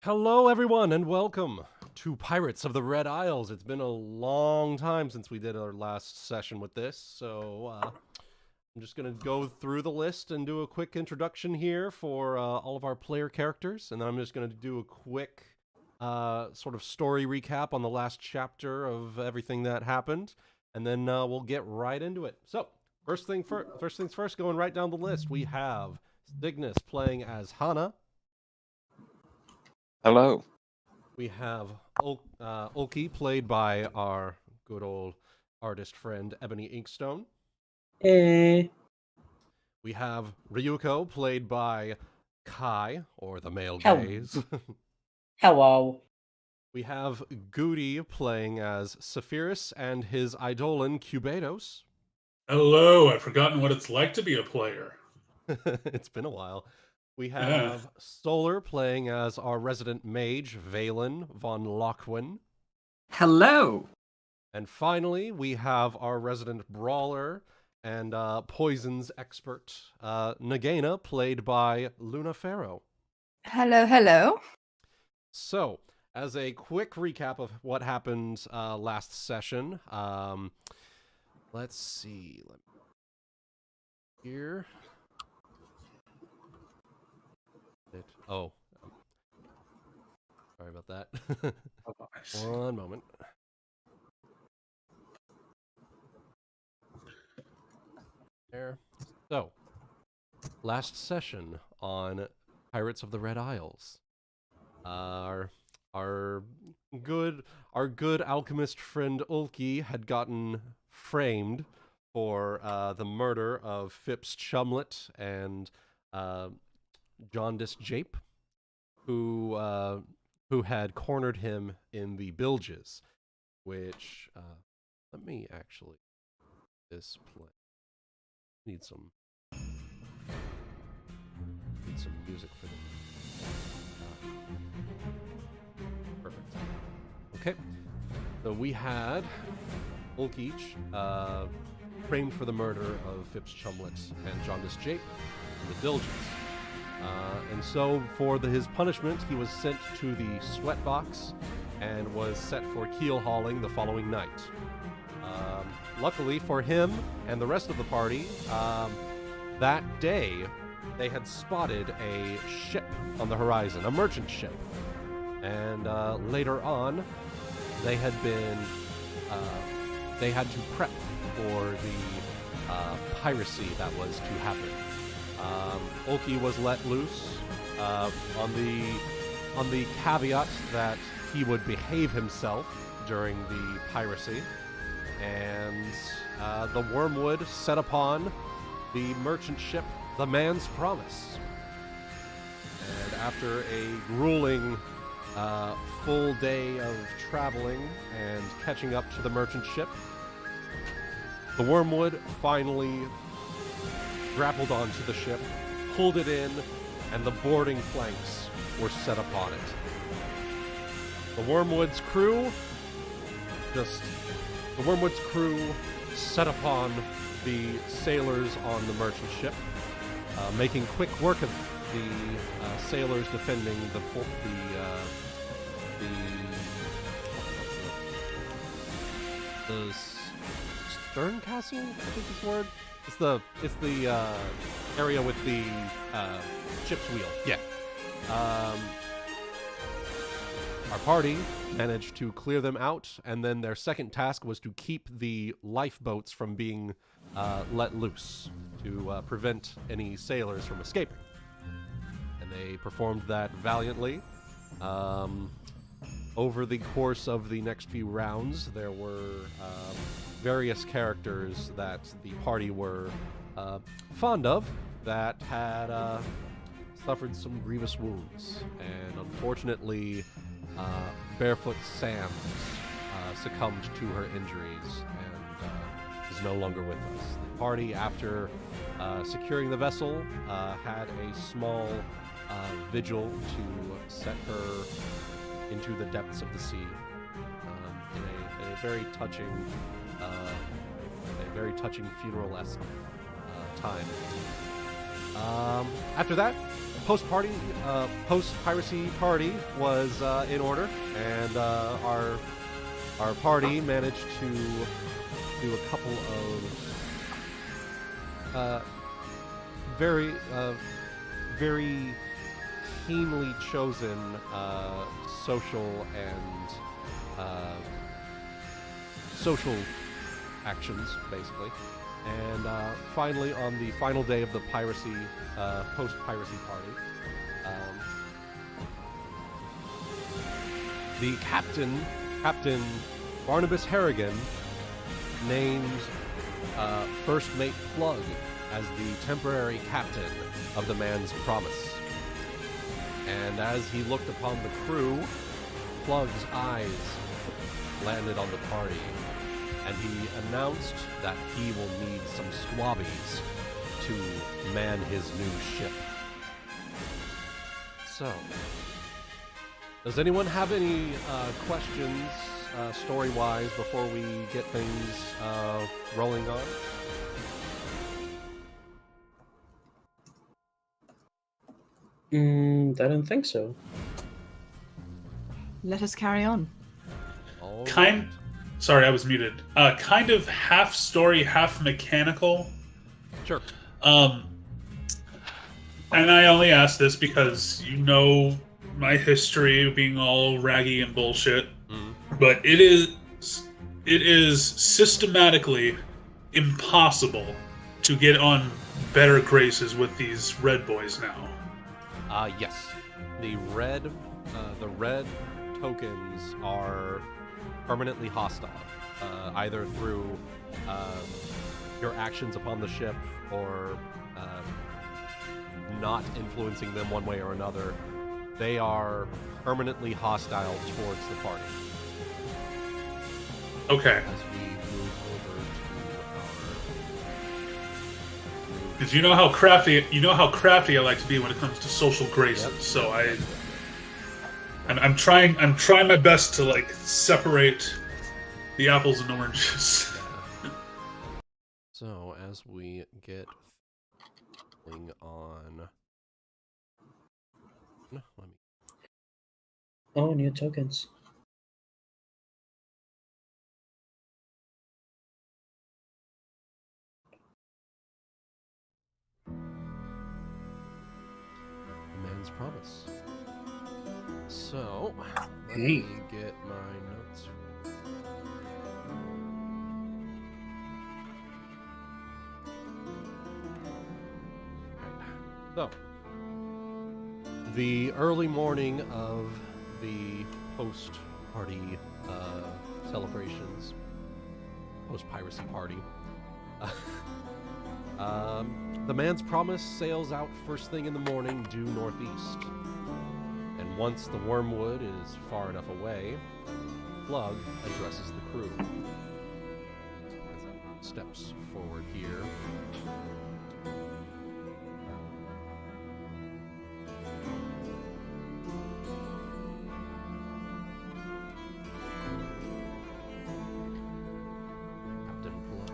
Hello, everyone, and welcome to Pirates of the Red Isles. It's been a long time since we did our last session with this, so I'm just going to go through the list and do a quick introduction here for all of our player characters, and then I'm just going to do a quick sort of story recap on the last chapter of everything that happened, and then we'll get right into it. So, first things first, going right down the list, we have Cygnus playing as Hana. Hello. We have Ulki, played by our good old artist friend, Ebony Inkstone. Hey. We have Ryuuko, played by Kai, or the male Hello. gaze. Hello. We have Guti playing as Saphyrus and his eidolon, Cubados. Hello, I've forgotten what it's like to be a player. It's been a while. We have Solar playing as our resident mage, Valen von Lockwin. Hello. And finally, we have our resident brawler and poisons expert, Nagaina, played by Luna Farrowe. Hello, hello. So, as a quick recap of what happened last session, let's see. Here. Oh. Sorry about that. One moment. There. So, last session on Pirates of the Red Isles. Our good alchemist friend Ulki had gotten framed for the murder of Phipps Chumlet and Jaundice Jape, who had cornered him in the bilges, which let me actually display. Need some music for this. Perfect. Okay, so we had Ulki framed for the murder of Phipps Chumlet and Jaundice Jape in the bilges. And so, for his punishment, he was sent to the sweatbox and was set for keel hauling the following night. Luckily for him and the rest of the party, that day they had spotted a ship on the horizon, a merchant ship. And later on, they had to prep for the piracy that was to happen. Ulki was let loose on the caveat that he would behave himself during the piracy, and the Wormwood set upon the merchant ship, the Man's Promise. And after a grueling full day of traveling and catching up to the merchant ship, the Wormwood finally grappled onto the ship, pulled it in, and the boarding planks were set upon it. The Wormwood's crew set upon the sailors on the merchant ship, making quick work of the sailors defending the stern castle, I think is the word. It's the area with the ship's wheel. Yeah. Our party managed to clear them out, and then their second task was to keep the lifeboats from being let loose to prevent any sailors from escaping. And they performed that valiantly. Over the course of the next few rounds, there were various characters that the party were fond of that had suffered some grievous wounds. And unfortunately, Barefoot Sam succumbed to her injuries and is no longer with us. The party, after securing the vessel, had a small vigil to set her into the depths of the sea in a very touching funeral-esque time. After that, post-piracy party was in order, and our party managed to do a couple of very keenly chosen social actions, basically. And finally, on the final day of the post-piracy party, the Captain Barnabas Harrigan, named First Mate Plug as the temporary captain of the Man's Promise. And as he looked upon the crew, Plug's eyes landed on the party, and he announced that he will need some squabbies to man his new ship. So, does anyone have any questions, story-wise, before we get things rolling on? I don't think so. Let us carry on. All Kind. right. Sorry, I was muted. Kind of half story, half mechanical. Sure. And I only ask this because you know my history of being all raggy and bullshit. But it is systematically impossible to get on better graces with these red boys now. Yes. The red tokens are permanently hostile, either through your actions upon the ship or not influencing them one way or another. They are permanently hostile towards the party. Okay. As we move over to Because you know how crafty I like to be when it comes to social graces. Yep. So I'm trying my best to like separate the apples and oranges. So as we get going on, no, let me. Oh, new tokens. Man's Promise. So, let Hey. me get my notes. Right. So, the early morning of the post-party celebrations, post-piracy party, the Man's Promise sails out first thing in the morning due northeast. And once the wormwood is far enough away, Plug addresses the crew. As he steps forward here. Captain Plug.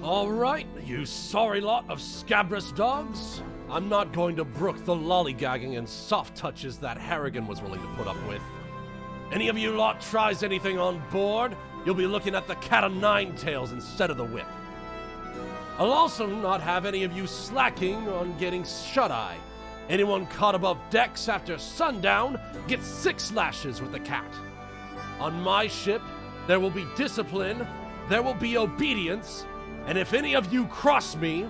All right, you sorry lot of scabrous dogs. I'm not going to brook the lollygagging and soft touches that Harrigan was willing to put up with. Any of you lot tries anything on board, you'll be looking at the cat o' nine tails instead of the whip. I'll also not have any of you slacking on getting shut-eye. Anyone caught above decks after sundown gets 6 lashes with the cat. On my ship, there will be discipline, there will be obedience, and if any of you cross me,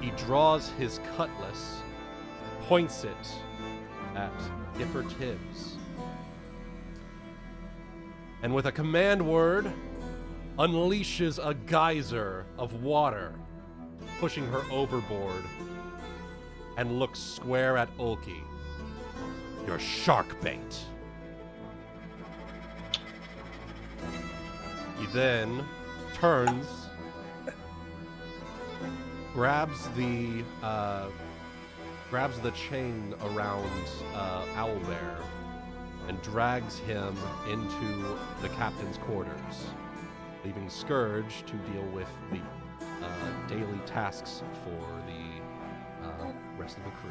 He draws his cutlass, points it at Gipper Tibbs, and with a command word, unleashes a geyser of water, pushing her overboard, and looks square at Ulki. You're shark bait. He then turns, grabs the chain around Owlbear, and drags him into the captain's quarters, leaving Scourge to deal with the daily tasks for the rest of the crew.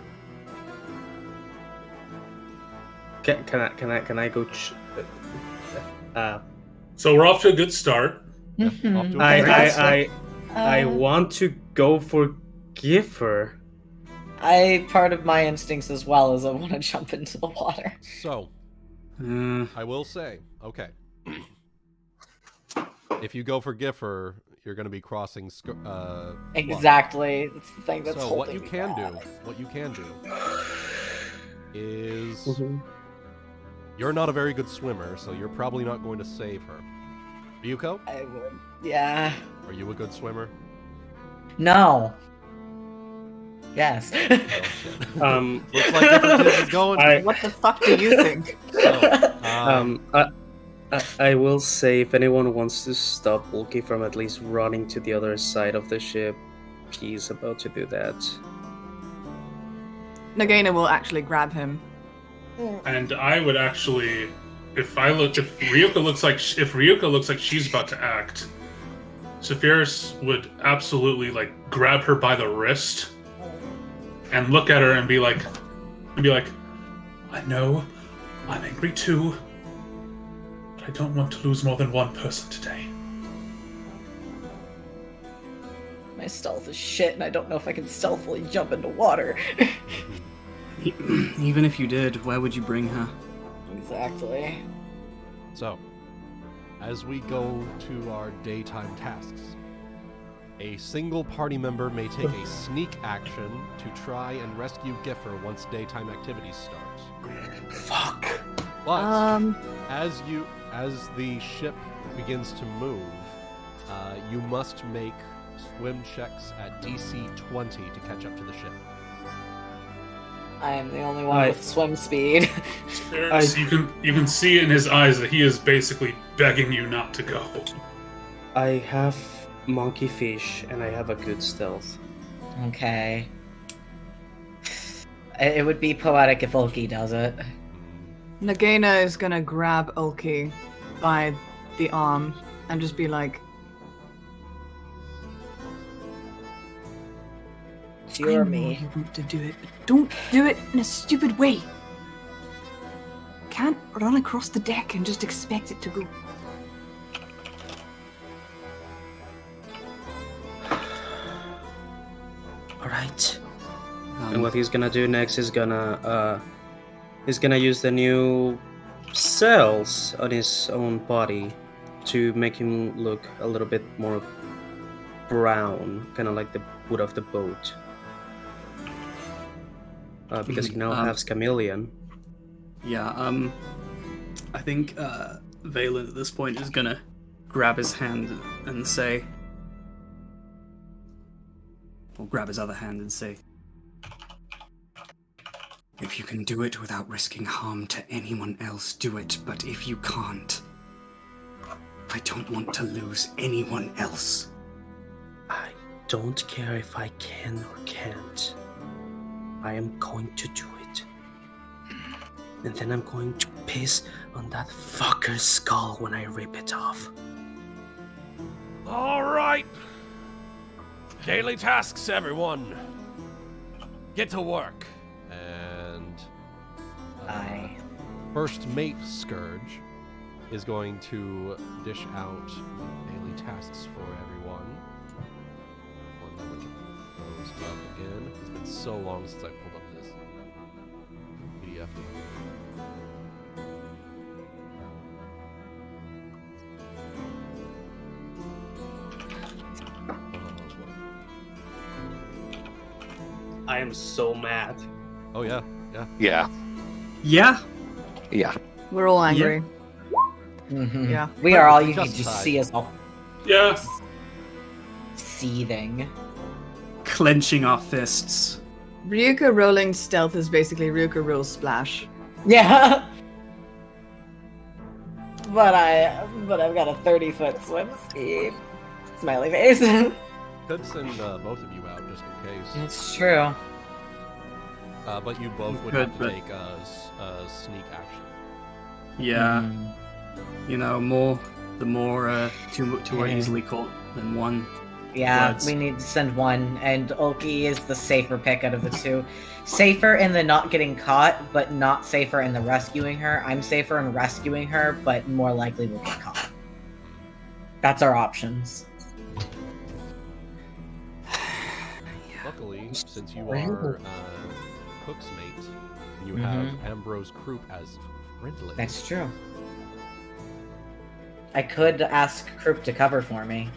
Can I go? So we're off to a good start. Yeah, off to a great start. I want to go for Giffer. Part of my instincts as well is I want to jump into the water. So, I will say, okay, if you go for Giffer, you're going to be crossing. Exactly, that's the thing that's so holding what you me can back. do, is you're not a very good swimmer, so you're probably not going to save her. Ryuuko, I would, yeah. are you a good swimmer? No. Yes. Oh, shit. Looks like Giffer Kids is going. What the fuck do you think? So, I will say if anyone wants to stop Ulki from at least running to the other side of the ship, he's about to do that. Nagaina will actually grab him. And I would actually, if Ryuuko looks like she's about to act, Saphyrus would absolutely grab her by the wrist and look at her and be like, I know, I'm angry too, but I don't want to lose more than one person today. My stealth is shit, and I don't know if I can stealthily jump into water. Even if you did, where would you bring her? Exactly. So, as we go to our daytime tasks, a single party member may take a sneak action to try and rescue Giffer once daytime activities start. Fuck. But as the ship begins to move, you must make swim checks at DC 20 to catch up to the ship. I am the only one with swim speed. You can see in his eyes that he is basically begging you not to go. I have monkey fish and I have a good stealth. Okay. It would be poetic if Ulki does it. Nagaina is gonna grab Ulki by the arm and just be like, You're I know me. you want to do it, but don't do it in a stupid way. Can't run across the deck and just expect it to go. Alright. And what he's gonna do next is gonna use the new cells on his own body to make him look a little bit more brown, kind of like the wood of the boat. Because he now has chameleon. Yeah, I think Valen at this point is gonna grab his hand and say, or grab his other hand and say, if you can do it without risking harm to anyone else, do it, but if you can't, I don't want to lose anyone else. I don't care if I can or can't. I am going to do it. And then I'm going to piss on that fucker's skull when I rip it off. All right. Daily tasks, everyone. Get to work. And Aye. first mate Scourge is going to dish out daily tasks for everyone. One moment to pull those up again. It's been so long since I pulled up this PDF. I am so mad. Oh yeah, yeah. Yeah. Yeah? Yeah. We're all angry. Mhm. Yeah. We are all, you can Justified. just see us all Yeah. seething. Clenching our fists. Ryuuko rolling stealth is basically Ryuuko rolls splash. Yeah. But I've got a 30-foot swim speed. Smiley face. Could send both of you out just in case. It's true. But you both would Could, have to but- take a sneak action. Yeah. Mm. You know, the more two are easily caught than one. Yeah, Words. we need to send one, and Ulki is the safer pick out of the two. Safer in the not getting caught, but not safer in the rescuing her. I'm safer in rescuing her, but more likely we'll get caught. That's our options. Luckily, since you are Cook's mate, and you have Ambrose Croup as friendly. That's true. I could ask Croup to cover for me.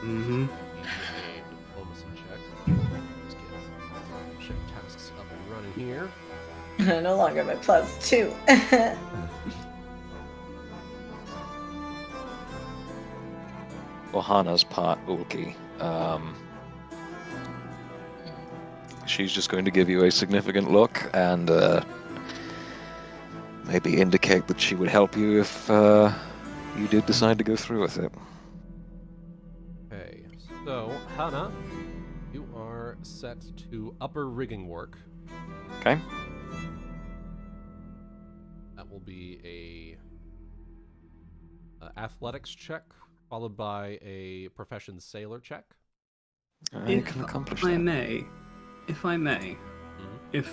Mm-hmm. Diplomacy check. Let's get ship tasks up and running here. No longer my +2. For Hana's part, Ulki, she's just going to give you a significant look and maybe indicate that she would help you if you did decide to go through with it. Okay, so Hana, you are set to upper rigging work. Okay. That will be a athletics check, followed by a profession sailor check. You can accomplish If I that. may, if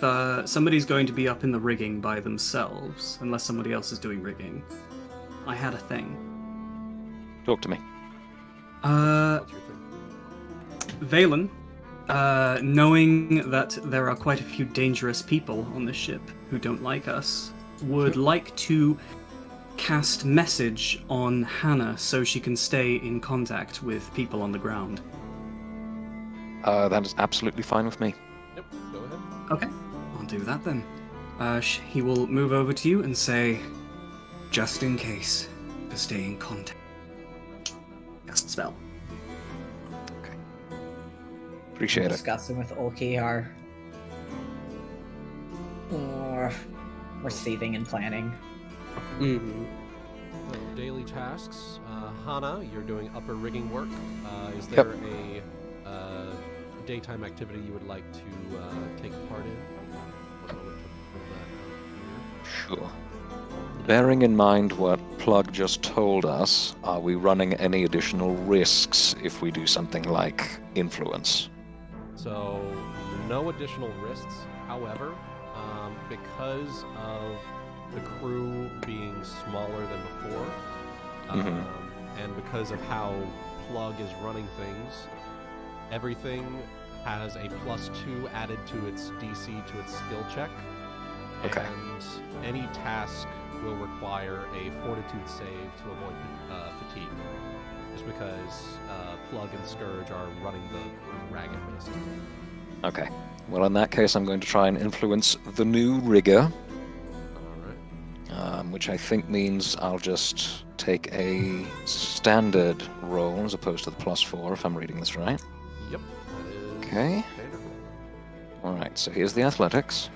somebody's going to be up in the rigging by themselves, unless somebody else is doing rigging, I had a thing. Talk to me. What's your thing? Valen, knowing that there are quite a few dangerous people on this ship who don't like us, would like to cast message on Hana so she can stay in contact with people on the ground. That is absolutely fine with me. Yep, go ahead. Okay, I'll do that then. He will move over to you and say, just in case, to stay in contact. Cast spell. Appreciate it. Discussing with Ulki are receiving and planning. Mm-hmm. So, daily tasks. Hana, you're doing upper rigging work. Is there a daytime activity you would like to take part in? One moment to pull that out here. Sure. Bearing in mind what Plug just told us, are we running any additional risks if we do something like influence? So, no additional risks. However, because of the crew being smaller than before, and because of how Plug is running things, everything has a +2 added to its DC to its skill check. Okay. And any task will require a fortitude save to avoid fatigue. Just because Plug and Scourge are running the crew ragged, basically. Okay. Well, in that case, I'm going to try and influence the new rigger, Alright. which I think means I'll just take a standard roll as opposed to the +4, if I'm reading this right. Yep, that is Okay. standard roll. Alright, so here's the athletics.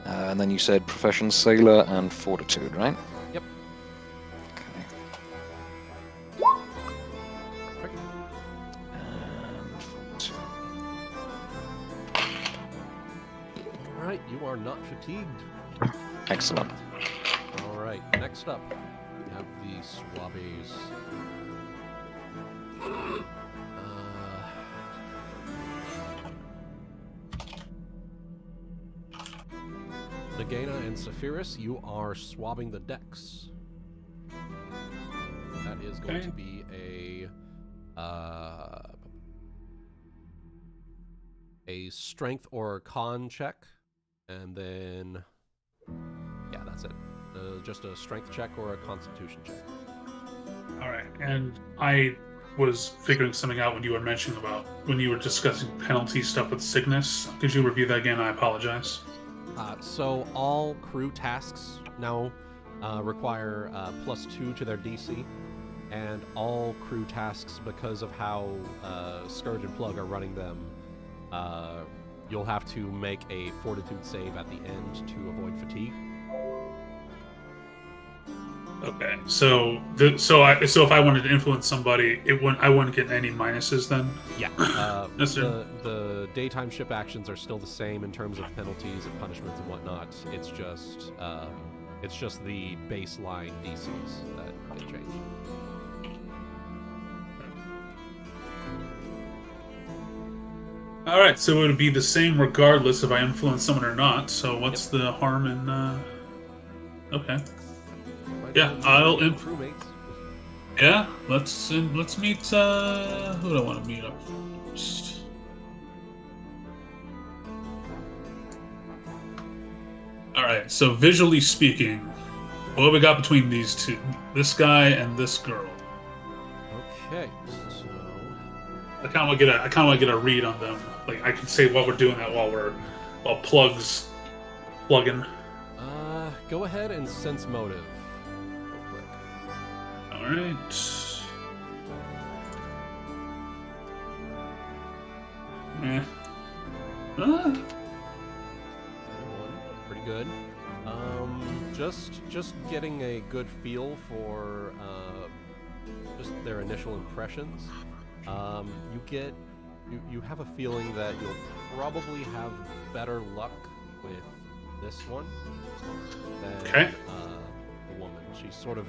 And then you said profession sailor and fortitude, right? Yep. Okay. Perfect. And fortitude. Alright, you are not fatigued. Excellent. Alright, next up, we have the Swabbies. Nagaina and Saphyrus, you are swabbing the decks. That is going to be a strength or con check, and then yeah, that's it. Just a strength check or a constitution check. All right, and I was figuring something out when you were mentioning about when you were discussing penalty stuff with Cygnus. Could you review that again? I apologize. So all crew tasks now require +2 to their DC, and all crew tasks, because of how Scourge and Plug are running them, you'll have to make a fortitude save at the end to avoid fatigue. Okay, so if I wanted to influence somebody, I wouldn't get any minuses then. Yeah. Yes, sir. The daytime ship actions are still the same in terms of penalties and punishments and whatnot. It's just the baseline DCs that get changed. All right, so it would be the same regardless if I influence someone or not. So what's the harm in? Okay. Yeah, I'll crewmates. Yeah, let's meet. Who do I want to meet up first? All right. So visually speaking, what have we got between these two? This guy and this girl. Okay. So I kind of want to get a read on them. Like I can say while we're doing that while plugs plugging. Go ahead and sense motive. All right. Yeah. Pretty good. Just getting a good feel for just their initial impressions. You have a feeling that you'll probably have better luck with this one than the woman. She's sort of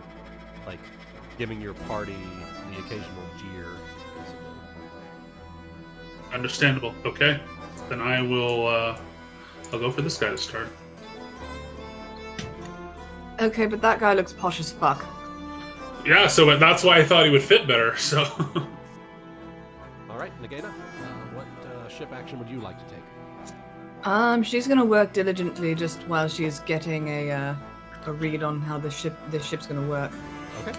like giving your party the occasional jeer. Understandable. Okay, then I will. I'll go for this guy to start. Okay, but that guy looks posh as fuck. Yeah, so that's why I thought he would fit better. So. All right, Nagaina, what ship action would you like to take? She's gonna work diligently just while she's getting a read on how this ship's gonna work. Okay.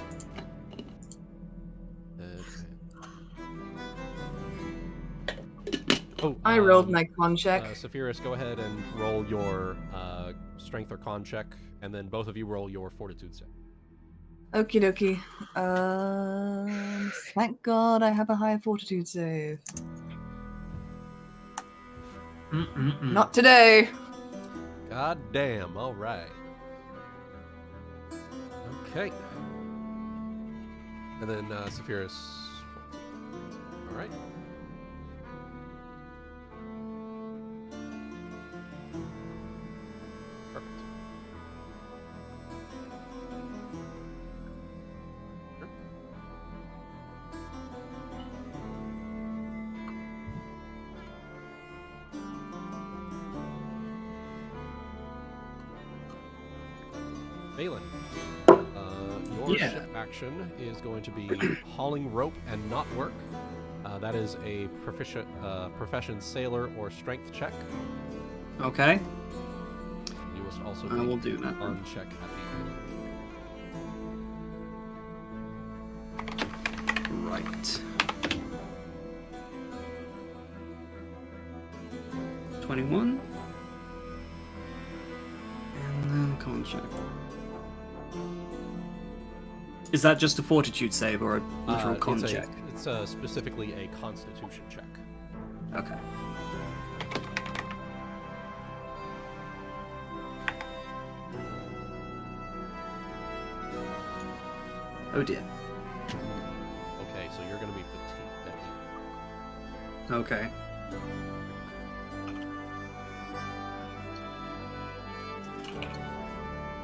Oh, I rolled my con check. Saphyrus, go ahead and roll your strength or con check, and then both of you roll your fortitude save. Okie dokie. Thank God I have a high fortitude save. Not today. God damn, all right. Okay. And then Saphyrus. All right. Perfect. Sure. Valen, your ship action is going to be hauling rope and not work. That is a profession sailor or strength check. Okay. You must also I will do that. on check at the end. Right. 21. And then con check. Is that just a fortitude save or a literal con check? It's specifically a constitution check. Okay. Oh dear. Okay, so you're going to be fatigued. Okay.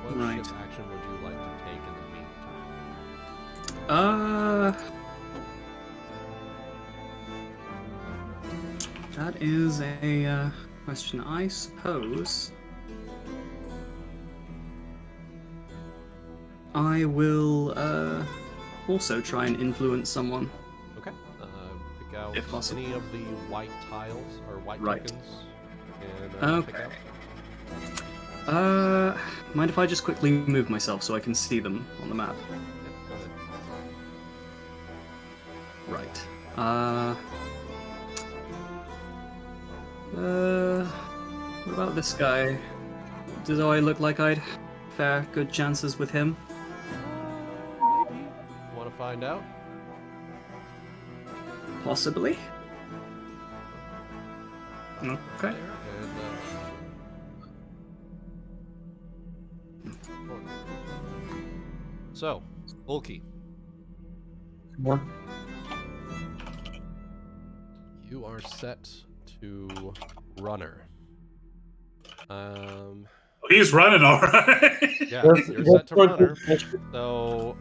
What Right. ship action would you like to take in the meantime? That is a question, I suppose. I will also try and influence someone. Okay. Pick out If possible. any of the white tiles or white Right. tokens. And pick Okay. out. Mind if I just quickly move myself so I can see them on the map? Yeah, go ahead. Right. What about this guy? Do I look like I'd fair good chances with him? Maybe. Want to find out? Possibly. Okay. There, and, So, Ulki, What? you are set to runner. He's running all right. Yeah, That's- you're that's set to what- runner. So,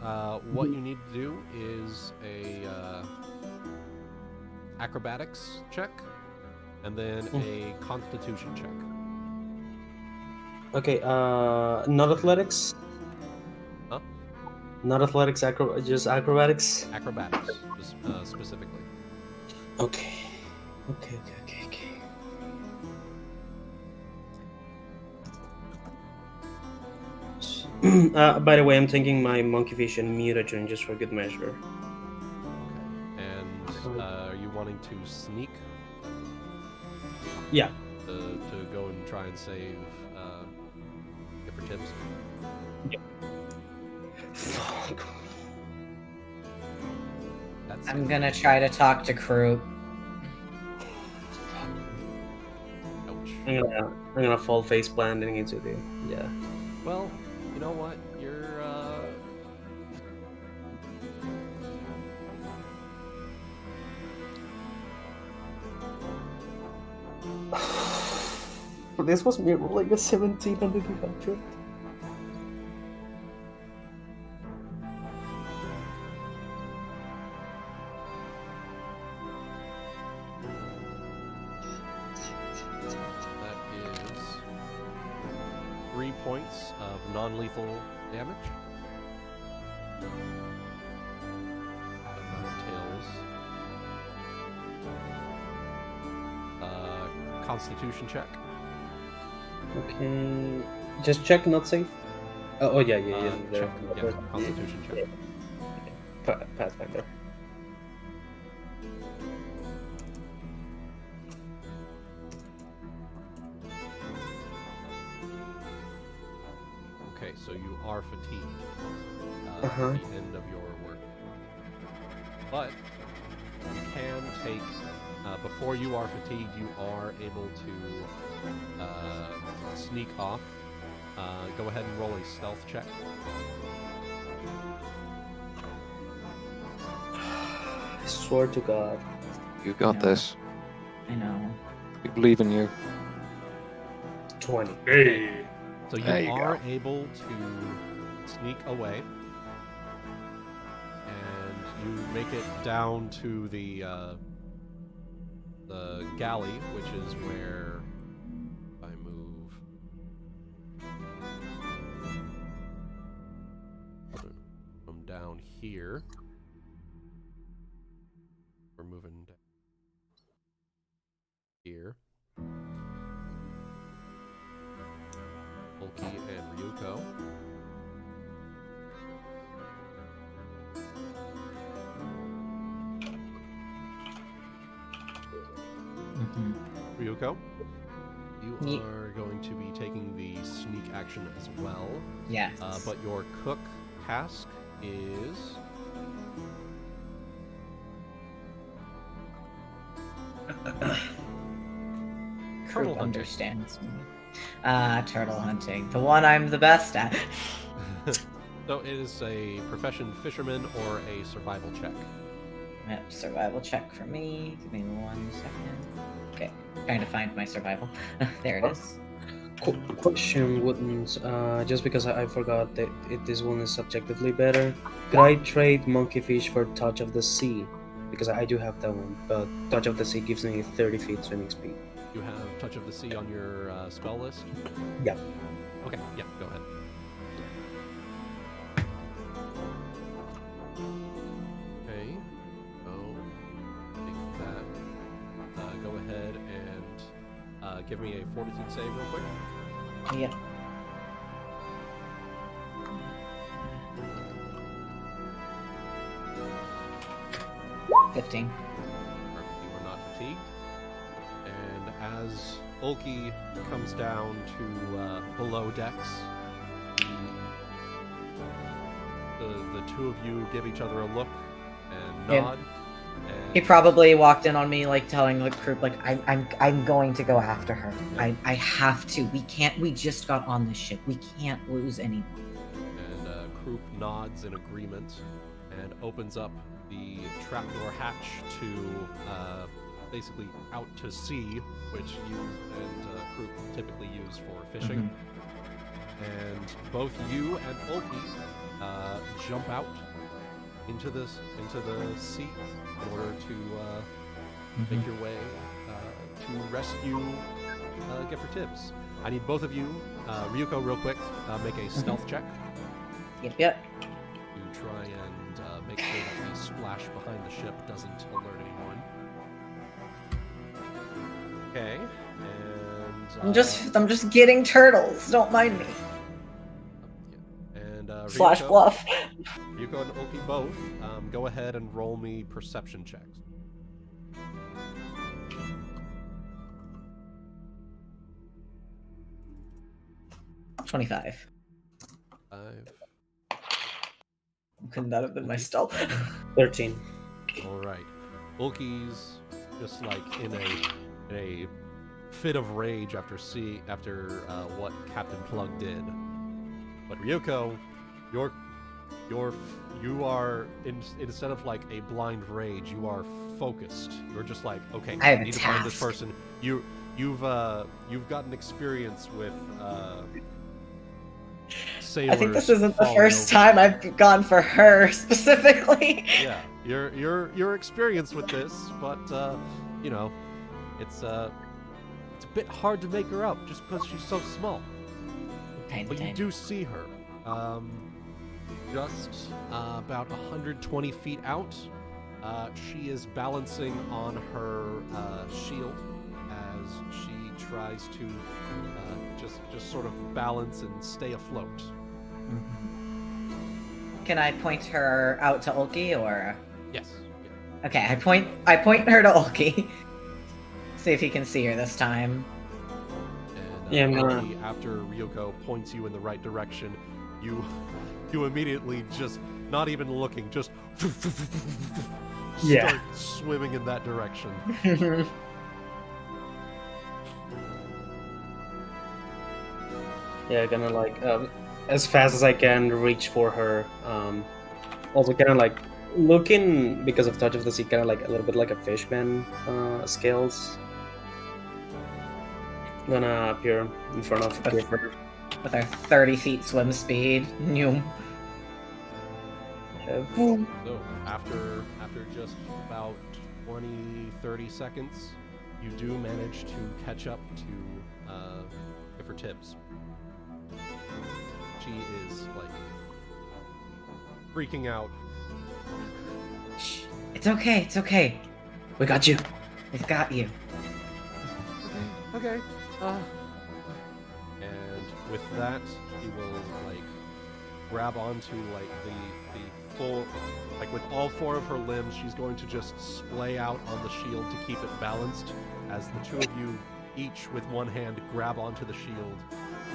what you need to do is a acrobatics check, and then a constitution check. Okay, not athletics? Huh? Not athletics, just acrobatics? Acrobatics, specifically. Okay. By the way, I'm taking my monkeyfish and mutagen just for good measure. And are you wanting to sneak? Yeah. To go and try and save Gipper Tibbs? Fuck. That's I'm gonna try to talk to Crew. ouch. I'm gonna fall face planting into the Well, you know what? You're This was me rolling a 17 on the D100. that is 3 points of non-lethal damage. And that entails Constitution check. Okay, just check, not safe. Oh yeah. Check, yeah, Constitution check. Pathfinder. Okay, so you are fatigued Uh-huh. at the end of your work. But you can take, before you are fatigued, you are able to sneak off. Go ahead and roll a stealth check. I swear to God. You got Yeah. this. I know. We believe in you. 20. Hey. So There you you are able to sneak away, and you make it down to the galley, which is where if I move from down here. We're moving down here. Ulki and Ryuuko. Ryuuko, you Ye- are going to be taking the sneak action as well. Yes. But your cook task is Crew turtle hunting. understands me. Turtle hunting. The one I'm the best at. So it is a profession fisherman or a survival check. Yep, survival check for me. Give me 1 second. Okay, trying to find my survival. There it is. Question, Wouldn't just because I forgot that this one is subjectively better. Could I trade monkeyfish for touch of the sea? Because I do have that one, but touch of the sea gives me 30 feet swimming speed. You have Touch of the Sea on your spell list? Yeah. Okay, yeah, go ahead. Okay, so take that. Go ahead and give me a fortitude save real quick. Yep. $15. Perfect, you are not fatigued. And as Ulki comes down to below decks, the two of you give each other a look and Yeah. nod. He And probably walked in on me, like telling the group, like I'm going to go after her. I have to. We just got on this ship. We can't lose anyone. And Croup nods in agreement and opens up the trapdoor hatch to basically out to sea, which you and Croup typically use for fishing. And both you and Ulki jump out into the sea in order to make your way to rescue Gifford Tibbs. I need both of you, Ryuuko, real quick, make a stealth check Yep. to try and make sure that the splash behind the ship doesn't alert anyone. Okay, and I'm just getting turtles. Don't mind me. And Slash Ryuuko, bluff. Ryuuko and Ulki both, go ahead and roll me perception checks. 25. 5. Couldn't that have been my stealth? 13. All right. Ulki's just like in a fit of rage after what Captain Plug did. But Ryuuko, you are instead of like a blind rage, you are focused. You're just like, okay, I have I a need to find this task. person. You've gotten experience with sailors. I think this isn't the falling first over. time I've gone for her specifically. Yeah, you're experienced with this, but you know, it's a bit hard to make her out just because she's so small. But you do see her, just about 120 feet out. She is balancing on her shield as she tries to just sort of balance and stay afloat. Can I point her out to Ulki, or? Yes. Yeah. Okay, I point her to Ulki. See if he can see her this time. And Yeah, Ulki, after Ryuuko points you in the right direction, you immediately just not even looking, just Yeah. start swimming in that direction. Yeah, gonna like as fast as I can reach for her. Also kind of like looking, because of Touch of the Sea, kind of like a little bit like a fishman scales. Gonna appear in front of Gifford. With our 30 feet swim speed. Noom. So after just about 20-30 seconds, you do manage to catch up to Gifford Tibbs. She is like freaking out. Shh. It's okay, it's okay. We got you. We've got you. Okay. And with that, he will like grab onto like the full, like with all 4 of her limbs, she's going to just splay out on the shield to keep it balanced as the 2 of you each with one hand grab onto the shield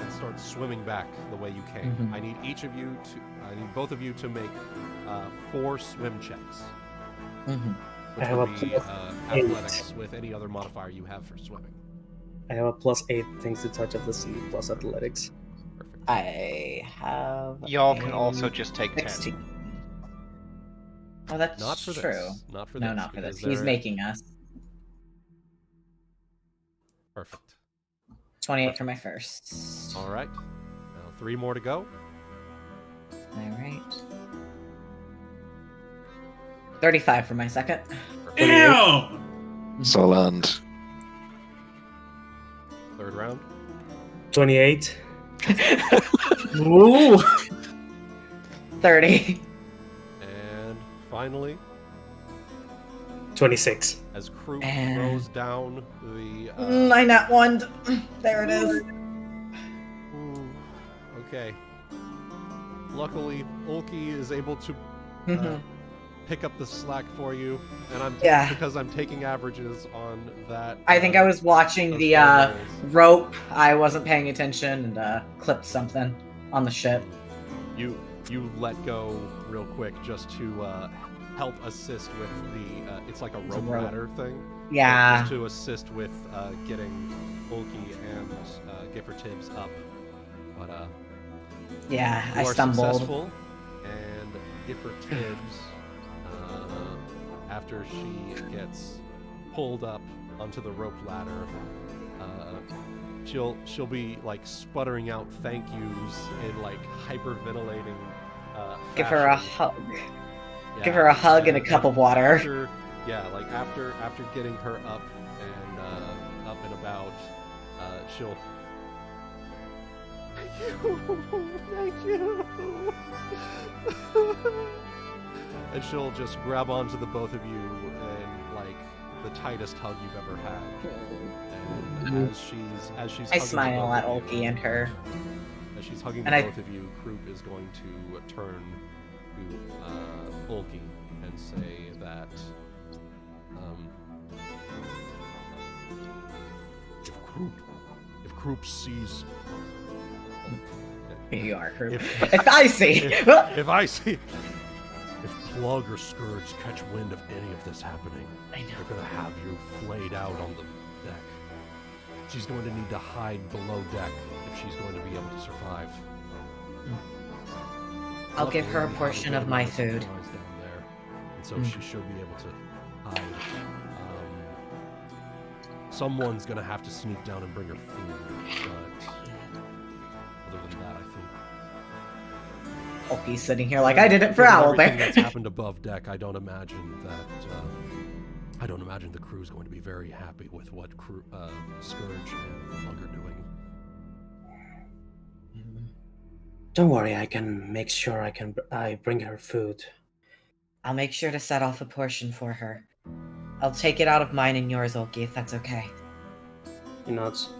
and start swimming back the way you came. Mhm. I need both of you to make 4 swim checks. Which I have would a be plus athletics with any other modifier you have for swimming. I have a +8 thanks to Touch of the Sea plus athletics. Perfect. I have. Y'all can a also just take 10. 16. Oh, that's Not for true. this. Not for No, this. not for because this. He's they're- making us. Perfect. 28 for my first. All right. Now 3 more to go. Alright. 35 for my second. Damn! Soland. 3rd round. 28. Ooh! 30. And finally, 26. as Croup And- throws down the. I nat one. There it is. Ooh, okay. Luckily, Ulki is able to pick up the slack for you, and Yeah. because I'm taking averages on that. I think I was watching those the four rolls. rope. I wasn't paying attention and clipped something on the ship. You let go real quick just to help assist with the. It's like a rope rope. ladder thing. Yeah. Just to assist with getting Ulki and Gifford Tibbs up. But Yeah, you I are stumbled. successful. Giffer Tibbs, after she gets pulled up onto the rope ladder, she'll be like sputtering out thank yous in like hyperventilating. Give her a fashion. hug. Yeah, Give her a hug and a cup of water. After getting her up and about, she'll. Thank you. And she'll just grab onto the both of you and like the tightest hug you've ever had. And as she's I hugging smile the at both of Ulki you, and her. as she's hugging And the both of you, Kroop is going to turn to Ulki and say that if Kroop sees. Here you are, Kroop. If- If I see. If I see... If Plug or Scourge catch wind of any of this happening, I know. they're gonna have you flayed out on the deck. She's going to need to hide below deck if she's going to be able to survive. I'll give her a Luckily, we have portion good of my amount food. supplies down there, and so Mm. she should be able to hide. Someone's gonna have to sneak down and bring her food, but other than that, I think Ulki's sitting here like, I did it for given Owlbear. everything that's happened above deck, I don't imagine the crew's going to be very happy with what Scourge and Plug are doing. Don't worry, I can make sure I bring her food. I'll make sure to set off a portion for her. I'll take it out of mine and yours, Ulki, if that's okay. He nods.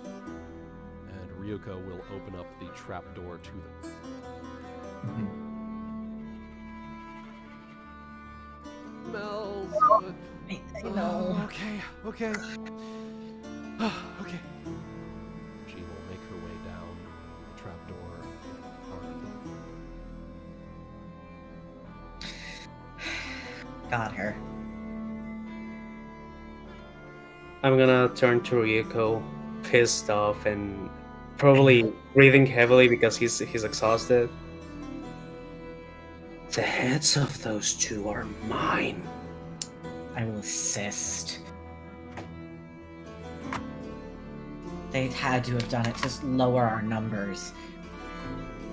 And Ryuuko will open up the trap door to them. Smells. I know. Okay. Okay. She will make her way down the trap door. Got her. I'm gonna turn to Ryuuko, pissed off and probably breathing heavily because he's exhausted. The heads of those two are mine. I will assist. They had to have done it to lower our numbers.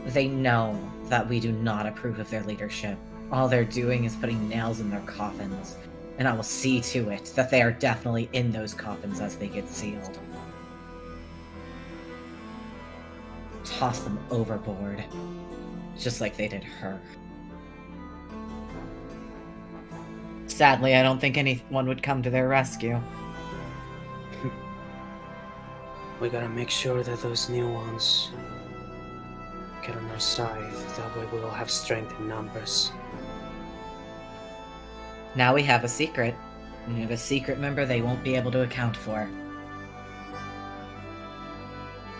They know that we do not approve of their leadership. All they're doing is putting nails in their coffins, and I will see to it that they are definitely in those coffins as they get sealed. Toss them overboard, just like they did her. Sadly, I don't think anyone would come to their rescue. We gotta make sure that those new ones get on our side. That way we'll have strength in numbers. Now we have a secret. We have a secret member they won't be able to account for.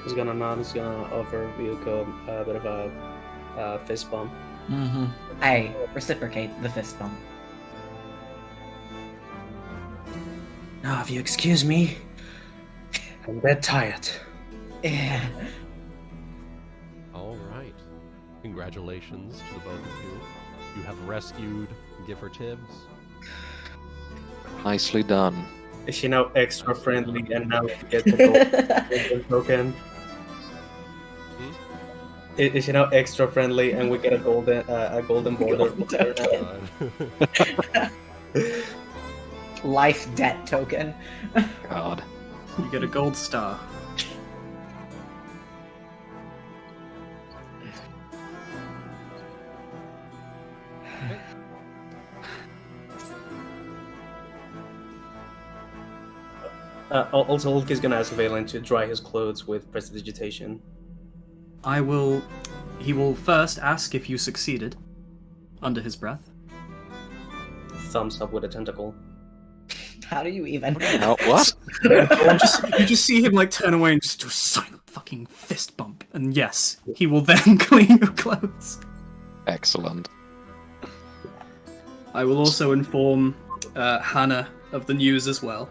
He's gonna nod, he's gonna offer Ryuuko a bit of a fist bump. Mm-hmm. I reciprocate the fist bump. Now, if you excuse me, I'm dead tired. Yeah. All right. Congratulations to the both of you. You have rescued Giffer Tibbs. Nicely done. Is she now extra friendly and now we get the golden token? Is she now extra friendly and we get a golden border? Life debt token. God. You get a gold star. Also, Ulki's gonna ask Valen to dry his clothes with prestidigitation. He will first ask if you succeeded, under his breath. Thumbs up with a tentacle. How do you even? Now, what? You just see him like turn away and just do a silent fucking fist bump. And yes, he will then clean your clothes. Excellent. I will also inform Hana of the news as well.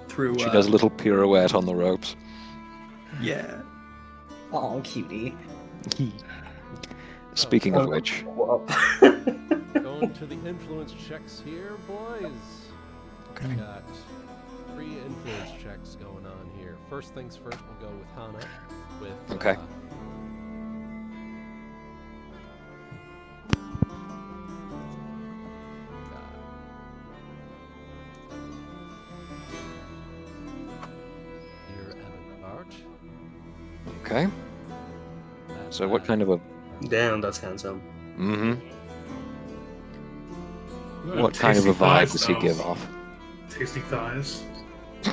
Through She does a little pirouette on the ropes. yeah. Oh, cutie. Speaking of which, Going to the influence checks here, boys. Okay. We got 3 influence checks going on here. First things first, we'll go with Hana. With Okay. Your Evan Art. okay. So what kind of a Damn, that's handsome. what kind of a Tasty vibe thighs, does he though. give off? Tasty thighs. So,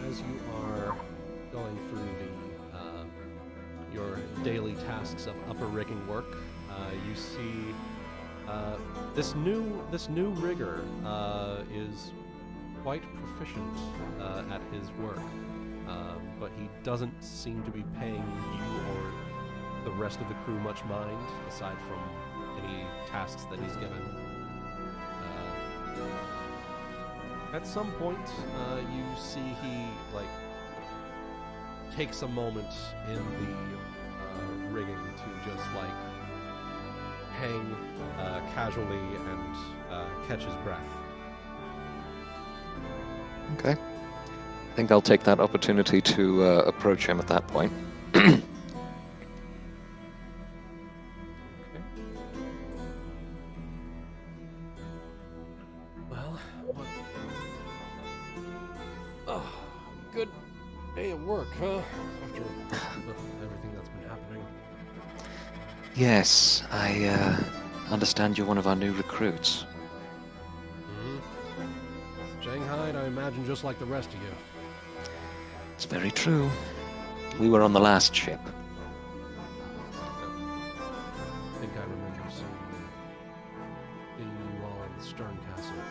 as you are going through your daily tasks of upper rigging work, you see this new rigger is quite proficient at his work, but he doesn't seem to be paying you or the rest of the crew much mind, aside from any tasks that he's given. At some point, you see he takes a moment in the rigging to just hang casually and catch his breath. Okay. I think I'll take that opportunity to approach him at that point. Well, what? Oh, good day at work, huh? After everything that's been happening. Yes, I understand you're one of our new recruits. Shanghai, I imagine, just like the rest of you. It's very true. We were on the last ship. I think I remember seeing you all in the Stern Castle.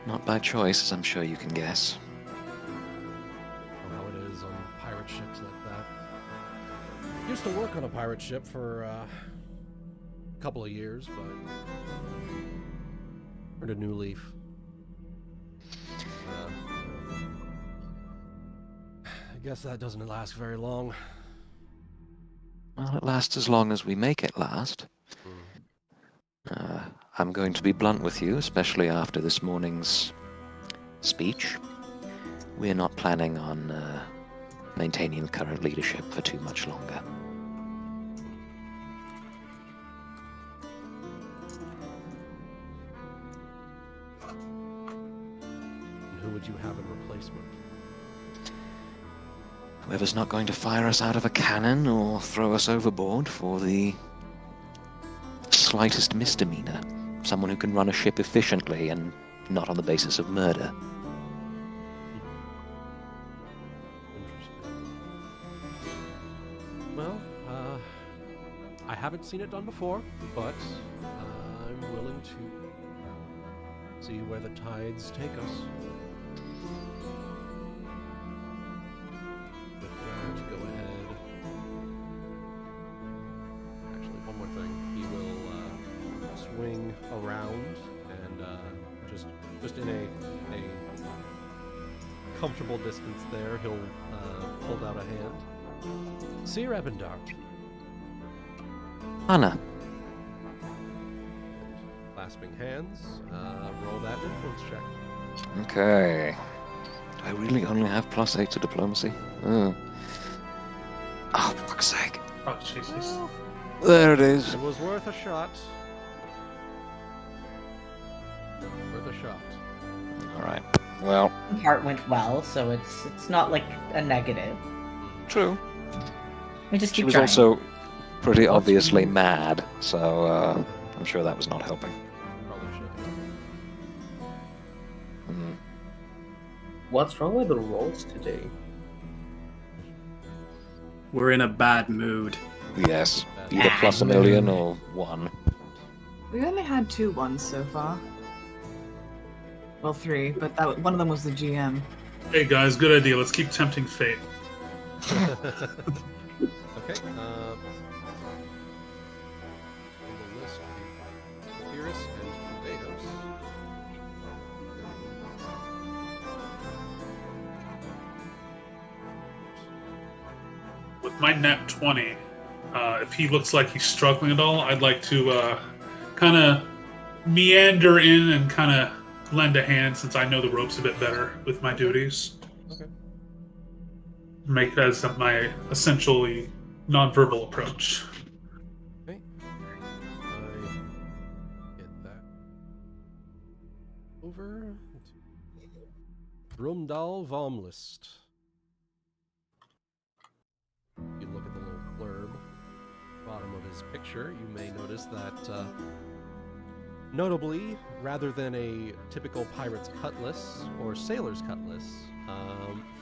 Not by choice, as I'm sure you can guess. Or how it is on pirate ships like that. Used to work on a pirate ship for a couple of years, but turned a new leaf. I guess that doesn't last very long. Well, it lasts as long as we make it last. I'm going to be blunt with you, especially after this morning's speech. We're not planning on maintaining the current leadership for too much longer. And who would you have in replacement? Whoever's not going to fire us out of a cannon or throw us overboard for the slightest misdemeanor. Someone who can run a ship efficiently and not on the basis of murder. Interesting. Well, I haven't seen it done before, but I'm willing to see where the tides take us. With that, go ahead. Actually, one more thing. He will swing around and just in a comfortable distance there, he'll hold out a hand. See your Ebony. Hana. Clasping hands, roll that influence check. Okay. Do I really only have +8 to diplomacy? Oh, fuck's sake. Oh, Jesus. There it is. It was worth a shot. Worth a shot. Alright. Well, The part went well, so it's not like a negative. true. We just She keep was trying. also pretty obviously mad, so I'm sure that was not helping. Probably should. Mm. What's wrong with the rolls today? We're in a bad mood. Yes. Either +1,000,000 or 1. We've only had 2 ones so far. Well, 3, but one of them was the GM. Hey guys, good idea. Let's keep tempting fate. Okay. On the list, Saphyrus and Vados. with my nat 20, if he looks like he's struggling at all, I'd like to kind of meander in and kind of lend a hand, since I know the ropes a bit better with my duties. Okay. Make that as my essentially nonverbal approach. Okay. I get that over to Brumdal Vomlist. You look at the little blurb bottom of his picture, you may notice that notably, rather than a typical pirate's cutlass or sailor's cutlass,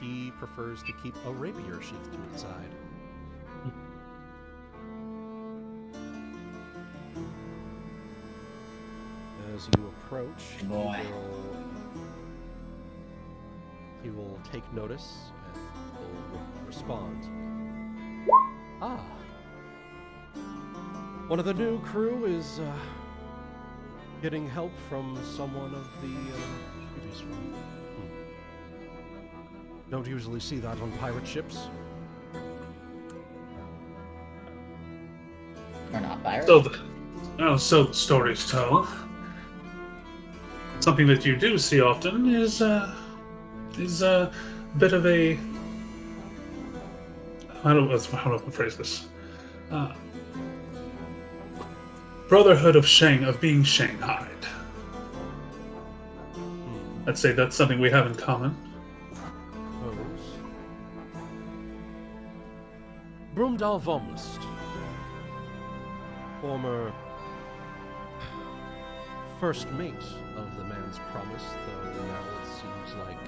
he prefers to keep a rapier sheath to his side. As you approach, he will take notice and will respond. Ah. One of the new crew is getting help from someone of the previous one. Don't usually see that on pirate ships. We're not pirates. So the stories tell. Something that you do see often is a bit of a, how do I phrase this? Brotherhood of being shanghaied. I'd say that's something we have in common. Brumdal Vomlist, former first mate of the man's promise, though now it seems like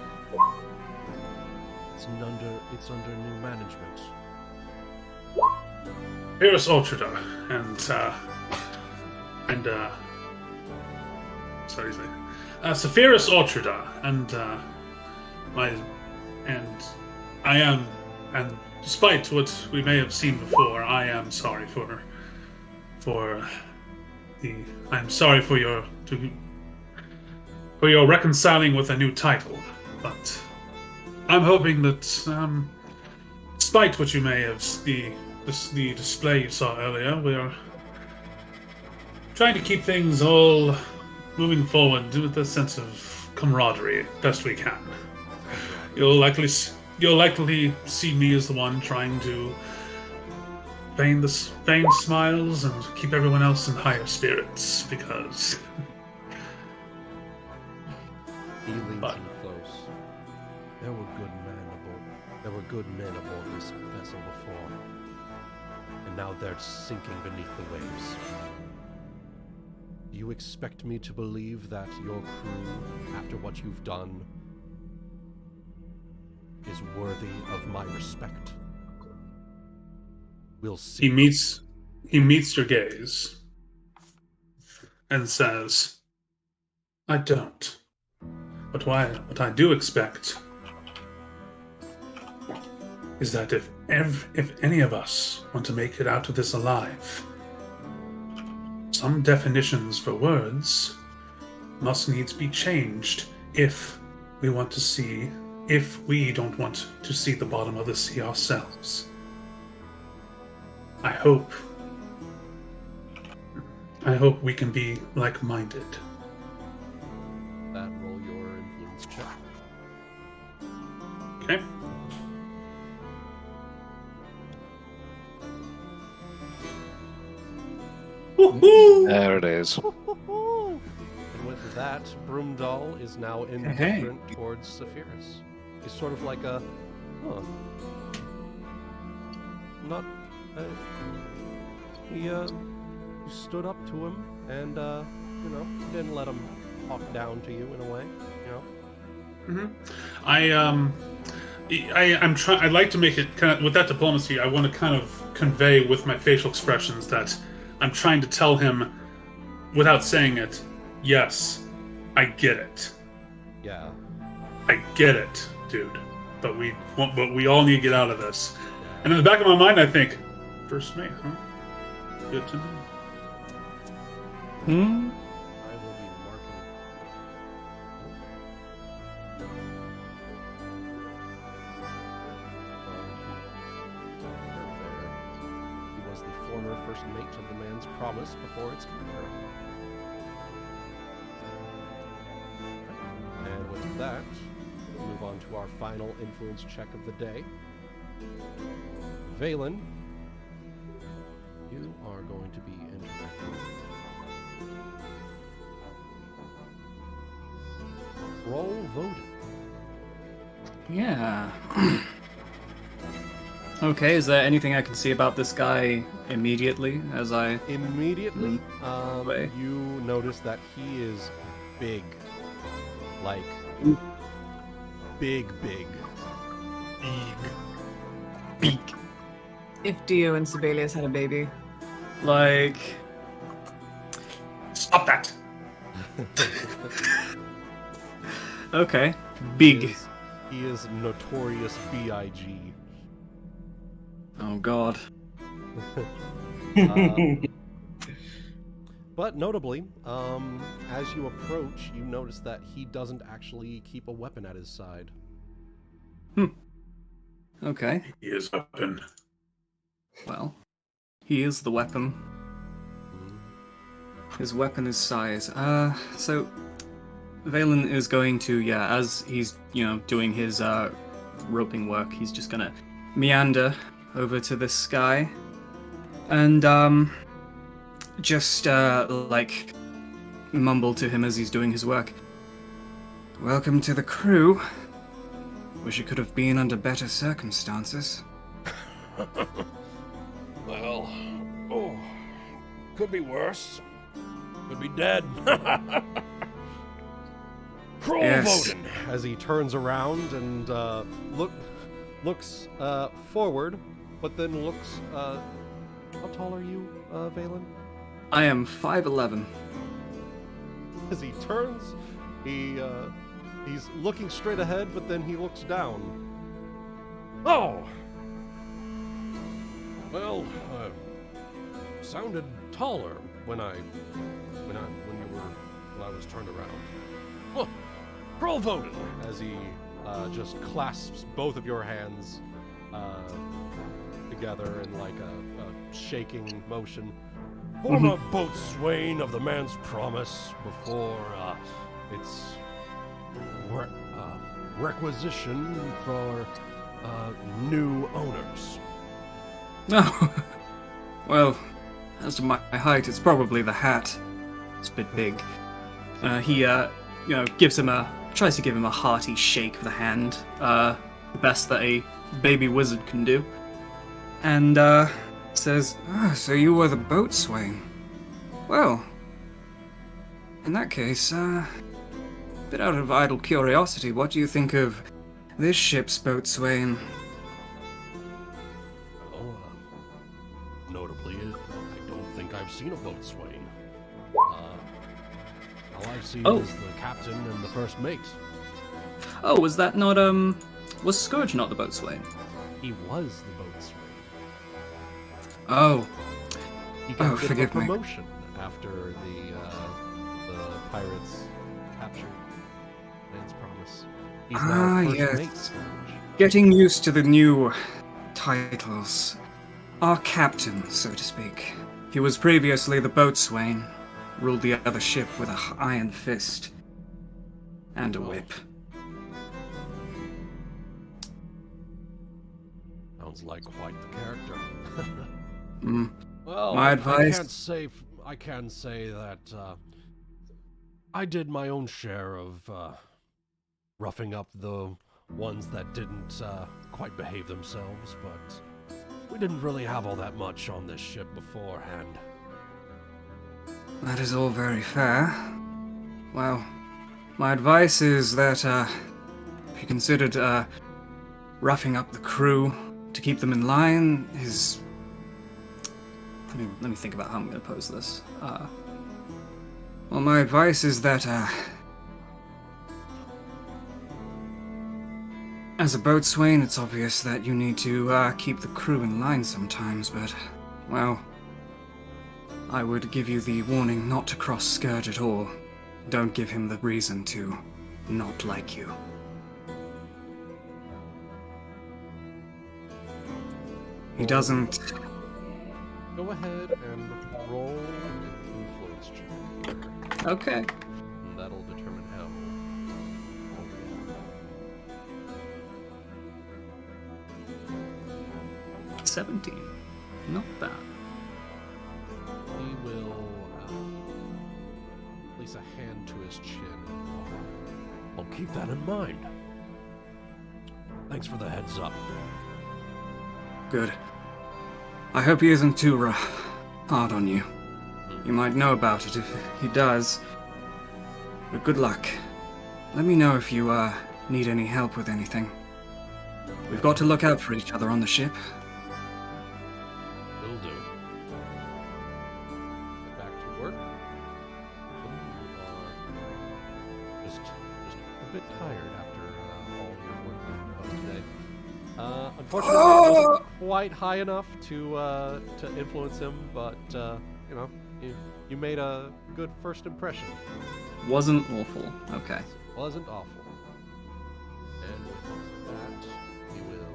it's under new management. Saphyrus Ultrada Saphyrus Ultrada, and despite what we may have seen before, I am sorry I'm sorry for your reconciling with a new title, but I'm hoping that, despite what you may have, the display you saw earlier, we're trying to keep things all moving forward with a sense of camaraderie best we can. You'll likely see me as the one trying to feign smiles and keep everyone else in higher spirits, because he leans in close. There were good men aboard this vessel before, and now they're sinking beneath the waves. You expect me to believe that your crew, after what you've done, is worthy of my respect? We'll see. He meets your gaze and says, I don't. But what I do expect is that if any of us want to make it out of this alive, some definitions for words must needs be changed if we don't want to see the bottom of the sea ourselves. I hope we can be like-minded. That roll your influence check. Okay. Woohoo! There it is. And with that, Brumdal is now indifferent towards Saphyrus. He's sort of like a, he stood up to him and, didn't let him talk down to you in a way, I'd like to make it kind of, with that diplomacy, I want to kind of convey with my facial expressions that I'm trying to tell him, without saying it, yes, I get it. Yeah. I get it, dude. But we all need to get out of this. And in the back of my mind, I think, first mate, huh? Good to know. I will be marking. your first mate of the man's promise before its capture. And with that, we'll move on to our final influence check of the day. Valen, you are going to be interacting. Roll voting. Yeah. Okay, is there anything I can see about this guy immediately as I... Immediately, Way. you notice that he is big. Like, big. Beak. If Dio and Sibelius had a baby. Like... Stop that. Okay. Big. He is notorious B.I.G. Oh god. But notably, as you approach, you notice that he doesn't actually keep a weapon at his side. Okay. He is weapon. Well, he is the weapon. His weapon is size. So Valen is going to, as he's, doing his roping work, he's just gonna meander over to this guy and just mumble to him as he's doing his work. Welcome to the crew. Wish it could have been under better circumstances. Well, could be worse. Could be dead. Cruel Yes. voting. As he turns around and looks forward, but then looks. How tall are you, Valen? I am 5'11". As he turns, he's looking straight ahead, but then he looks down. Oh. Well, sounded taller when I was turned around. Huh. Cruel voting. As he just clasps both of your hands together in like a shaking motion. Former boatswain of the man's promise before its requisition for new owners. Oh, well, as to my height, it's probably the hat. It's a bit big. He tries to give him a hearty shake of the hand, the best that a baby wizard can do, and says, so you were the boatswain. Well, in that case, bit out of idle curiosity, what do you think of this ship's boatswain? Notably, I don't think I've seen a boatswain. All I've seen is the captain and the first mate. Oh, was that not, was Scourge not the boatswain? He was the boatswain. Oh. He got a bit of a forgive me. promotion after the pirates captured man's promise. He's now first yes. mate, Scourge. Getting used to the new titles. Our captain, so to speak. He was previously the boatswain, ruled the other ship with an iron fist. And a whip. Sounds like quite the character. Mm. Well, My advice- I can say that I did my own share of roughing up the ones that didn't quite behave themselves, but we didn't really have all that much on this ship beforehand. That is all very fair. Well, my advice is that if you considered roughing up the crew to keep them in line is... Let me think about how I'm going to pose this. Well, my advice is that as a boatswain, it's obvious that you need to keep the crew in line sometimes, but, well, I would give you the warning not to cross Scourge at all. Don't give him the reason to not like you. He doesn't Go ahead and roll influence check. Okay. And that'll determine how. 17. Not bad. He will place a hand to his chin. I'll keep that in mind. Thanks for the heads up. Good. I hope he isn't too hard on you. You might know about it if he does. But good luck. Let me know if you need any help with anything. We've got to look out for each other on the ship. Will do. Get back to work. You are just a bit tired after all your work today. Unfortunately, it wasn't quite high enough to influence him, but you know, you made a good first impression. Wasn't awful. Okay. Wasn't awful. And with that, we will.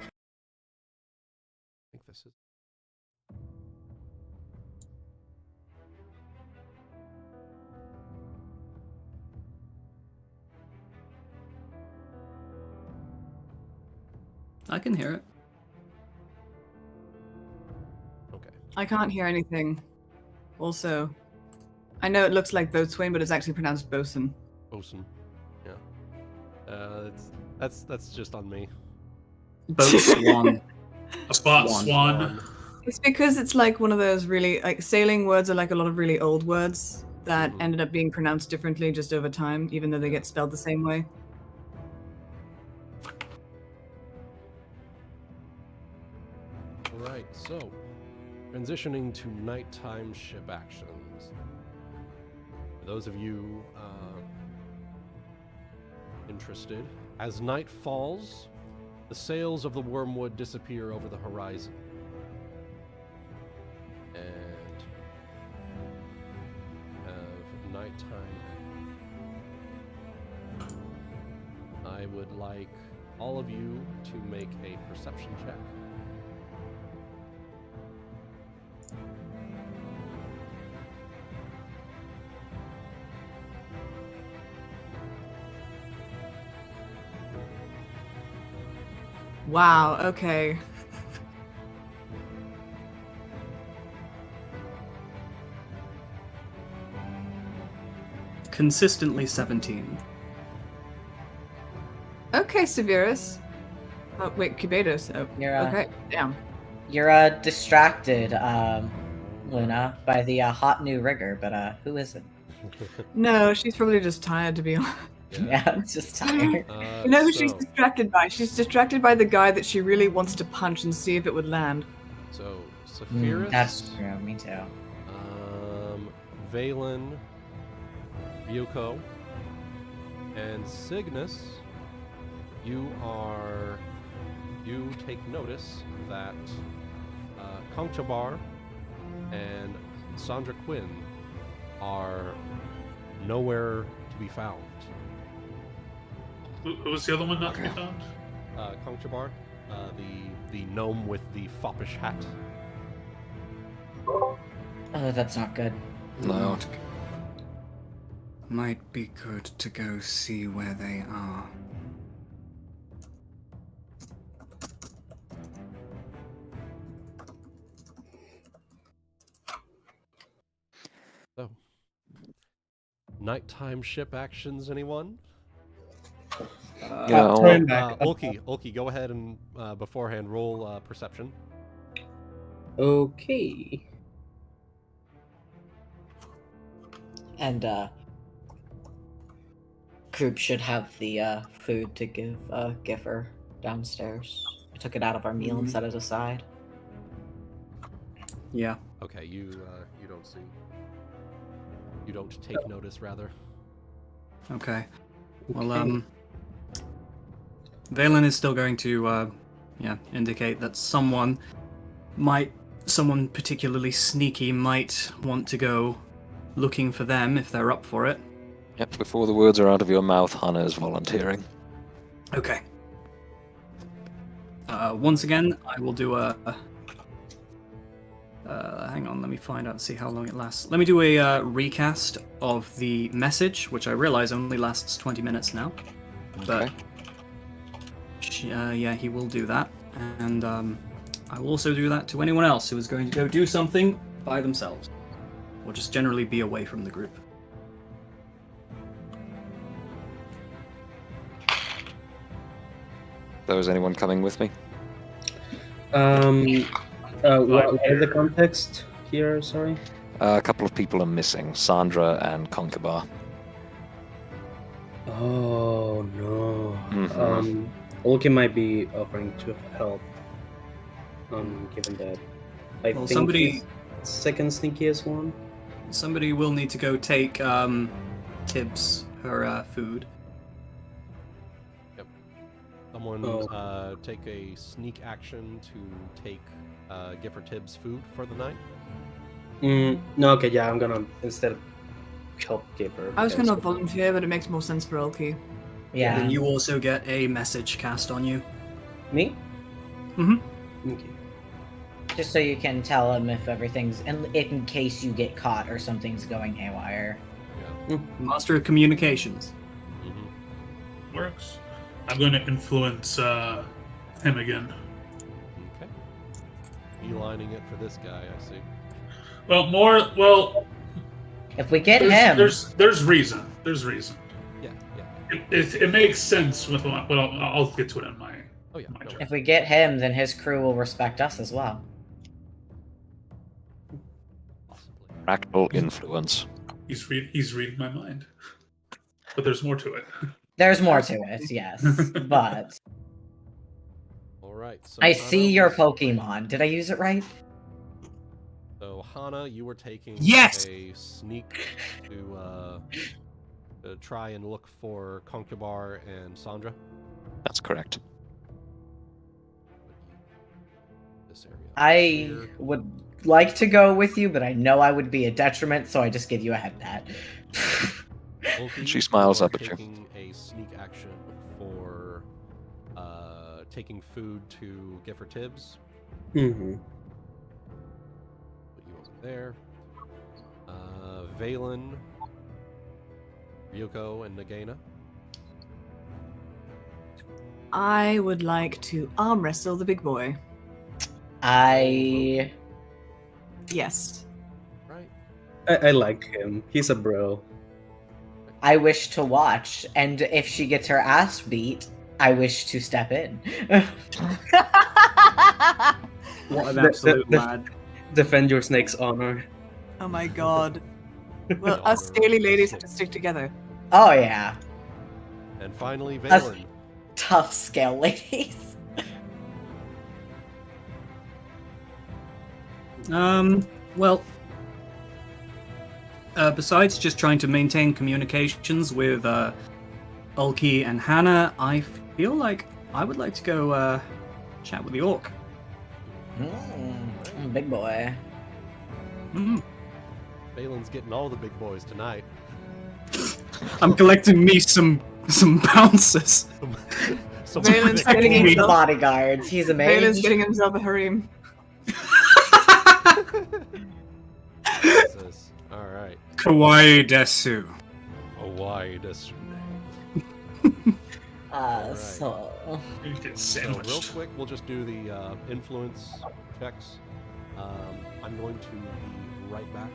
I think this is. I can hear it. Okay. I can't hear anything. Also, I know it looks like boatswain, but it's actually pronounced bosun. Bosun. Yeah. That's just on me. Boat swan. A spot Swan. swan. It's because it's like one of those really, like, sailing words are like a lot of really old words that ended up being pronounced differently just over time, even though they get spelled the same way. Alright, so transitioning to nighttime ship actions. For those of you interested, as night falls, the sails of the Wormwood disappear over the horizon. And have nighttime. I would like all of you to make a perception check. Wow, okay. Consistently 17. Okay, Saphyrus. Oh, wait, Cubados. Oh, You're, okay, damn. You're distracted, Luna, by the hot new rigger, but who isn't? No, she's probably just tired, to be honest. Yeah, I'm just tired. You know who she's So, distracted by? She's distracted by the guy that she really wants to punch and see if it would land. so Saphyrus, That's true, me too. Valen, Ryuuko, and Cygnus, you take notice that Conchabar and Sandra Quinn are nowhere to be found. Who was the other one not to be found? Conchabar, the gnome with the foppish hat. Oh, that's not good. No. Might be good to go see where they are. So, nighttime ship actions, anyone? Yeah, Ulki, go ahead and beforehand roll perception. Okay. And Coop should have the food to give Giffer downstairs. I took it out of our meal and set it aside. Yeah. Okay, you don't see. You don't take notice, rather. Okay. Well, Valen is still going to, indicate that someone particularly sneaky might want to go looking for them if they're up for it. Yep, before the words are out of your mouth, Hana is volunteering. Okay. Once again, I will do a Hang on, let me find out and see how long it lasts. Let me do a recast of the message, which I realize only lasts 20 minutes now. But yeah, he will do that. And I will also do that to anyone else who is going to go do something by themselves. Or just generally be away from the group. So is anyone coming with me? What is the context here? Sorry. A couple of people are missing, Sandra and Conkabar. Oh no. Mhm. Ulki might be offering to help. Given that I Well, think somebody- he's second sneakiest one. Somebody will need to go take Tibbs her food. Someone Oh. take a sneak action to take Gifford Tibbs food for the night. No, okay, yeah, I'm gonna instead help give her. I was because- going to volunteer, but it makes more sense for Ulki. Yeah. And you also get a message cast on you. Me? Mm-hmm. Okay. Just so you can tell him if everything's in case you get caught or something's going haywire. Master of Communications. Works. I'm going to influence him again. Okay. Beelining it for this guy, I see. Well, If we get there's, him, there's reason. There's reason. Yeah. It makes sense with what I'll get to it in my. Oh yeah. My no turn. if we get him, then his crew will respect us as well. Possibly. Fractal influence. He's reading my mind. But there's more to it. There's more to it, yes, but All right. So I Hana see your was- Pokemon. Did I use it right? So Hana, you were taking Yes! a sneak to try and look for Conkabar and Sandra. That's correct. This area. I Here. would like to go with you, but I know I would be a detriment, so I just give you a head pat. Ulki, She smiles are up at you. taking a sneak action for taking food to Gifford Tibbs. Mm-hmm. Put you over there. Valen, Ryuuko, and Nagaina. I would like to arm wrestle the big boy. Yes. Right. I like him. He's a bro. I wish to watch, and if she gets her ass beat, I wish to step in. What an The- absolute the- lad. Defend your snake's honor. Oh my god. Well, The us honor scaly of the ladies snake. have to stick together. Oh yeah, And finally, Us- Valen. tough scale ladies. Well, besides just trying to maintain communications with Ulki and Hana, I feel like I would like to go chat with the orc. Big boy. Mm. Valen's getting all the big boys tonight. I'm collecting me some bouncers. Some Valen's big getting boys. himself- Bodyguards. He's a Valen's mage. getting himself a harem. Jesus. All right. Kawaii desu. Hawaii desu. Alright. So You get So real sandwiched. quick, we'll just do the influence checks. I'm going to be right back.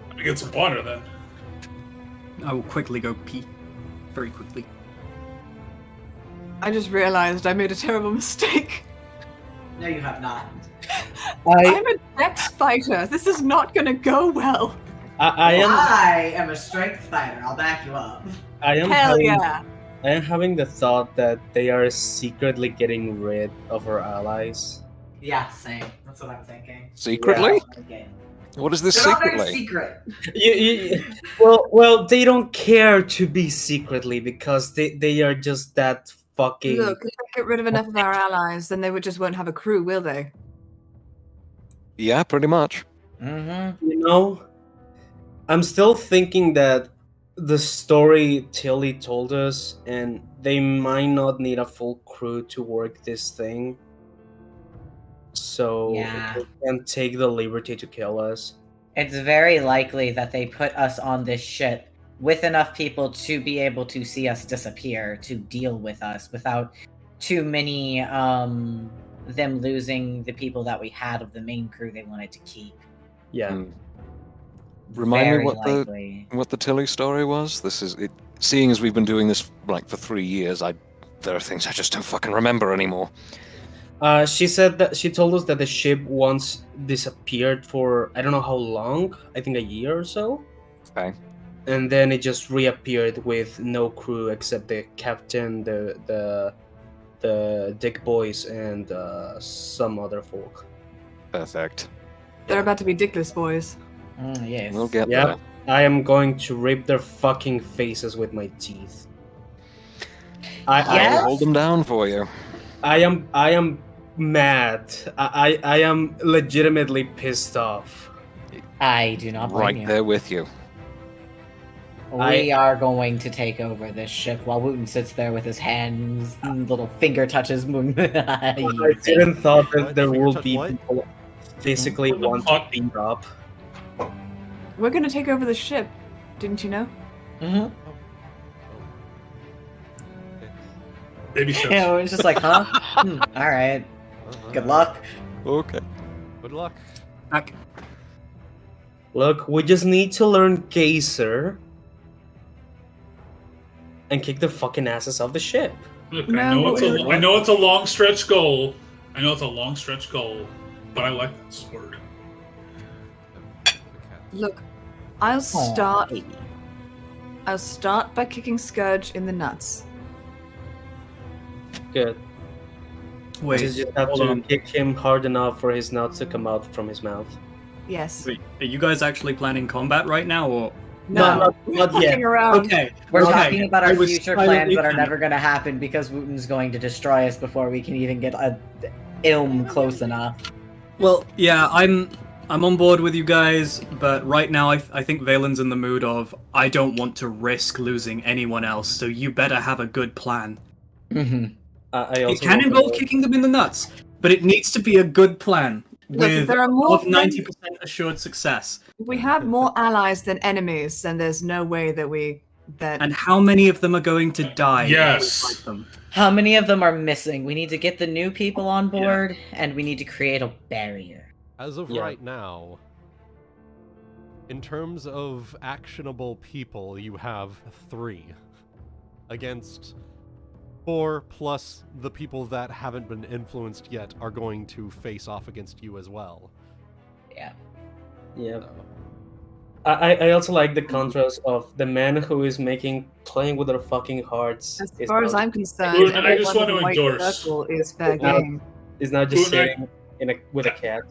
Let me get some water then. I will quickly go pee. Very quickly. I just realized I made a terrible mistake. no, you have not. I'm a dex fighter. This is not gonna go well. I am I am a strength fighter. I'll back you up. I am Hell having yeah. I am having the thought that they are secretly getting rid of our allies. Yeah, same. That's what I'm thinking. Secretly? Okay. What is this They're not very secretly? secret. Well, they don't care to be secretly because they are just that fucking. Look, if they get rid of enough of our allies, then they just won't have a crew, will they? Yeah, pretty much. Mm-hmm. You know, I'm still thinking that the story Tilly told us, and they might not need a full crew to work this thing. so Yeah. they can take the liberty to kill us. It's very likely that they put us on this ship with enough people to be able to see us disappear, to deal with us without too many them losing the people that we had of the main crew they wanted to keep. Yeah. Mm. Remind Very me what the Tilly story was. This is it. Seeing as we've been doing this like for 3 years, there are things I just don't fucking remember anymore. She said that she told us that the ship once disappeared for I don't know how long. I think a year or so. Okay. And then it just reappeared with no crew except the captain, the Dick Boys, and some other folk. Perfect. They're about to be dickless boys. Yes. We'll get Yeah. there. I am going to rip their fucking faces with my teeth. I Yes? I'll hold them down for you. I am mad. I am legitimately pissed off. I do not blame Right you. there with you. We are going to take over this ship while Wuten sits there with his hands, little finger touches. I didn't thought that What? there Finger will touch be what? people physically What the want fuck? to beat up. We're gonna take over the ship. Didn't you know? Mm-hmm. Baby steps. Yeah, it's just like, huh? All right. Good luck. Okay. Good luck. Look, we just need to learn Geyser and kick the fucking asses off the ship. Look, No, I know but it's a long stretch goal. I know it's a long stretch goal, but I like that sword. Look, I'll start. I'll start by kicking Scourge in the nuts. Good. Wait, Just have hold to on. kick him hard enough for his nuts to come out from his mouth. Yes. Wait, are you guys actually planning combat right now, or? No, not yet. fucking around. Okay. We're okay. talking about our I was future plans silently that are panicking. never going to happen because Wuten's going to destroy us before we can even get a ilm close enough. Well, yeah, I'm on board with you guys, but right now I think Valen's in the mood of I don't want to risk losing anyone else, so you better have a good plan. Mm-hmm. I It also can want to involve know- kicking them in the nuts, but it needs to be a good plan Look, if with there are more above 90% assured success. If we have more allies than enemies, then there's no way that And how many of them are going to die? if we Yes. fight them? How many of them are missing? We need to get the new people on board, and we need to create a barrier. As of Yeah. right now, in terms of actionable people, you have 3 against 4 plus the people that haven't been influenced yet are going to face off against you as well. Yeah. Yeah. I also like the contrast of the man who is playing with their fucking hearts. as is far as now- I'm concerned, Wuten, I just everyone want in to the white endorse- circle is fair Wuten, game. is now just Wuten, I- sitting with a cat.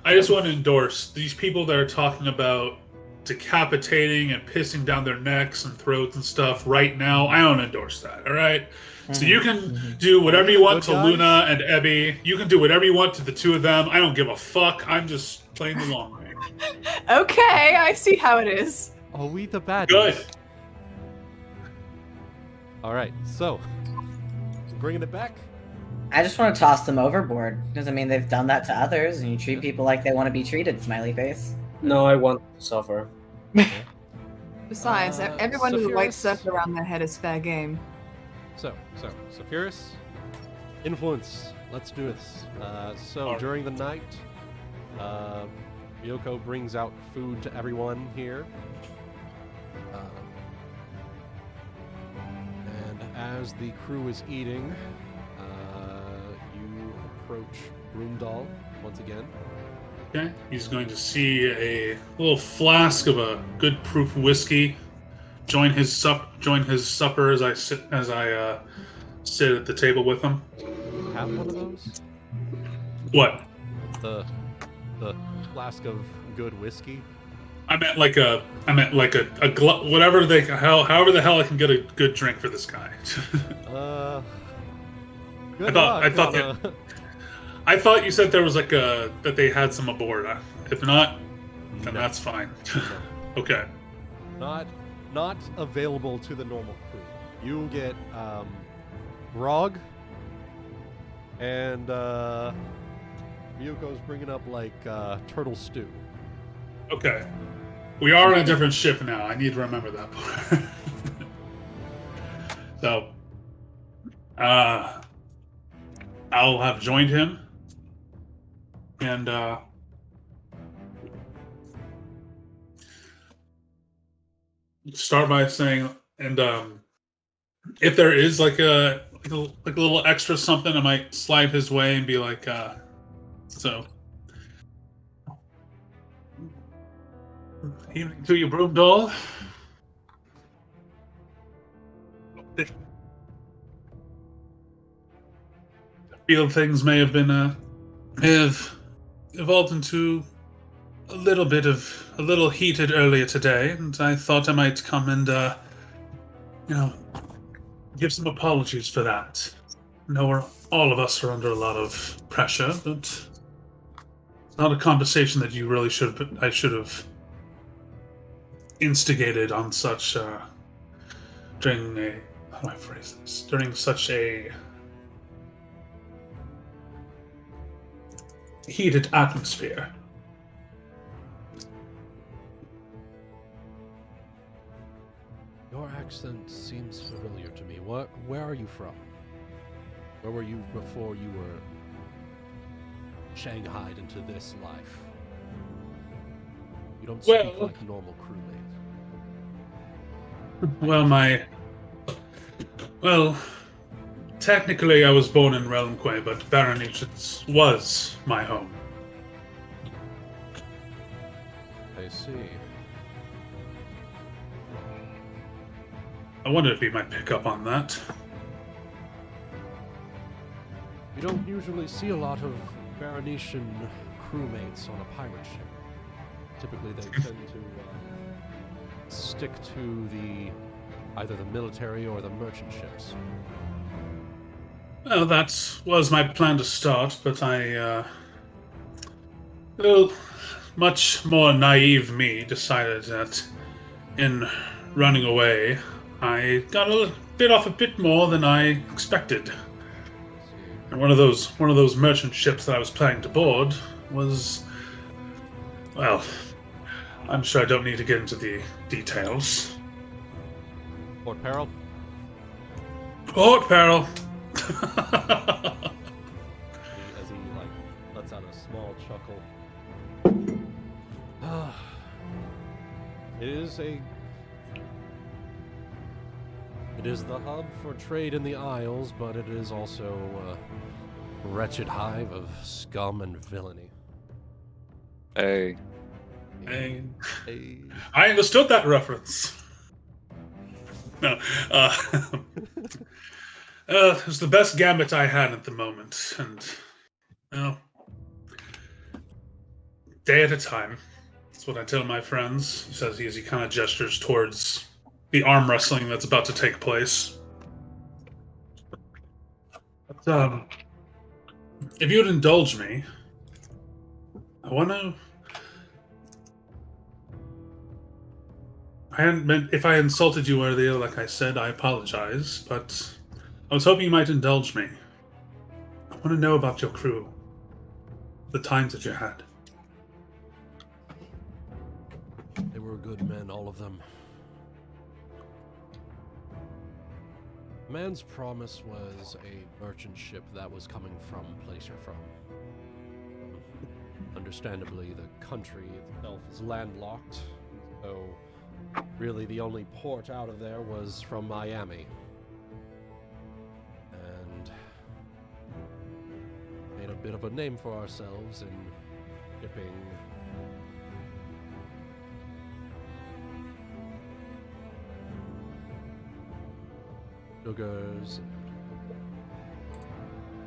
I just want to endorse these people that are talking about decapitating and pissing down their necks and throats and stuff right now. I don't endorse that, all right? So you can do whatever you want to Good guys. Luna and Ebby. You can do whatever you want to the 2 of them. I don't give a fuck. I'm just playing the long game. Okay, I see how it is. Are we the bad Good. guys? Alright, so, bringing it back. I just want to toss them overboard because I mean they've done that to others, and you treat people like they want to be treated. Smiley face. No, I want to suffer. Besides, everyone with a white Saphyrus? circle around their head is fair game. So, Saphyrus, influence. Let's do this. Alright. During the night, Ryuuko brings out food to everyone here. And as the crew is eating, you approach Broomdoll once again. Okay. He's going to see a little flask of a good proof whiskey. Join his supper as I sit at the table with him. You have one of those? What? The flask of good whiskey? I meant like a however the hell I can get a good drink for this guy. Good I thought luck, that- I thought you said there was that they had some aboard. If not, then No. that's fine. No. Okay. Not available to the normal crew. You get grog and Ryuuko's bringing up like turtle stew. Okay. We are on a different ship now. I need to remember that part. So, I'll have joined him, and start by saying, and if there is like a little extra something, I might slide his way and be like, so. Evening to you, broom doll. I feel things may have evolved into a little heated earlier today, and I thought I might come and give some apologies for that. I know all of us are under a lot of pressure, but it's not a conversation that you really I should have instigated on such during such a heated atmosphere. Your accent seems familiar to me. Where are you from? Where were you before you were shanghaied into this life? You don't speak like normal crewmates. Technically I was born in Realmquay, but Berenice was my home. I see. I wondered if you might pick up on that. You don't usually see a lot of Berenician crewmates on a pirate ship. Typically they tend to stick to either the military or the merchant ships. Well, that was my plan to start, but much more naive me decided that in running away, I got a bit more than I expected. And one of those merchant ships that I was planning to board was, well, I'm sure I don't need to get into the details. Port Peril? Port Peril! As he lets out a small chuckle. It is the hub for trade in the Isles, but it is also a wretched hive of scum and villainy. Hey. I understood that reference. No, it was the best gambit I had at the moment, and day at a time. That's what I tell my friends. He says as he kind of gestures towards the arm wrestling that's about to take place. But, if you would indulge me, I want to. If I insulted you earlier, like I said, I apologize, but I was hoping you might indulge me. I want to know about your crew, the times that you had. They were good men, all of them. Man's promise was a merchant ship that was coming from Placer from. Understandably, the country itself is landlocked, so really the only port out of there was from Miami. And made a bit of a name for ourselves in shipping sugars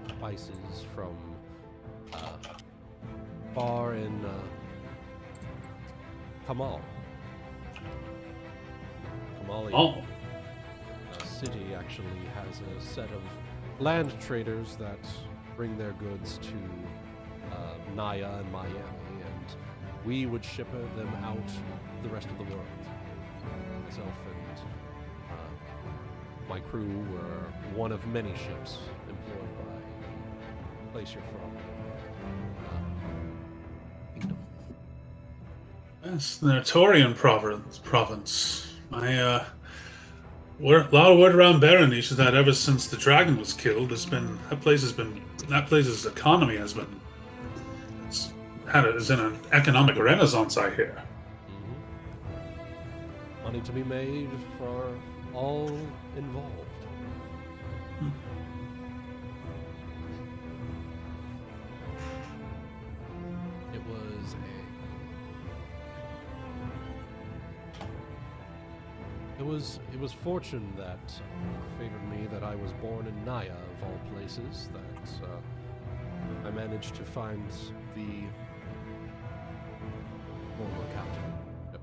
and spices from far in Kamal. Kamali city actually has a set of land traders that bring their goods to Naya and Miami, and we would ship them out the rest of the world. Myself and my crew were one of many ships employed by place you're from. Kingdom. Yes, the Narr'torian province. A lot of word around Berenice is that ever since the dragon was killed, that place's economy is in an economic renaissance, I hear. Money to be made for all involved. It was fortune that favored me that I was born in Naya, of all places, that I managed to find the former captain. Yep.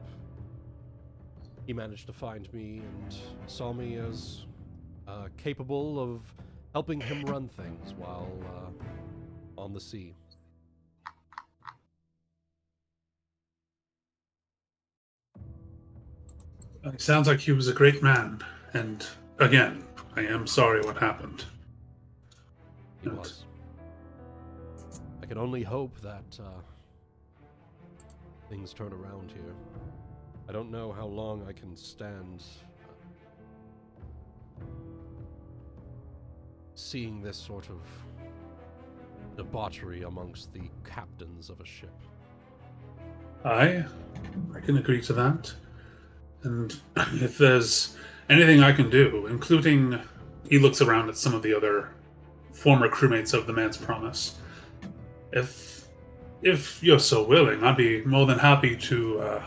He managed to find me and saw me as capable of helping him run things while on the sea. It sounds like he was a great man, and again, I am sorry what happened. He was. I can only hope that things turn around here. I don't know how long I can stand seeing this sort of debauchery amongst the captains of a ship. I can agree to that. And if there's anything I can do, including, he looks around at some of the other former crewmates of the Man's Promise. If you're so willing, I'd be more than happy to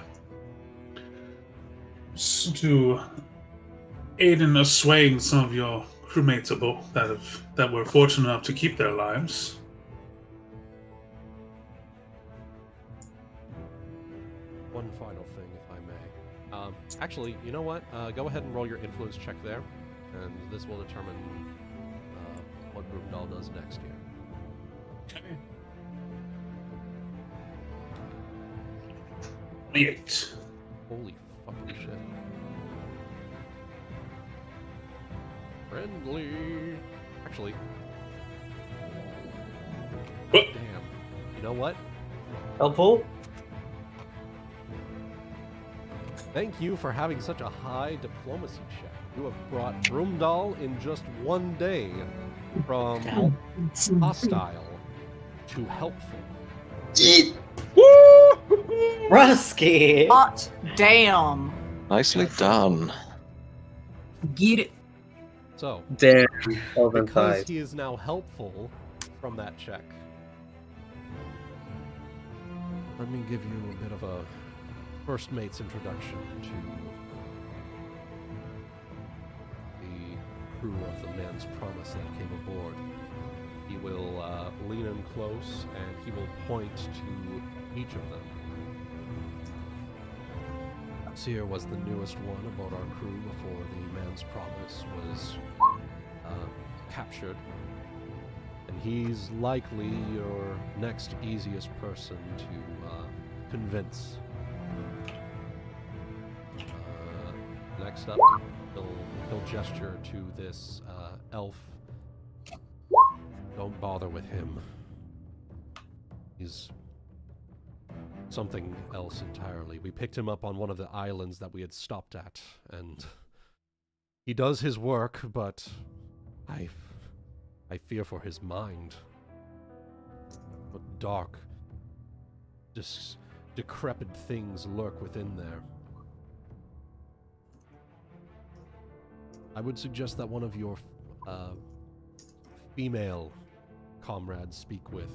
aid in assuaging some of your crewmates that were fortunate enough to keep their lives. One final thing, if I may. Actually, you know what? Go ahead and roll your influence check there, and this will determine what Brumdal does next here. Okay. 28. Holy fucking shit. Friendly. Actually. What? Damn. You know what? Helpful? Thank you for having such a high diplomacy check. You have brought Brumdal in just one day from hostile to helpful. Rusky! Hot damn. Nicely done. Get it. So, Damn. because he is now helpful from that check, let me give you a bit of a first mate's introduction to the crew of the Man's Promise that came aboard. He will lean in close and he will point to each of them. Seer was the newest one aboard our crew before the Man's Promise was captured. And he's likely your next easiest person to convince. Next up, he'll gesture to this elf. Don't bother with him. He's something else entirely. We picked him up on one of the islands that we had stopped at, and he does his work, but I fear for his mind. What dark, decrepit things lurk within there. I would suggest that one of your female comrades speak with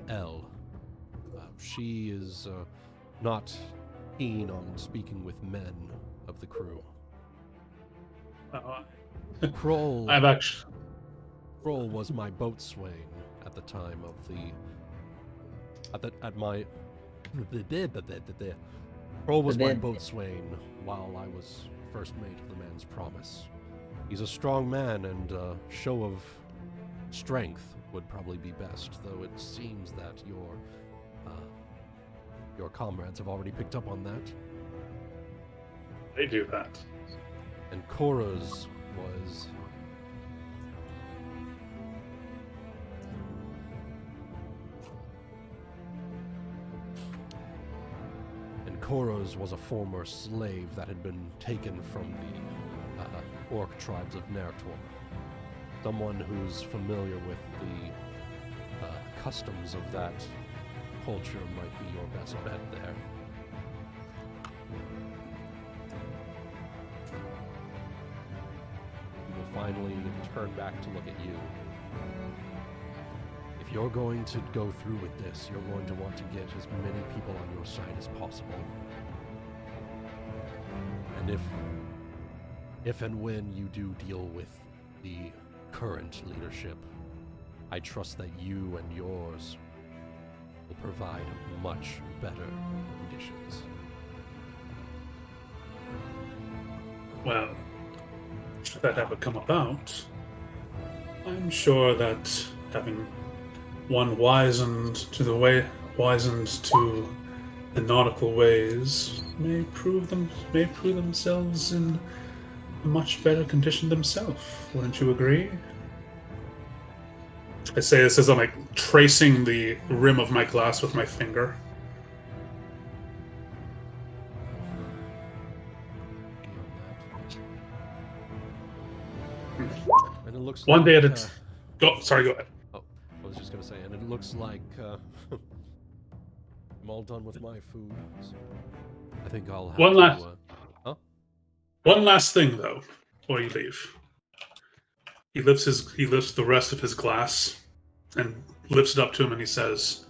Elle. She is not keen on speaking with men of the crew. Kroll. Kroll was my boatswain at the time of Kroll was my boatswain while I was first mate of the Man's Promise. He's a strong man, and a show of strength would probably be best, though it seems that your comrades have already picked up on that. They do that. And Korra's was Koros was a former slave that had been taken from the orc tribes of Narr'tor. Someone who's familiar with the customs of that culture might be your best bet there. He will finally turn back to look at you. If you're going to go through with this, you're going to want to get as many people on your side as possible. And if and when you do deal with the current leadership, I trust that you and yours will provide much better conditions. Well, should that ever come about, I'm sure that having one wizened to the nautical ways may prove themselves in a much better condition themselves. Wouldn't you agree? I say this as I'm like tracing the rim of my glass with my finger. And it looks One like, day at a go ahead. Oh, I was just gonna say, and it looks like I'm all done with my food. So I think I'll have One to. One last thing though, before you leave. He lifts the rest of his glass and lifts it up to him, and he says,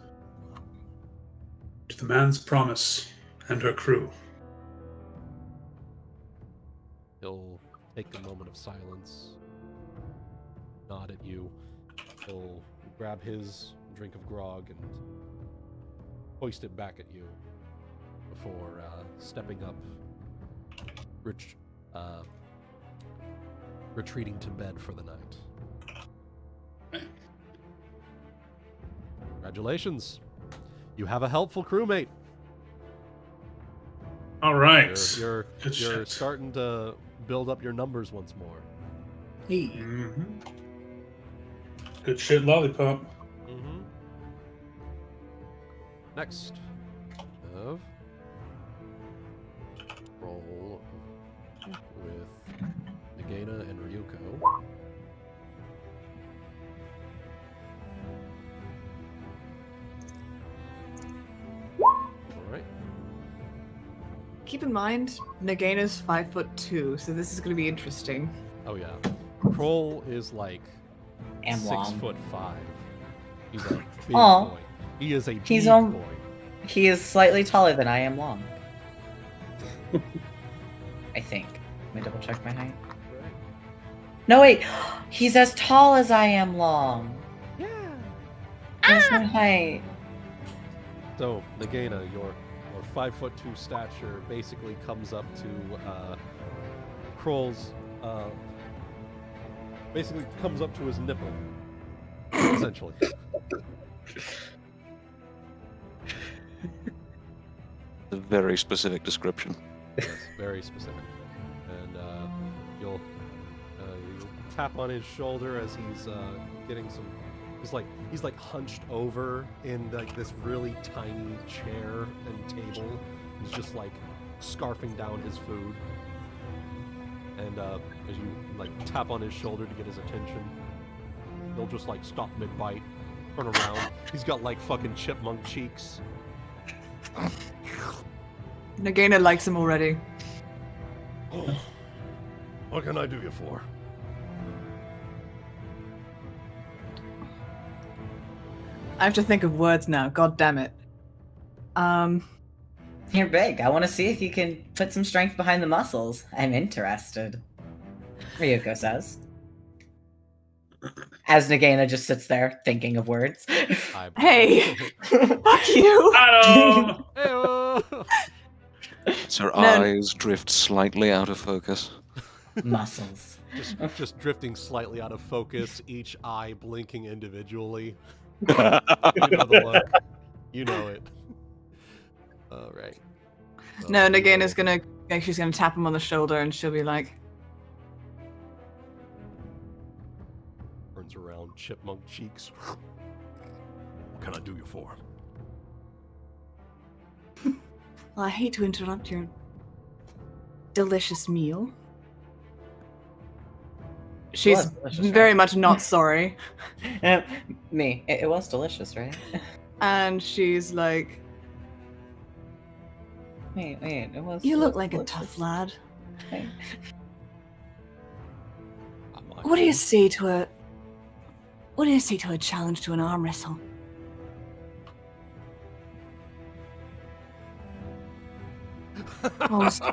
"To the man's promise and her crew." He'll take a moment of silence, nod at you. He'll grab his drink of grog and hoist it back at you before stepping up, retreating to bed for the night. Congratulations. You have a helpful crewmate. All right. You're Good shit. starting to build up your numbers once more. Hey. Mm-hmm. Good shit, lollipop. Mm-hmm. Next, of roll with Nagaina and Ryuuko. Alright. Keep in mind, Nagaina's 5'2", so this is going to be interesting. Oh yeah. Kroll is like And 6'5". He's a big Aw. boy. He is a He's big on- boy. He is slightly taller than I am long. I think. Let me double check my height. Right. No, wait. He's as tall as I am long. Yeah. That's my height. So, Nagaina, your 5'2" stature basically comes up to Kroll's basically comes up to his nipple. Essentially. A very specific description. Yes, very specific. And you'll tap on his shoulder as he's getting some. He's like hunched over in like this really tiny chair and table. He's just like scarfing down his food. And as you like tap on his shoulder to get his attention, he'll just like stop mid-bite, turn around. He's got like fucking chipmunk cheeks. Nagaina likes him already. Oh, what can I do you for? I have to think of words now. God damn it. You're big. I want to see if you can put some strength behind the muscles. I'm interested. Ryuuko says. As Nagaina just sits there thinking of words. Hey! Fuck you! Adam! Heyo! Her eyes drift slightly out of focus. Muscles. Just drifting slightly out of focus, each eye blinking individually. You know the look. You know it. All right. No, Nagaina's gonna. She's gonna tap him on the shoulder, and she'll be like, Turns around, chipmunk cheeks. What can I do you for? Well, I hate to interrupt your delicious meal. She's delicious, very right? much not sorry. Me. It was delicious, right? And she's like, Wait, it was. you it look was like a delicious. tough lad. Wait. What do you say to a challenge to an arm wrestle? Almost.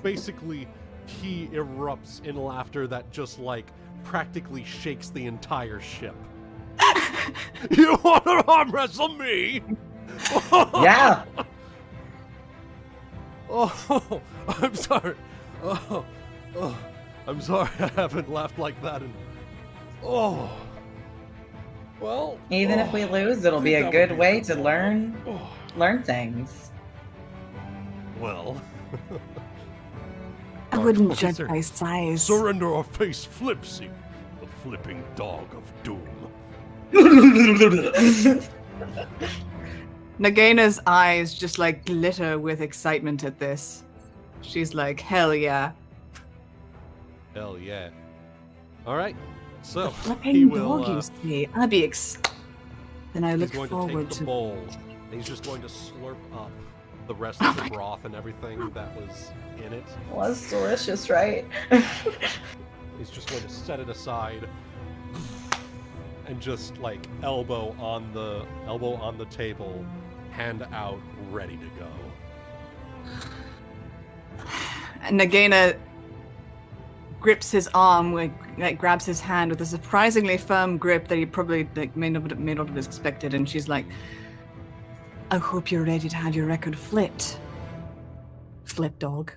Basically, he erupts in laughter that just like practically shakes the entire ship. You want to arm wrestle me? Yeah. Oh, I'm sorry. Oh, I'm sorry. I haven't laughed like that in. Oh. Well. Even if we lose, it'll be a good way to learn things. Well. I wouldn't Okay, judge sir. by size. Surrender or face Flipsy, the flipping dog of doom. Nagaina's eyes just like glitter with excitement at this. She's like, hell yeah. Hell yeah. All right. So The he flipping will. dog, you see. I'd be Then I He's look going to forward take the bowl. And he's just going to slurp up the rest of the broth and everything that was in it. It was delicious, right? He's just going to set it aside and just like elbow on the table, hand out, ready to go. And Nagaina grips his arm, like grabs his hand with a surprisingly firm grip that he probably may not have expected, and she's like, I hope you're ready to have your record flipped. Flip dog.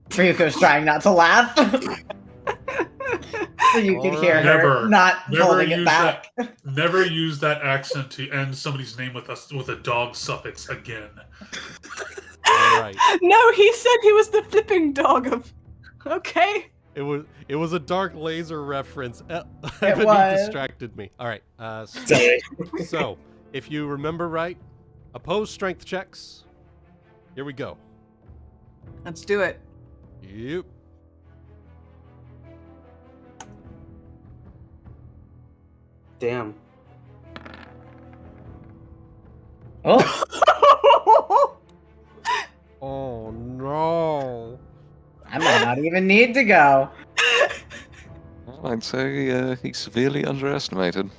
Ryuko's trying not to laugh. So you could hear her Never- not never holding it use back. Never use that accent to end somebody's name with a dog suffix again. All right. No, he said he was the flipping dog of. Okay. It was a dark laser reference. It Ebony was. distracted me. All right. Sorry. So, if you remember right, opposed strength checks. Here we go. Let's do it. Yep. Damn. Oh, Oh no. I might not even need to go. Well, I'd say he's severely underestimated.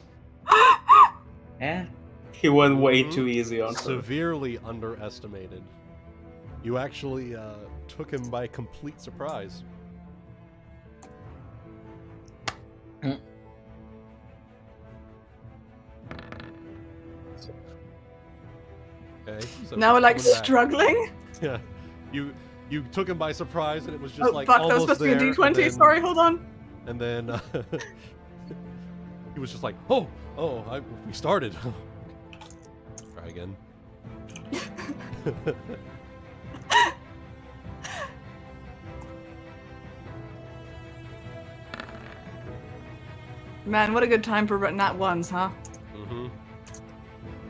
Yeah. He went way too easy on her. Severely underestimated. You actually took him by complete surprise. Mm. Okay. So Now we're he's like coming back. struggling. Yeah. You took him by surprise, and it was just Oh like fuck, that was almost supposed to be a there, and D20. then- Sorry, hold on. And then he was just like, we started. Try again. Man, what a good time for nat ones, huh? Mm-hmm.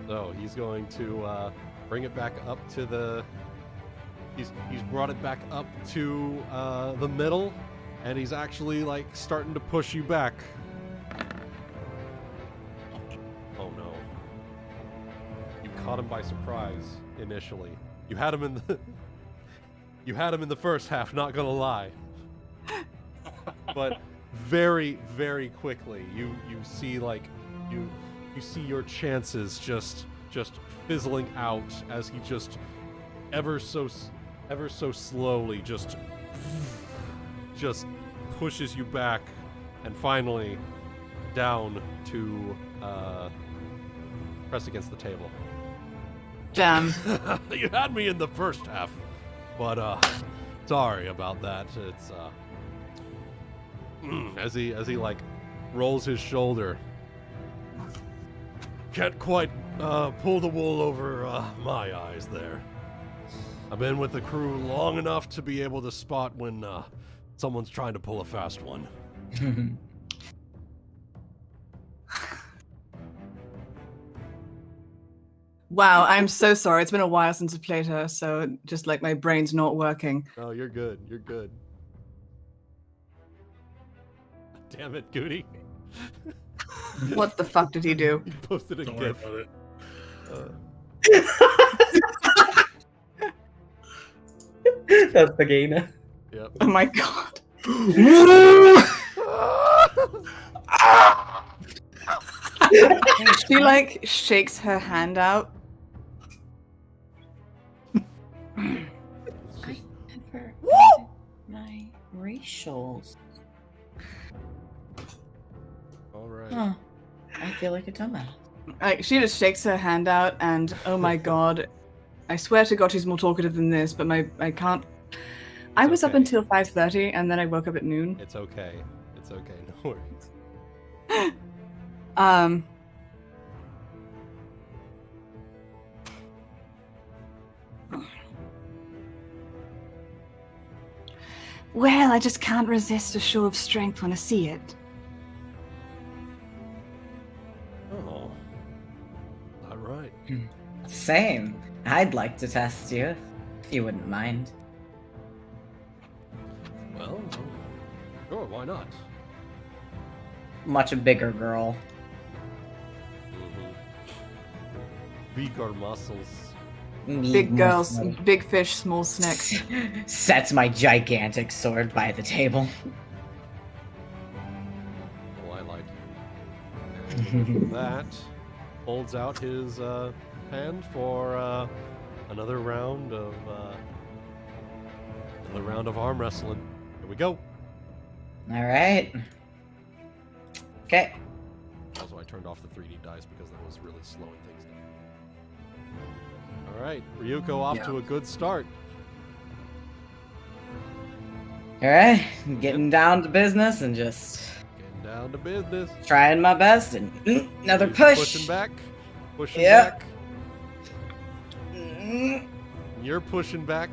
So he's going to bring it back up to the. He's brought it back up to the middle, and he's actually like starting to push you back. Oh no! You caught him by surprise initially. You had him in the. You had him in the first half. Not gonna lie. But very, very quickly, you see like you see your chances just fizzling out as he just ever so slowly just pushes you back, and finally down to press against the table. Damn. You had me in the first half, but sorry about that. It's as he like rolls his shoulder. Can't quite pull the wool over my eyes there. I've been with the crew long enough to be able to spot when someone's trying to pull a fast one. Wow, I'm so sorry. It's been a while since I played her, so just like my brain's not working. Oh, you're good. You're good. Damn it, Goody. What the fuck did he do? You posted a Don't worry GIF. about it. That's Nagaina. Yep. Oh my god. She like shakes her hand out. I never my racials. All right. Huh. I feel like a dumbass. Like she just shakes her hand out, and oh my god, I swear to God she's more talkative than this, but I can't. I was up okay. until 5:30, and then I woke up at noon. It's okay. It's okay. No worries. Well, I just can't resist a show of strength when I see it. Oh. All right. Same. I'd like to test you, if you wouldn't mind. Well, sure. Why not? Much a bigger girl. Bigger muscles. Big girls, big fish, small snacks. Sets my gigantic sword by the table. Oh, I like it. And with that, holds out his hand for another round of arm wrestling. Here we go. All right. Okay. Also, I turned off the 3D dice because that was really slowing things down. All right, Ryuuko off to a good start. All right. Getting down to business and just Getting down to business. trying my best. And another He's push. Pushing back. Pushing Yep. back. You're pushing back.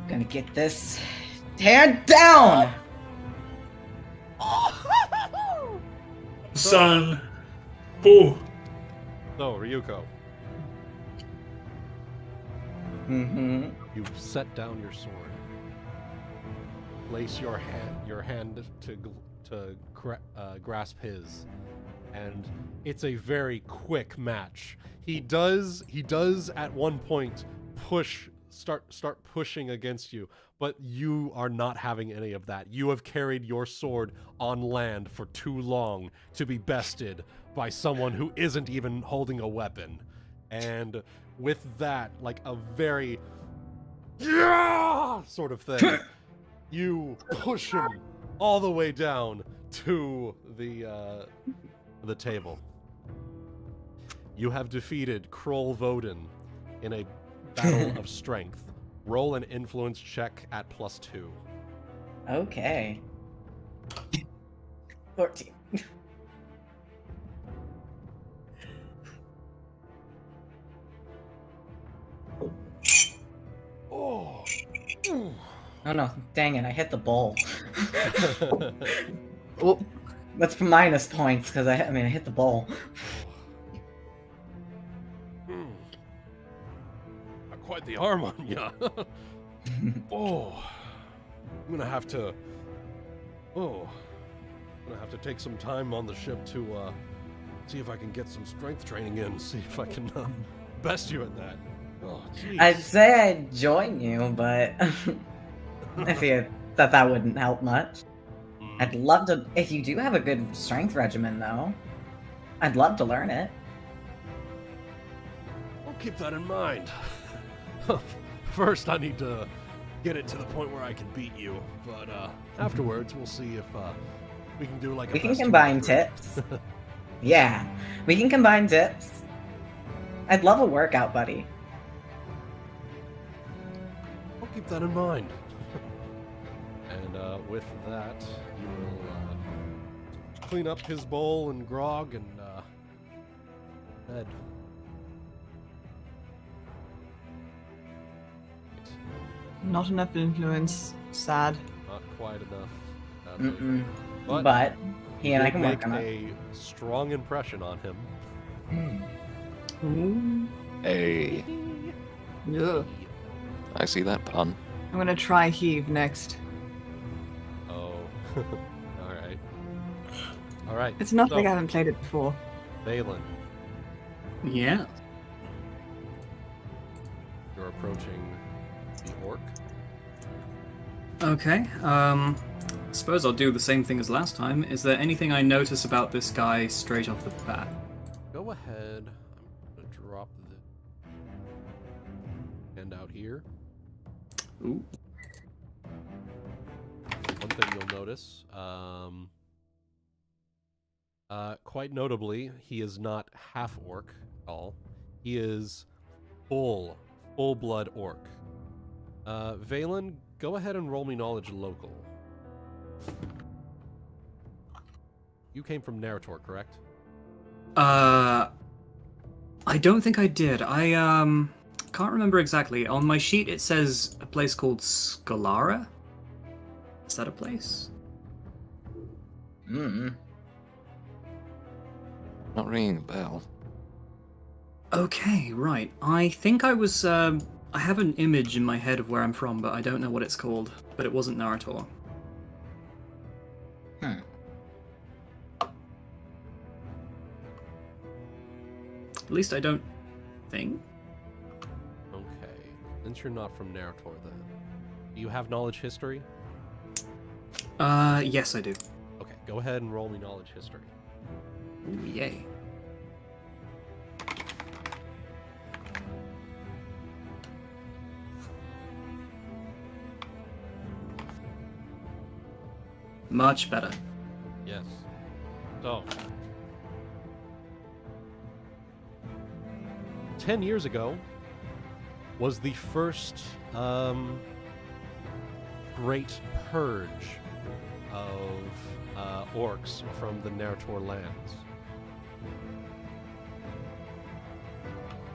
Gonna get this hand down. Son. Ooh. So, Ryuuko, Mm-hmm. you set down your sword. Place your hand to grasp his, and it's a very quick match. He does at one point start pushing against you, but you are not having any of that. You have carried your sword on land for too long to be bested by someone who isn't even holding a weapon. And with that, like a very sort of thing, you push him all the way down to the table. You have defeated Kroll Wuten in a battle of strength. Roll an influence check at +2. Okay. 14. Oh. Oh no, dang it, I hit the bowl. Oh, That's minus points, because I hit the bowl. Got quite the arm on ya. Oh. I'm gonna have to take some time on the ship to see if I can get some strength training in, see if I can best you at that. Oh, jeez. I'd say I'd join you, but I fear that wouldn't help much. I'd love to, if you do have a good strength regimen though, I'd love to learn it. I'll keep that in mind. First, I need to get it to the point where I can beat you, but afterwards we'll see if we can do like a We can best combine 2 or 3. tips. Yeah, we can combine tips. I'd love a workout buddy. I'll keep that in mind. And with that, you will clean up his bowl and grog and head. not enough influence. Sad. Not quite enough. sadly. Mm-mm. But But he and I did can make work on it. a strong impression on him. Hey, Yeah. I see that pun. I'm gonna try heave next. Oh. Alright. Alright. It's not so, like I haven't played it before. Valen, Yeah. you're approaching the orc. Okay. Suppose I'll do the same thing as last time. Is there anything I notice about this guy straight off the bat? Go ahead. I'm gonna drop the handout here. Ooh. One thing you'll notice, quite notably, he is not half orc at all. He is full-blood orc. Valen, go ahead and roll me knowledge local. You came from Narr'tor, correct? I don't think I did. I can't remember exactly. On my sheet it says a place called Scalara. Is that a place? Mm. Not ringing a bell. Okay, right. I think I was I have an image in my head of where I'm from, but I don't know what it's called. But it wasn't Narr'tor. At least I don't think. Okay. Since you're not from Narr'tor, then. Do you have knowledge history? Yes I do. Okay, go ahead and roll me knowledge history. Ooh, yay. Much better. Yes. So, 10 years ago was the first great purge of orcs from the Narr'tor lands.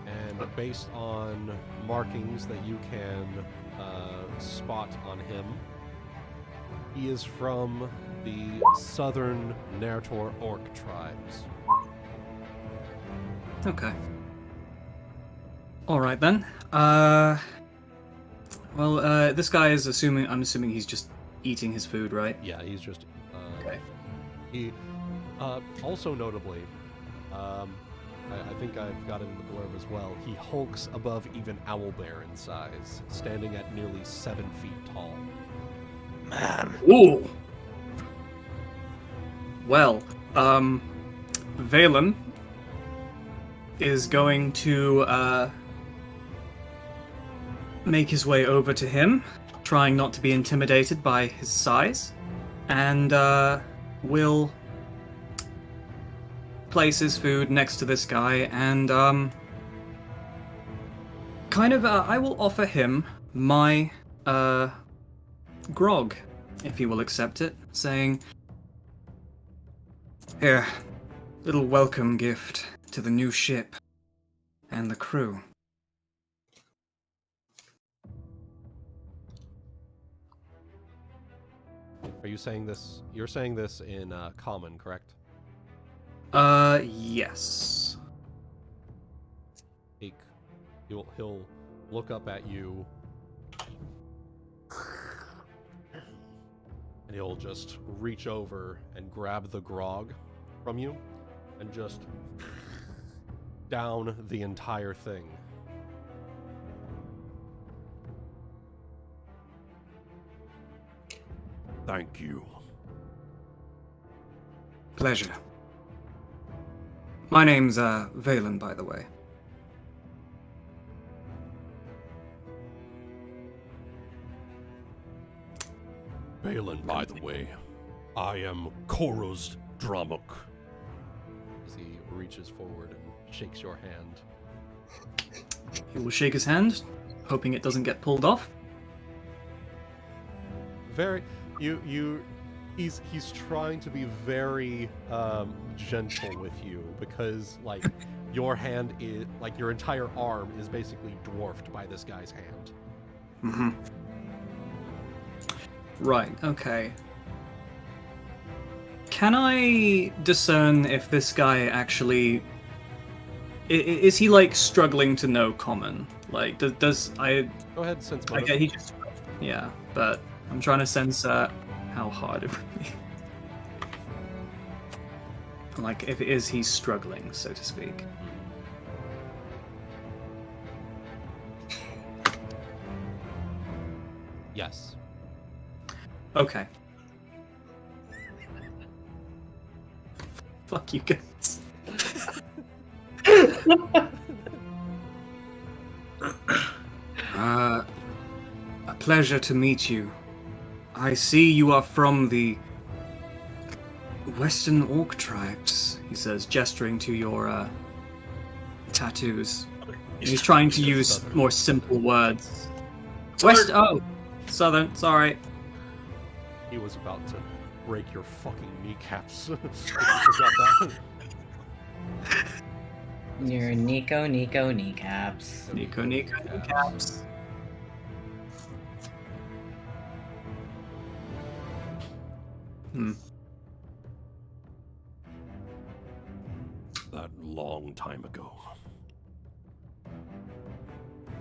And based on markings that you can spot on him, he is from the southern Narr'tor orc tribes. Okay. All right then. Well, this guy is assuming. I'm assuming he's just eating his food, right? Yeah, he's just. Okay. He also notably, I think I've got it in the blurb as well. He hulks above even owlbear in size, standing at nearly 7 feet tall. Man. Ooh. Well, Valen is going to make his way over to him, trying not to be intimidated by his size, and will place his food next to this guy, and I will offer him my grog, if he will accept it, saying, "Here, little welcome gift to the new ship and the crew." Are you saying this? You're saying this in common, correct? Yes. He'll look up at you, and he'll just reach over and grab the grog from you, and just down the entire thing. Thank you. Pleasure. My name's, Valen, by the way. Valen, by the way. I am Koros Dramuk. As he reaches forward and shakes your hand. He will shake his hand, hoping it doesn't get pulled off. He's trying to be very gentle with you, because like your hand is like your entire arm is basically dwarfed by this guy's hand. Mm-hmm. Right, okay. Can I discern if this guy actually is he like struggling to know common? Like, does I? Go ahead, sense I motive. get he just. Yeah, but I'm trying to sense how hard it would be. Like, if it is, he's struggling, so to speak. Yes. Okay. Fuck you guys. A pleasure to meet you. I see you are from the Western Orc tribes, he says, gesturing to your tattoos. He's trying to use Southern. more simple words. Southern, sorry. He was about to break your fucking kneecaps. You forgot that. Your Nico kneecaps. Nico, kneecaps. That long time ago.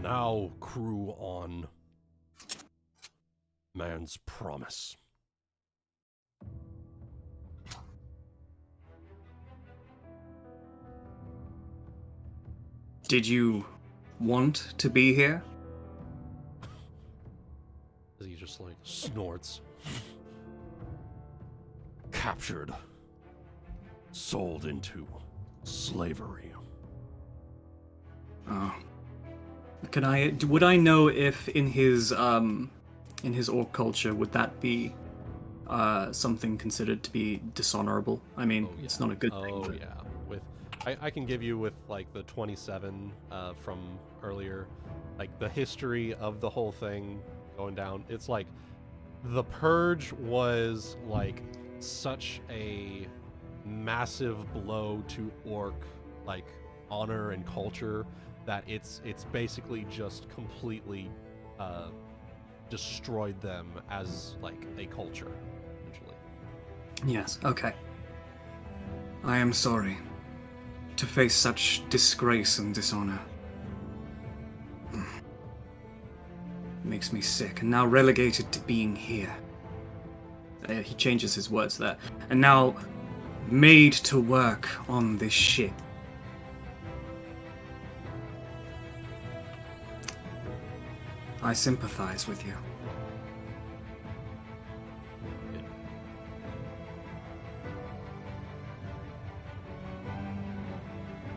Now crew on man's promise. Did you want to be here? He just like Snorts. Captured. Sold into slavery. Oh. Would I know if in his orc culture would that be something considered to be dishonorable? I mean, Oh, yeah. it's not a good thing. Oh But... yeah, with I can give you with like the 27 from earlier, like the history of the whole thing going down. It's like the purge was like such a massive blow to orc like honor and culture that it's basically just completely destroyed them as like a culture, essentially. Yes, okay. I am sorry to face such disgrace and dishonor. Makes me sick, and now relegated to being here. He changes his words there. And now made to work on this ship. I sympathize with you.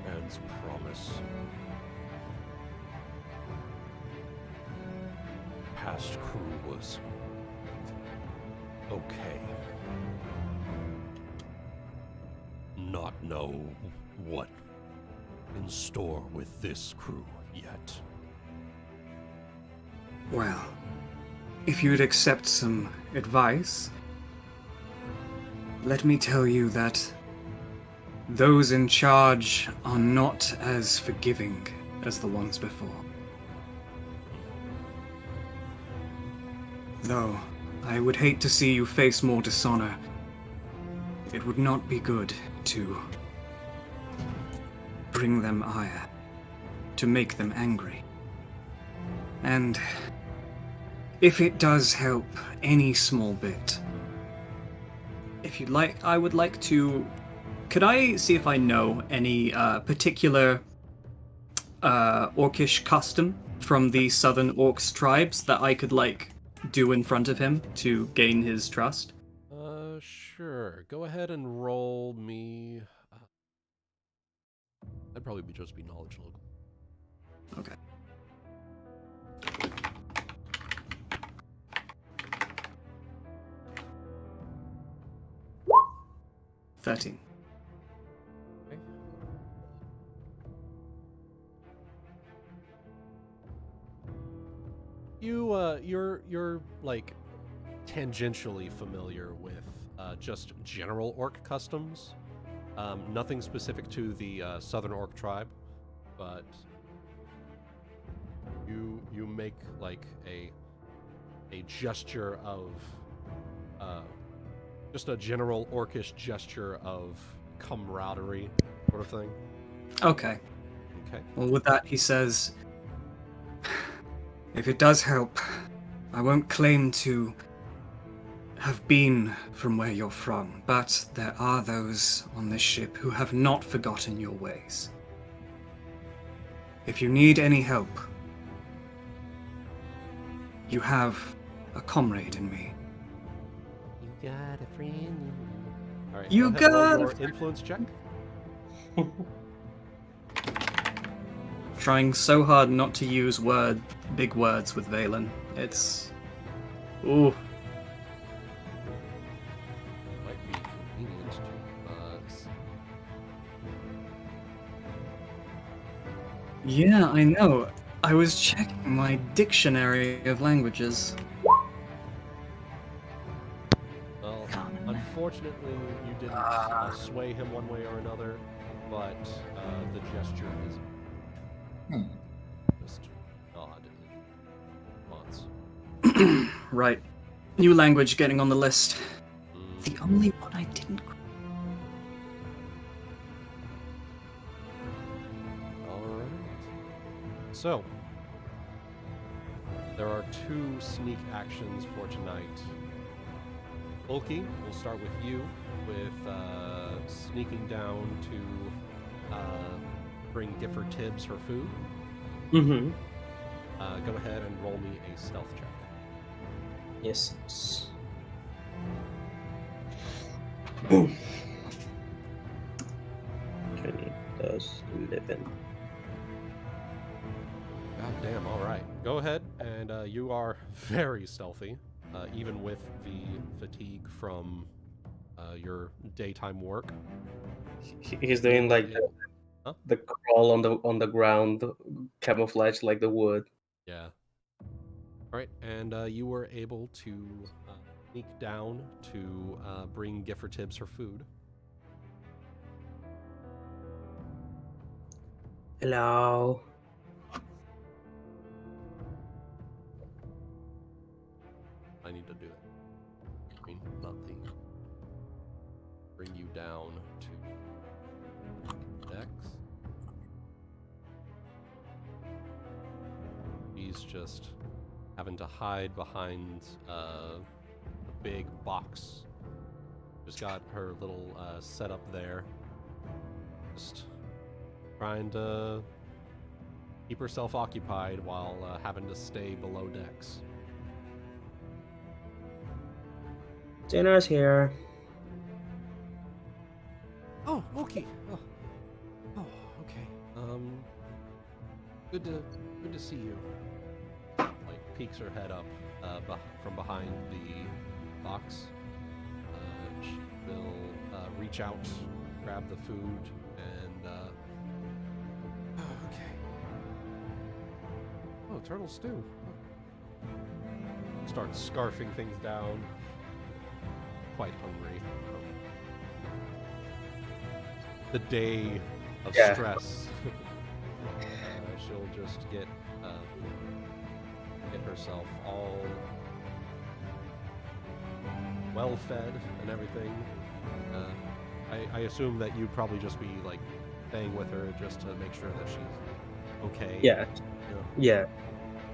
Man's promise. Past crew was okay. Not know what in store with this crew yet. Well, if you'd accept some advice, let me tell you that those in charge are not as forgiving as the ones before. Though, I would hate to see you face more dishonor. It would not be good to bring them ire, to make them angry. And if it does help any small bit, if you'd like, I would like to... Could I see if I know any particular orcish custom from the southern orcs tribes that I could, like, do in front of him to gain his trust? Sure. Go ahead and roll me. That'd probably just be knowledge local. Okay. $13. Okay. You're like tangentially familiar with just general orc customs. Nothing specific to the southern orc tribe, but you make like a gesture of just a general orcish gesture of camaraderie sort of thing. Okay. Okay. Well, with that, he says, if it does help, I won't claim to have been from where you're from, but there are those on this ship who have not forgotten your ways. If you need any help, you have a comrade in me. You got a friend. All right. You go ahead and roll got a your friend. influence check. Trying so hard not to use big words with Valen. It's... Ooh. Might be convenient to us. Yeah, I know. I was checking my dictionary of languages. Well, unfortunately, you didn't sway him one way or another, but the gesture is just odd in response. Right. New language getting on the list. The only one I didn't... Alright. So, there are 2 sneak actions for tonight. Ulki, we'll start with you, with sneaking down to bring Gifford Tibbs her food. Mm-hmm. Go ahead and roll me a stealth check. Yes. Does 11. God damn, alright. Go ahead, and you are very stealthy, even with the fatigue from your daytime work. He's doing like Huh? the crawl on the ground, camouflage like the wood. Yeah. Alright, and you were able to sneak down to bring Gifford Tibbs her food. Hello. I need to do that. I mean, not the... Bring you down to Dex. He's just having to hide behind a big box. Just got her little setup there. Just trying to keep herself occupied while having to stay below decks. Dinner's here. Oh, okay. Oh, okay. Good to see you. Like peeks her head up from behind the box. She will reach out, grab the food, and okay. Oh, turtle stew. Start scarfing things down. Quite hungry. The day of stress. She'll just get herself all well fed and everything. I assume that you'd probably just be like staying with her just to make sure that she's okay. Yeah. You know?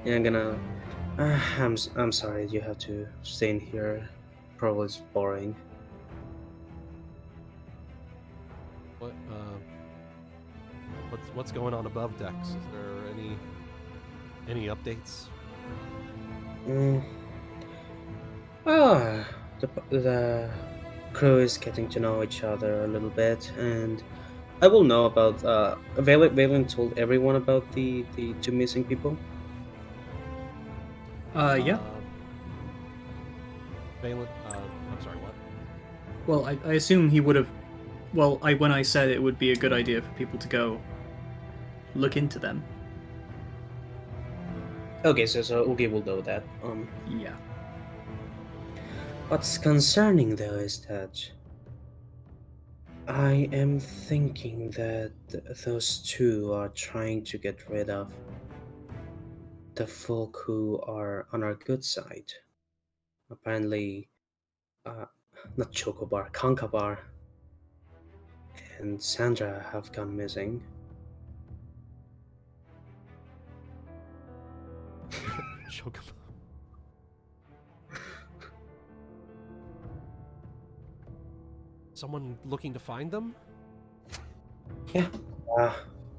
Yeah. I'm gonna. I'm sorry. You have to stay in here. Probably it's boring. What's going on above decks? Is there any updates? The crew is getting to know each other a little bit, and I will know about. Valen told everyone about the 2 missing people. Yeah. Valen, I'm sorry, what? Well, I assume he would have... Well, when I said it would be a good idea for people to go look into them. Okay, so Ulki will know that. Yeah. What's concerning though is that I am thinking that those 2 are trying to get rid of the folk who are on our good side. Apparently, not Chocobar, Conkabar and Sandra have gone missing. chocobo. Someone looking to find them? Yeah.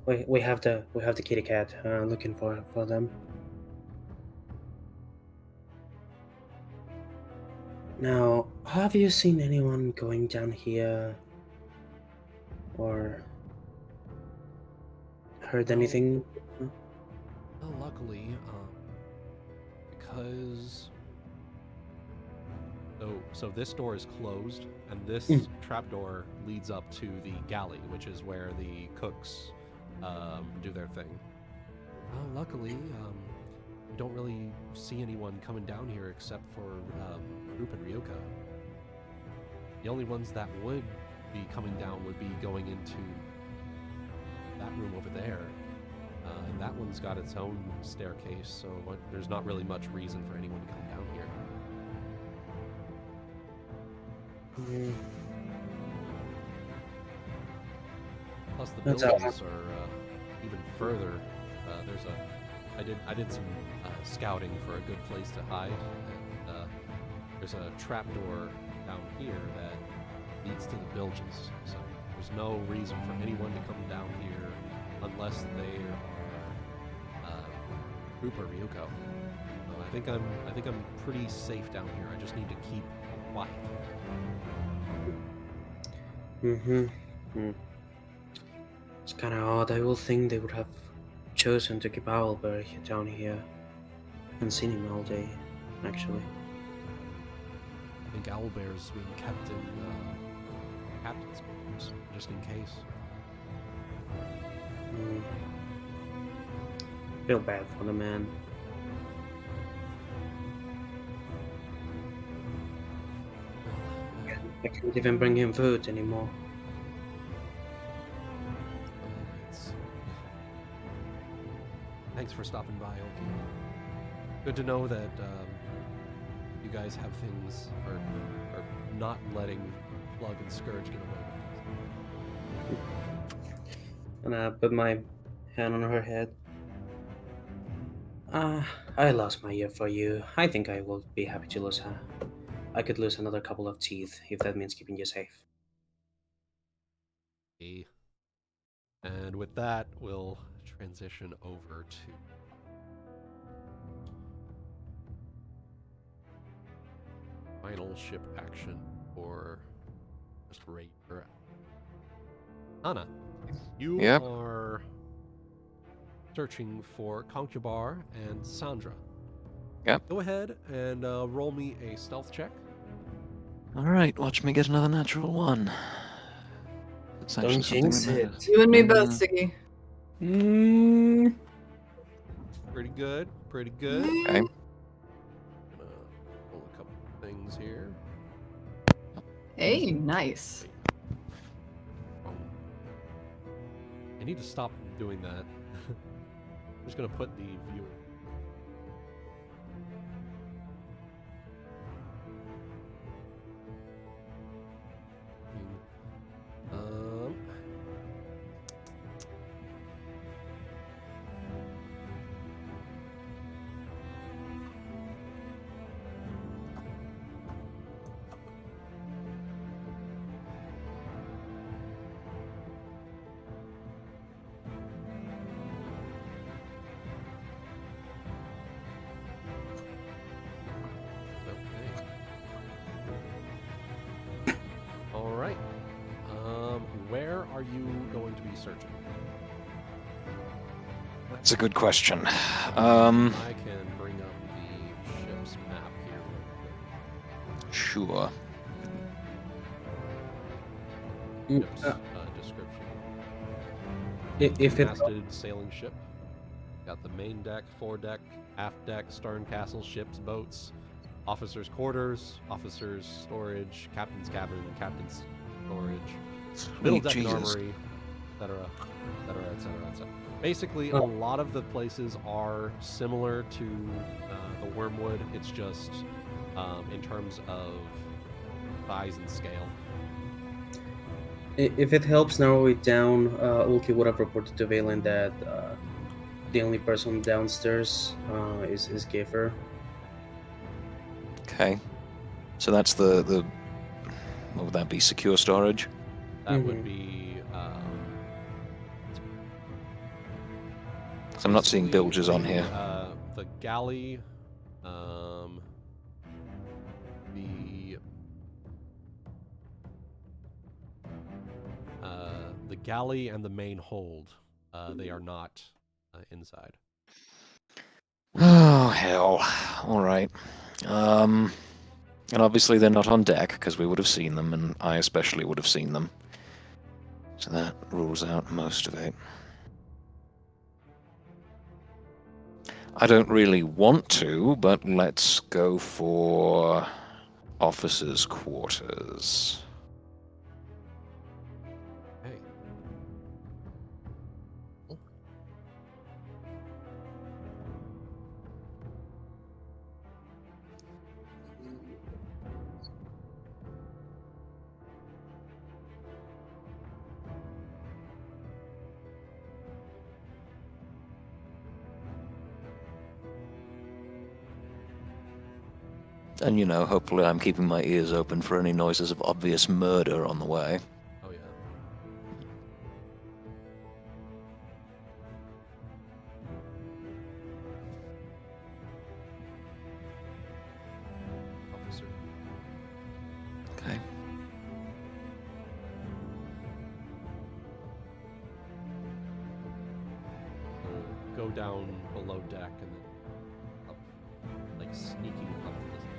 We have the kitty cat looking for them. Now, have you seen anyone going down here, or heard anything? Well, luckily, because so this door is closed, and this trapdoor leads up to the galley, which is where the cooks do their thing. Well, luckily, we don't really see anyone coming down here except for Group and Ryuuko. The only ones that would be coming down would be going into that room over there. And that one's got its own staircase, so there's not really much reason for anyone to come down here. Plus, the buildings are even further. I did some scouting for a good place to hide. And, there's a trapdoor down here that leads to the bilges. So there's no reason for anyone to come down here unless they are Group or Ryuuko. I think I'm pretty safe down here. I just need to keep quiet. It's kind of odd. I will think they would have chosen to keep Owlbear down here. I haven't seen him all day, actually. I think Owlbear's being kept in captain's quarters, just in case. Feel bad for the man. I can't even bring him food anymore. Thanks for stopping by, Ulki. Good to know that you guys have things, or not letting Plug and Scourge get away with it. And I put my hand on her head. I lost my ear for you. I think I will be happy to lose her. I could lose another couple of teeth if that means keeping you safe. And with that, we'll transition over to final ship action for just rate her. Hana, you are searching for Concubar and Sandra. Yep. Go ahead and roll me a stealth check. Alright, watch me get another natural one. That's actually Don't jinx something that it. matters. You and me both, Siggy. Pretty good, pretty good. Okay. Gonna roll a couple things here. Hey, nice. I need to stop doing that. I'm just gonna put the viewer. Where are you going to be searching? That's a good question. I can bring up the ship's map here real quick. Sure. Ship's description. If it Masted sailing ship. Got the main deck, foredeck, aft deck, stern castle, ships, boats, officers' quarters, officers' storage, captain's cabin, captain's storage, middle deck and armory, etc., etc., etc., etc. Basically, a lot of the places are similar to the Wormwood. It's just in terms of size and scale. If it helps narrow it down, Ulki would have reported to Valen that the only person downstairs is Giffer. Okay. So that's the what would that be? Secure storage? That would be. So I'm not seeing bilges on here. The galley, the galley and the main hold. They are not inside. Oh hell! All right. And obviously they're not on deck because we would have seen them, and I especially would have seen them. So that rules out most of it. I don't really want to, but let's go for officers' quarters. Hey. And, you know, hopefully I'm keeping my ears open for any noises of obvious murder on the way. Oh, yeah. Officer. Okay. Go down below deck and then up, like sneaking up the stairs.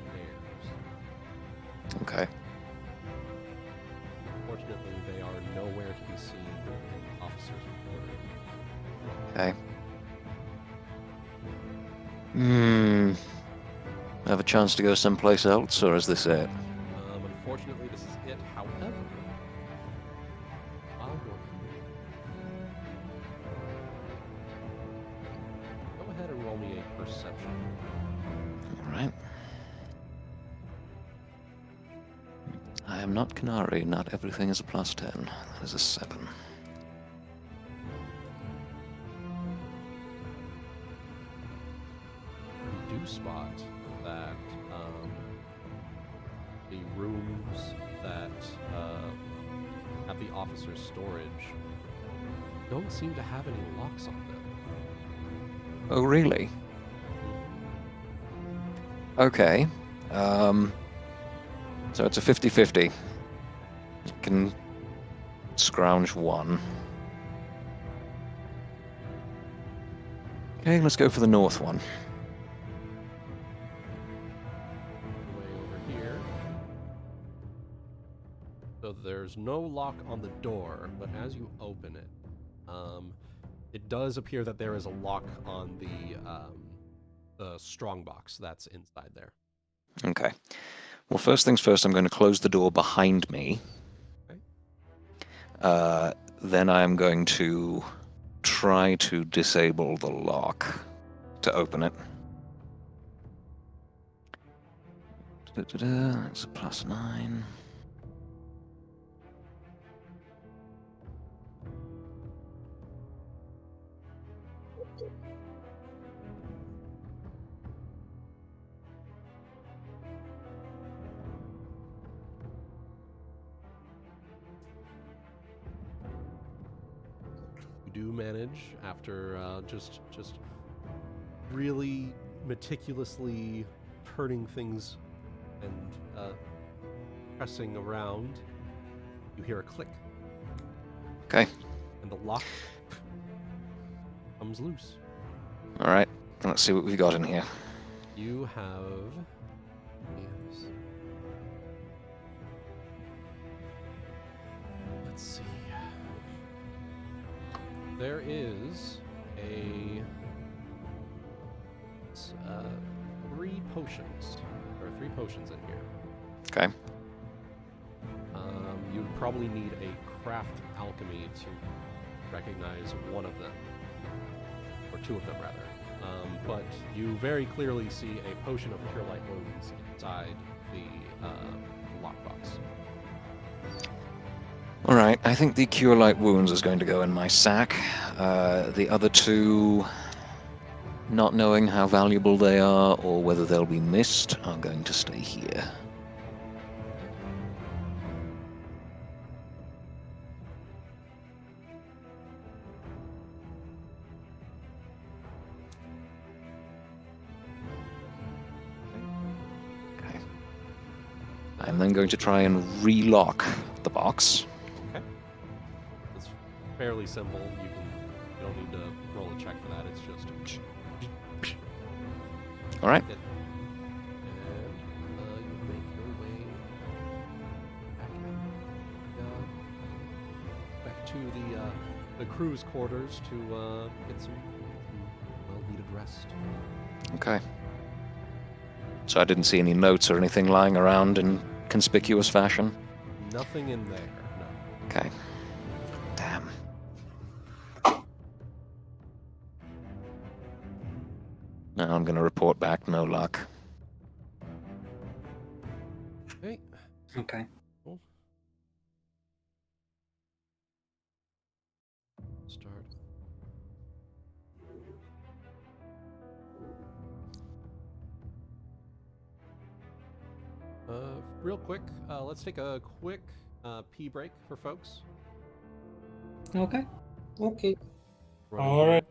Okay. Fortunately, they are nowhere to be seen in officers' quarters. Okay. Have a chance to go someplace else, or is this it? Unfortunately, this is it. However, while you're here, go ahead and roll me a perception. Alright. I am not Canary, not everything is a +10. That is a 7. You do spot that the rooms that have the officer's storage don't seem to have any locks on them. Oh, really? Okay. So it's a 50-50. You can scrounge one. Okay, let's go for the north one. Way over here. So there's no lock on the door, but as you open it, it does appear that there is a lock on the strongbox that's inside there. Okay. Well, first things first, I'm going to close the door behind me. Okay. Then I'm going to try to disable the lock to open it. That's a +9. You do manage, after just really meticulously turning things and pressing around, you hear a click. Okay. And the lock comes loose. All right. Let's see what we've got in here. You have... Yes. Let's see. There is a... 3 potions. There are 3 potions in here. Okay. You'd probably need a craft alchemy to recognize one of them. Or 2 of them, rather. But you very clearly see a potion of Cure Light Wounds inside the lockbox. Alright, I think the Cure Light Wounds is going to go in my sack. The other 2... not knowing how valuable they are or whether they'll be missed, are going to stay here. Okay. I'm then going to try and relock the box. Okay. It's fairly simple. You don't need to roll a check for that. It's just. All right. And you make your way back to the crew's quarters to get some well-needed rest. Okay. So I didn't see any notes or anything lying around in conspicuous fashion? Nothing in there, no. Okay. Damn. Now I'm going to report back, no luck. Okay. Okay. Cool. Start. Real quick, let's take a quick pee break for folks. Okay. Okay. All right.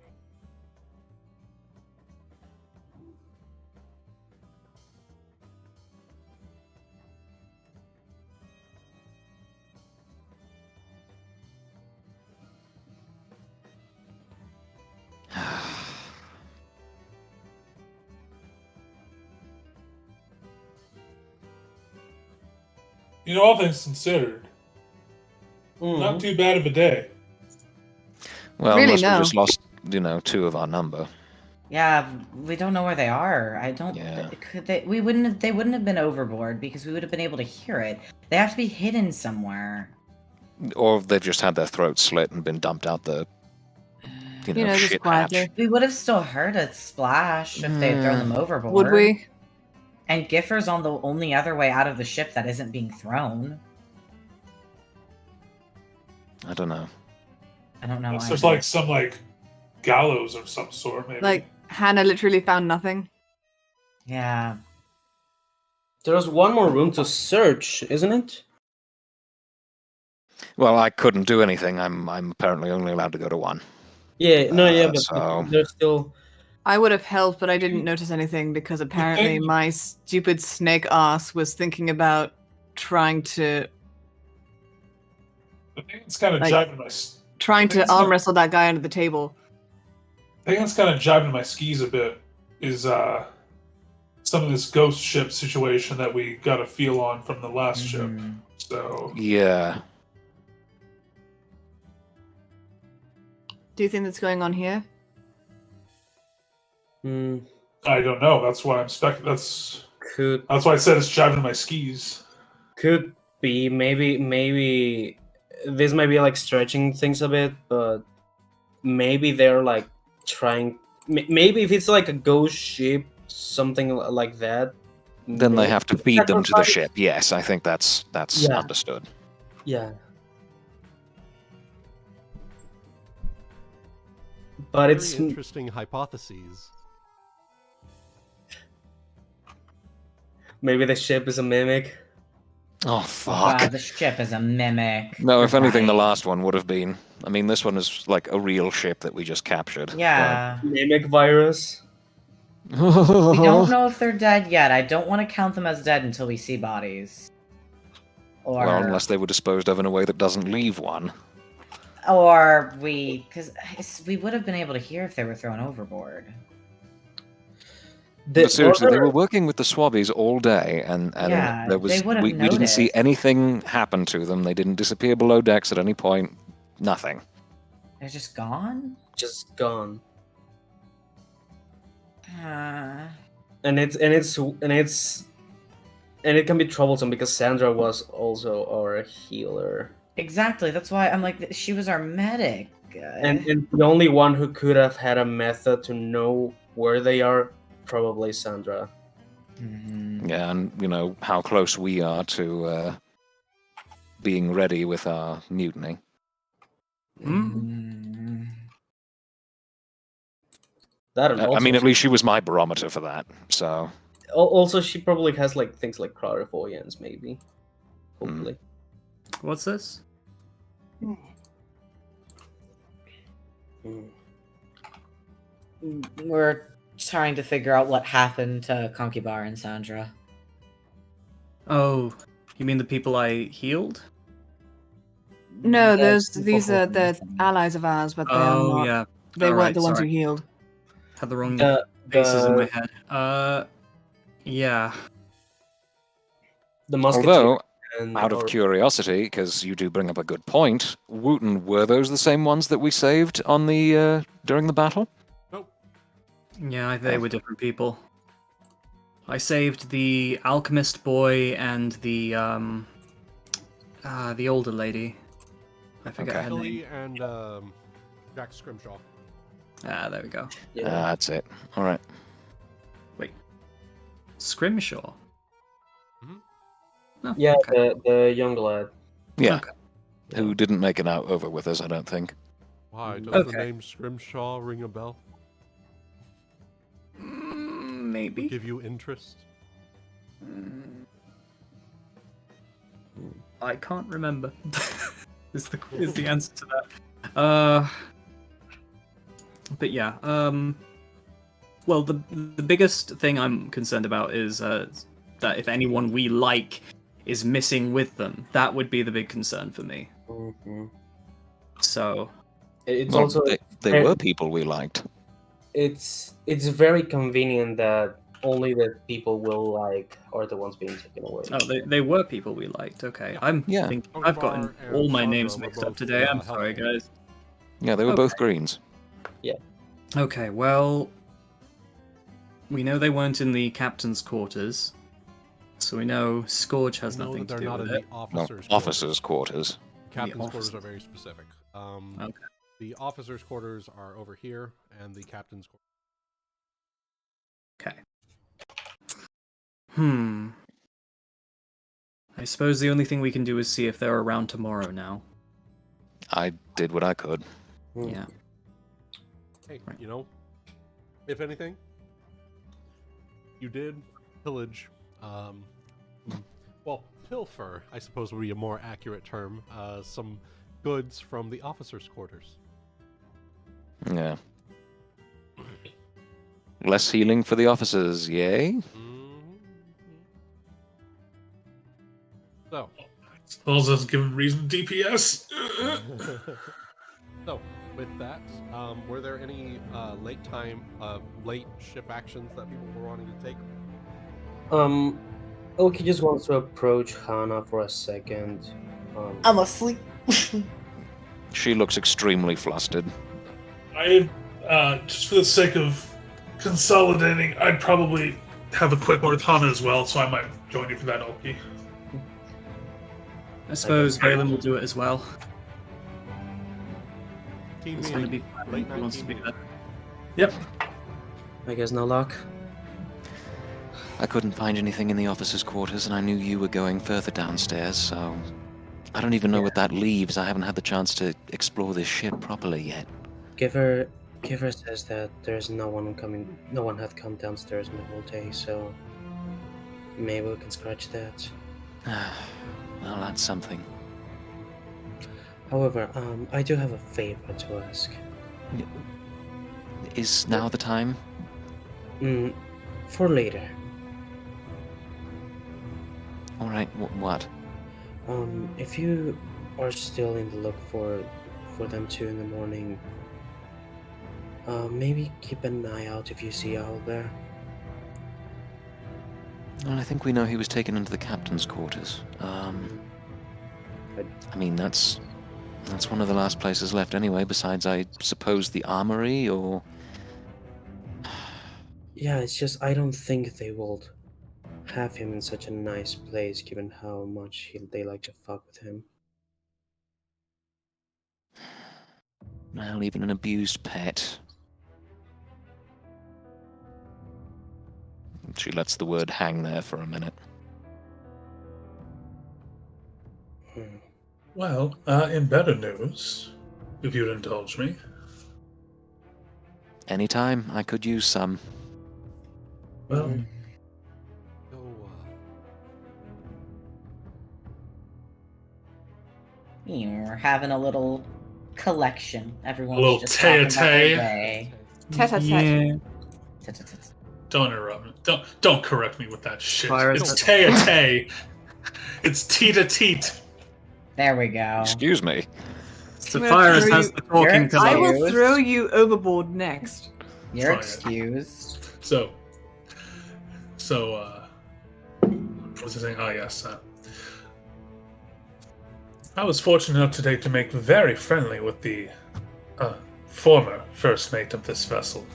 You know, all things considered, not too bad of a day. Well, Really, unless we no. just lost, 2 of our number. Yeah, we don't know where they are. I don't. Yeah. Could they? We wouldn't. They wouldn't have been overboard because we would have been able to hear it. They have to be hidden somewhere. Or they've just had their throats slit and been dumped out the, You know, just shit quietly. hatch. We would have still heard a splash if they had thrown them overboard. Would we? And Giffer's on the only other way out of the ship that isn't being thrown. I don't know. I don't know. Unless there's like some gallows of some sort, maybe. Like, Hana literally found nothing. Yeah. There's one more room to search, isn't it? Well, I couldn't do anything. I'm apparently only allowed to go to one. Yeah, no, yeah, but so- there's still... I would have helped, but I didn't notice anything because apparently my stupid snake ass was thinking about trying to I think it's kind of like- jiving my. trying to arm wrestle that guy under the table. I think it's kind of jiving my skis a bit. Is some of this ghost ship situation that we got a feel on from the last ship. So Yeah. Do you think that's going on here? I don't know. That's why I'm That's Could why I said it's jiving my skis. could be maybe this might be stretching things a bit, but maybe they're trying. Maybe if it's a ghost ship, something like that. Then they have to feed them to the Sacrifice- ship. Yes, I think that's Yeah. understood. Yeah. But Very it's interesting hypotheses. maybe the ship is a mimic. Oh, fuck. God, the ship is a mimic. No, if anything, the Right. last one would have been. I mean, this one is like a real ship that we just captured. Yeah. Mimic virus. We don't know if they're dead yet. I don't want to count them as dead until we see bodies. Or Well, unless they were disposed of in a way that doesn't leave one. because we would have been able to hear if they were thrown overboard. But seriously, they were working with the Swabbies all day, and Yeah, there was they would have we didn't see noticed. anything happen to them. They didn't disappear below decks at any point. Nothing. They're just gone. Just gone. Uh, And it can be troublesome because Sandra was also our healer. exactly. That's why I'm like, she was our medic. And the only one who could have had a method to know where they are, probably Sandra. Mhm. Yeah, and how close we are to being ready with our mutiny. Mhm. That and I also mean, at least she was my barometer for that. So also she probably has like things like clairvoyance, maybe. Hopefully. What's this? We're trying to figure out what happened to Conkybar and Sandra. Oh, you mean the people I healed? No, Yes, these are the allies of ours, but they are Oh not. yeah, They All weren't right, the ones sorry. who healed. Had the wrong The faces in my head. Yeah. the musketeer although, and out of or- curiosity, because you do bring up a good point, Wuten, were those the same ones that we saved on the during the battle? Yeah, they were different people. I saved the alchemist boy and the older lady. I forget Okay. her name. Billy and Jack Scrimshaw. Ah, there we go. yeah. That's it. All right. Scrimshaw. No, Yeah, okay. the young lad. Yeah. Okay. Who didn't make it out over with us, I don't think. Why, does the Okay. name Scrimshaw ring a bell? Maybe. Give you interest? I can't remember. is the answer to that. But yeah. Well, the biggest thing I'm concerned about is that if anyone we like is missing with them, that would be the big concern for me. Mm-hmm. So It's Well, also they were people we liked. it's very convenient that only the people we'll like are the ones being taken away. oh, they were people we liked. Okay, I'm Yeah. thinking I've gotten Conkybar and all my Sandra names were mixed up both, today. I'm helpful. sorry, guys. Yeah, they were both greens. Okay, well, we know they weren't in the captain's quarters, so we know Scourge has know nothing that to they're do not with in it. the No, officers' officers' quarters. Captain's officers. quarters are very specific. Okay. The officers' quarters are over here, and the captain's quarters. Okay. I suppose the only thing we can do is see if they're around tomorrow now. I did what I could. Mm. Yeah. Hey, you know, if anything, you did pillage, well, pilfer, I suppose would be a more accurate term, some goods from the officers' quarters. Yeah. Less healing for the officers, yay? Mm-hmm. So, Spells doesn't give him reason DPS. so with that, were there any late ship actions that people were wanting to take? Ulki just wants to approach Hana for a second. I'm asleep. She looks extremely flustered. I, just for the sake of consolidating, I'd probably have a quick word with Hana as well, so I might join you for that, Ulki. I suppose Valen will do it as well. Team It's going to meeting, be late he wants to 19 be there. Yep. I guess no luck. I couldn't find anything in the officers' quarters, and I knew you were going further downstairs, so I don't even know what that leaves. I haven't had the chance to explore this ship properly yet. Giver says that there's no one had come downstairs in the whole day, so maybe we can scratch that. Well, that's something. However, I do have a favor to ask. Is now the time? For later. All right. What? If you are still in the look for them 2 in the morning, maybe keep an eye out if you see Owl there. Well, I think we know he was taken into the captain's quarters. I mean, that's one of the last places left anyway, besides, I suppose, the armory, or... Yeah, it's just I don't think they will have him in such a nice place, given how much they like to fuck with him. Well, even an abused pet. She lets the word hang there for a minute. Well, in better news, if you'd indulge me. Anytime, I could use some. Well, We're having a little collection. Everyone's little just talking about their tete-a-tete. day. Tete-a-tete. Yeah. Don't interrupt me. Don't correct me with that shit. Virus. It's tay-a-tay. It's teet-a-teet. There we go. Excuse me. Saphyrus has the talking You're- I pillow. will Excused. throw you overboard next. You're Fine. excused. So, what was I saying? Oh, yes. I was fortunate enough today to make very friendly with the former first mate of this vessel.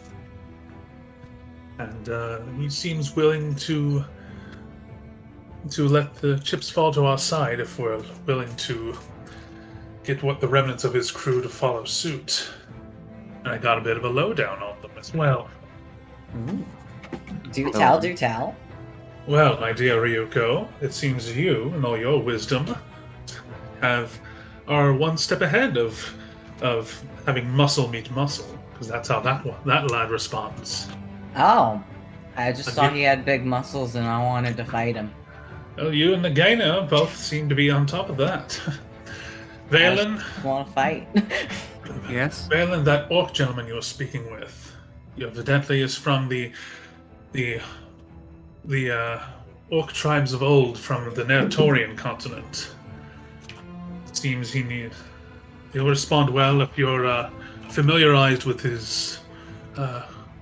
And he seems willing to let the chips fall to our side if we're willing to get what the remnants of his crew to follow suit. And I got a bit of a lowdown on them as well. Do tell, do tell. Well, my dear Ryuuko, it seems you, in all your wisdom, are one step ahead of having muscle meet muscle, because that's how that lad responds. Oh, I just Have saw you- he had big muscles and I wanted to fight him. Well, you and Nagaina both seem to be on top of that. Valen, Want to fight? Yes? Valen, that orc gentleman you were speaking with, evidently is from the orc tribes of old from the Narr'torian continent. Seems he'll respond well if you're familiarized with his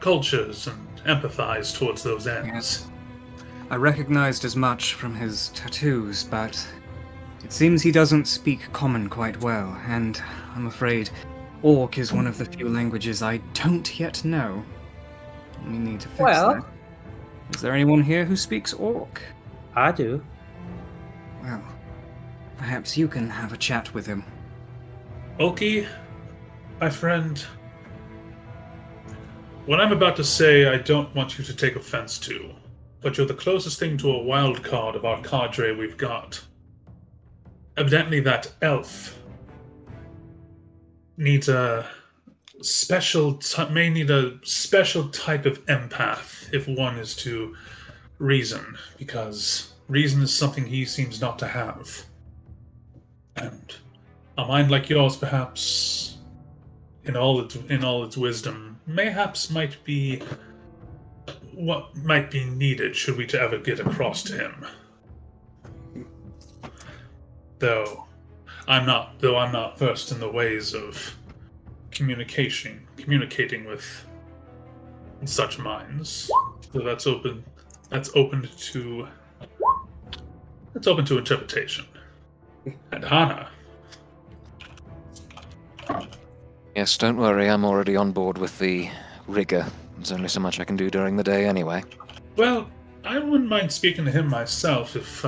cultures and empathize towards those ends. I recognized as much from his tattoos, but it seems he doesn't speak Common quite well, and I'm afraid Orc is one of the few languages I don't yet know. We need to fix Well- that. Is there anyone here who speaks Orc? I do. Well, perhaps you can have a chat with him. Ulki, my friend, what I'm about to say I don't want you to take offense to, but you're the closest thing to a wild card of our cadre we've got. Evidently that elf needs may need a special type of empath if one is to reason, because reason is something he seems not to have. And a mind like yours, perhaps, in all its wisdom, mayhaps might be what might be needed should we to ever get across to him. Though I'm not versed in the ways of communicating with such minds. So that's open to interpretation. And Hana. Yes, don't worry, I'm already on board with the rigor. There's only so much I can do during the day anyway. Well, I wouldn't mind speaking to him myself if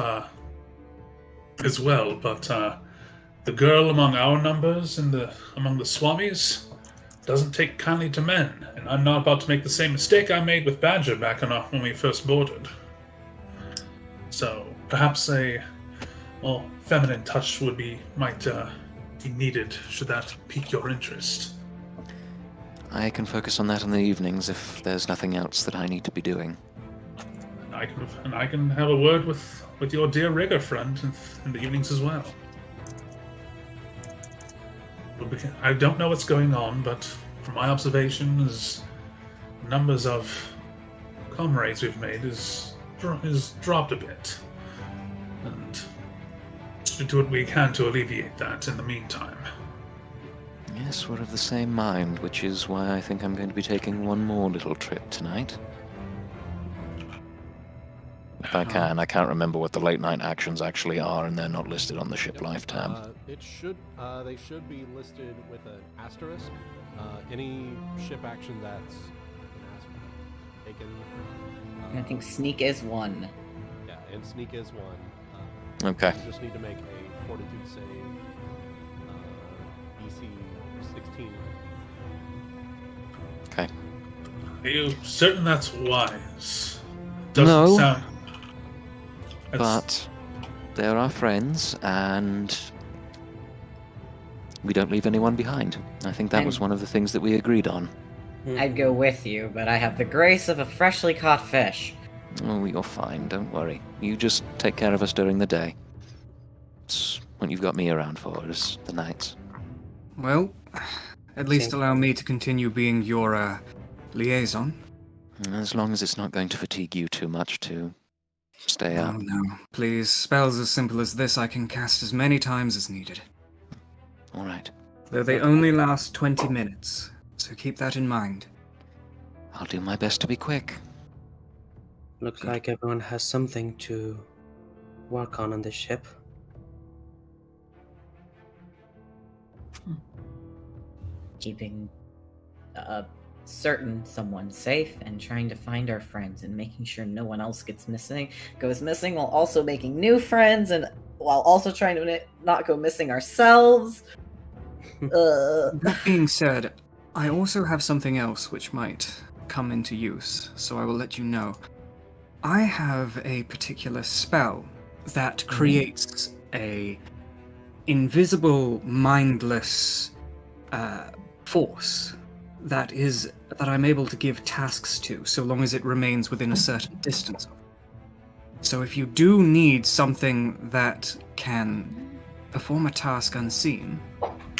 as well, but the girl among our numbers among the Swamis doesn't take kindly to men, and I'm not about to make the same mistake I made with Badger back when we first boarded. So perhaps a more feminine touch might be needed should that pique your interest. I can focus on that in the evenings if there's nothing else that I need to be doing. And I can have a word with your dear rigger friend in the evenings as well. I don't know what's going on, but from my observations, numbers of comrades we've made is dropped a bit, and to do what we can to alleviate that in the meantime. Yes, we're of the same mind, which is why I think I'm going to be taking one more little trip tonight. If I can. I can't remember what the late night actions actually are, and they're not listed on the ship life tab. They should be listed with an asterisk. Any ship action that's an asterisk taken. I think sneak is one. Yeah, and sneak is one. Okay. You just need to make a fortitude save. DC 16. Okay. Are you certain that's wise? Doesn't No. sound. But they're our friends, and we don't leave anyone behind. I think that was And- one of the things that we agreed on. I'd go with you, but I have the grace of a freshly caught fish. Oh, you're fine, don't worry. You just take care of us during the day. It's what you've got me around for, is the nights. Well, at least allow me to continue being your liaison. As long as it's not going to fatigue you too much to stay up. Oh no, please. Spells as simple as this I can cast as many times as needed. All right. Though they only last 20 minutes, so keep that in mind. I'll do my best to be quick. Looks like everyone has something to work on this ship. Keeping certain someone safe and trying to find our friends and making sure no one else goes missing while also making new friends and while also trying to not go missing ourselves. That being said, I also have something else which might come into use, so I will let you know. I have a particular spell that creates a invisible, mindless force that I'm able to give tasks to, so long as it remains within a certain distance. So if you do need something that can perform a task unseen.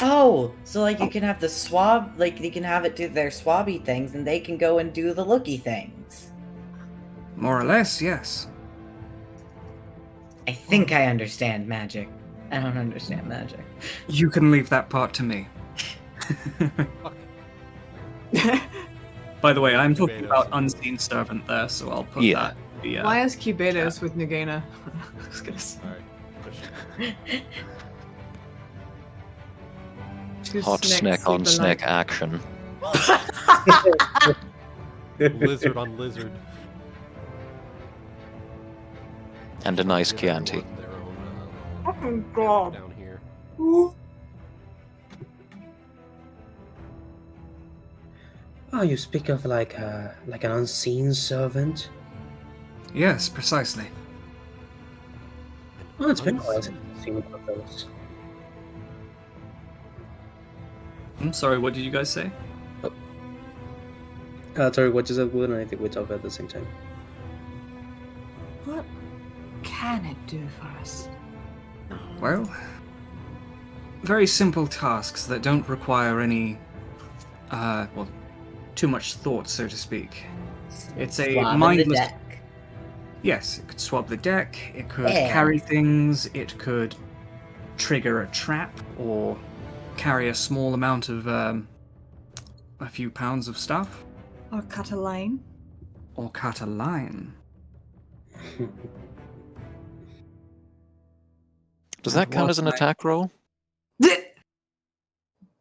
Oh, so like you can have the swab, like you can have it do their swabby things, and they can go and do the looky things. More or less, yes. I think I understand magic. I don't understand magic. You can leave that part to me. By the way, I'm talking about Unseen Servant there, so I'll put that. Yeah. Why is Cubados with Nagaina? Hot snack on snack action. Lizard on lizard. And a nice Chianti. Oh god. Down here. Oh, you speak of like an unseen servant? Yes, precisely. Oh, it's been a while since I've seen one of those. I'm sorry, what did you guys say? Sorry, what you said, Wuten? I think we talk at the same time. What can it do for us? Well, very simple tasks that don't require any, too much thought, so to speak. It's a Swab in the mindless... deck. Yes, it could swab the deck, it could carry things, it could trigger a trap, or carry a small amount of, a few pounds of stuff. Or cut a line? Or cut a line. Does that count as an attack roll?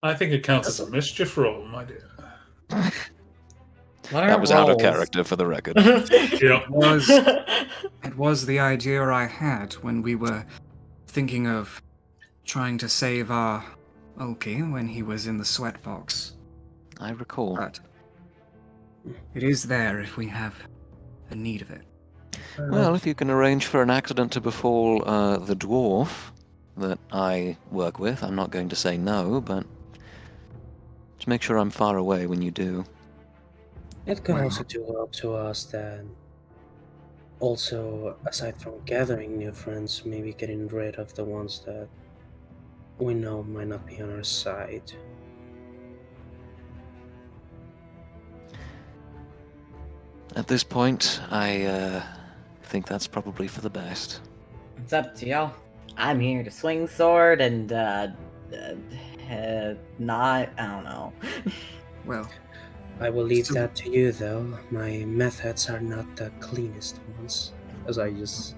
I think it counts as a mischief roll, my dear. That was out of character, for the record. Yep. It was the idea I had when we were thinking of trying to save our Ulki when he was in the sweatbox. I recall. But it is there if we have a need of it. Well, if you can arrange for an accident to befall the dwarf that I work with, I'm not going to say no, but just make sure I'm far away when you do. It could also do help to us then. Also, aside from gathering new friends, maybe getting rid of the ones that we know might not be on our side. At this point, I think that's probably for the best. It's up to y'all. I'm here to swing sword and not. I don't know. Well, I will leave that to you, though. My methods are not the cleanest ones. As I just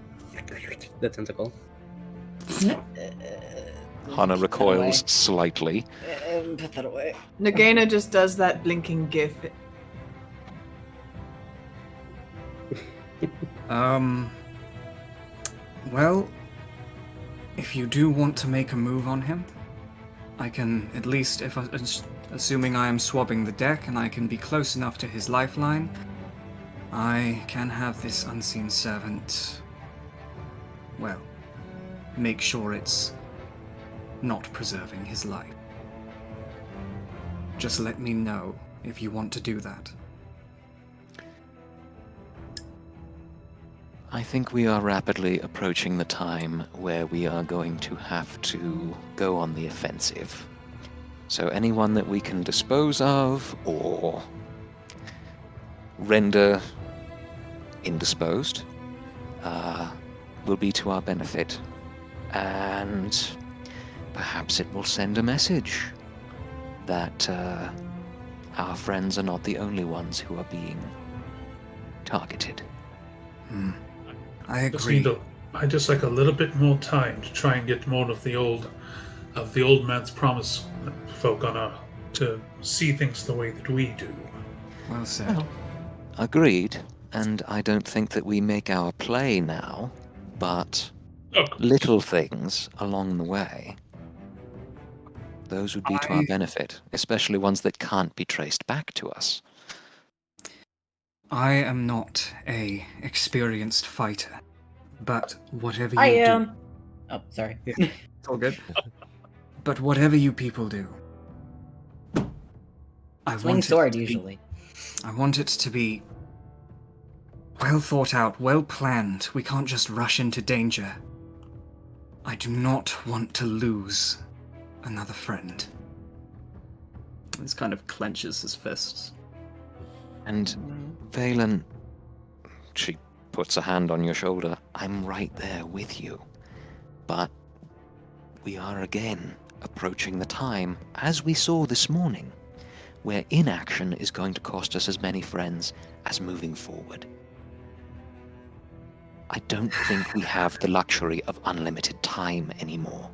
the tentacle. Hana recoils slightly. Put that away. Nagaina just does that blinking gif. Well, if you do want to make a move on him, I can at least, assuming I am swabbing the deck and I can be close enough to his lifeline, I can have this unseen servant, well, make sure it's not preserving his life. Just let me know if you want to do that. I think we are rapidly approaching the time where we are going to have to go on the offensive. So anyone that we can dispose of or render indisposed will be to our benefit. And perhaps it will send a message that our friends are not the only ones who are being targeted. I agree. I just like a little bit more time to try and get more of the old man's promise folk to see things the way that we do. Well said. Agreed, and I don't think that we make our play now, but little things along the way, those would be to our benefit, especially ones that can't be traced back to us. I am not a experienced fighter, but whatever you I do... am. Oh, sorry. It's all good. But whatever you people do, Swing sword, usually. I want it to be well thought out, well planned. We can't just rush into danger. I do not want to lose another friend. This kind of clenches his fists. And Valen, she puts a hand on your shoulder. I'm right there with you. But we are again approaching the time, as we saw this morning, where inaction is going to cost us as many friends as moving forward. I don't think we have the luxury of unlimited time anymore.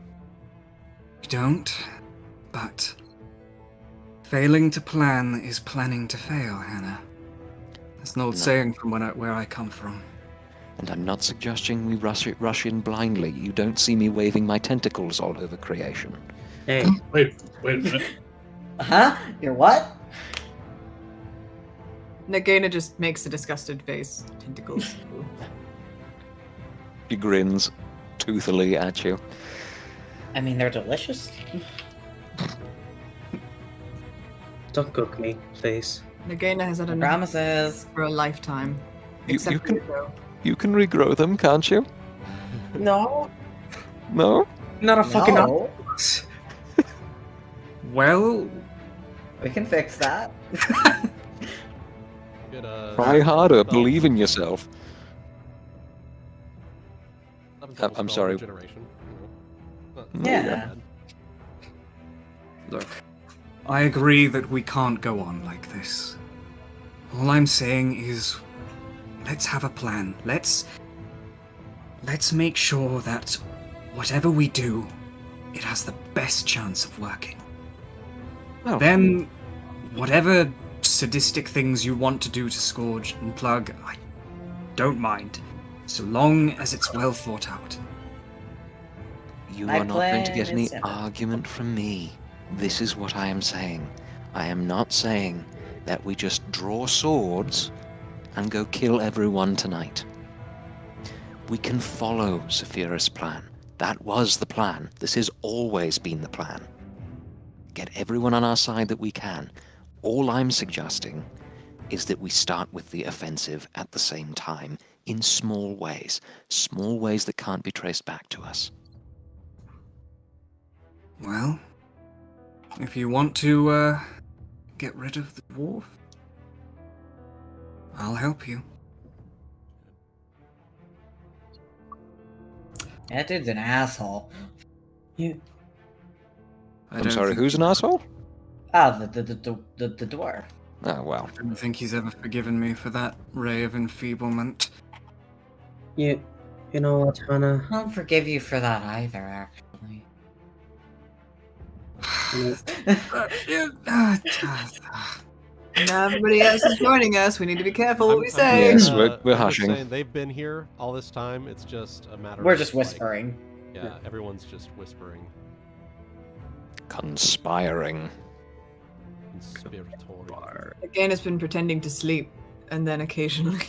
We don't, but failing to plan is planning to fail, Hana. That's an old saying from where I come from. And I'm not suggesting we rush in blindly. You don't see me waving my tentacles all over creation. Hey, Wait a minute. Huh? You're what? Nagaina just makes a disgusted face. Tentacles. She grins toothily at you. I mean, they're delicious. don't cook me, please. Nagaina has had enough Promises. for a lifetime. You Except can- Ryuuko. You can regrow them, can't you? No. No? Not a fucking No. octopus. Well, We can fix that. Get, Try harder, spell- believe in yourself. spell I'm sorry. regeneration, you know. Yeah. Not bad. look, I agree that we can't go on like this. All I'm saying is, let's have a plan. Let's make sure that whatever we do, it has the best chance of working. Well, Then, whatever sadistic things you want to do to Scourge and Plug, I don't mind, so long as it's well thought out. you My are not going to plan get any is simple. argument from me. This is what I am saying. I am not saying that we just draw swords and go kill everyone tonight. We can follow Saphyrus' plan. That was the plan. This has always been the plan. Get everyone on our side that we can. All I'm suggesting is that we start with the offensive at the same time, in small ways that can't be traced back to us. Well, if you want to, get rid of the dwarf, I'll help you. That dude's an asshole. I'm sorry, who's an asshole? Ah, the dwarf. Oh, well. I don't think he's ever forgiven me for that ray of enfeeblement. You know what, Hana? I don't forgive you for that either, actually. Now everybody else is joining us. We need to be careful what we say. Yes, I'm we're just hushing. saying, they've been here all this time. It's just a matter We're of, just like, whispering. yeah, everyone's just whispering. Conspiring. Conspiratorial. Again, has been pretending to sleep and then occasionally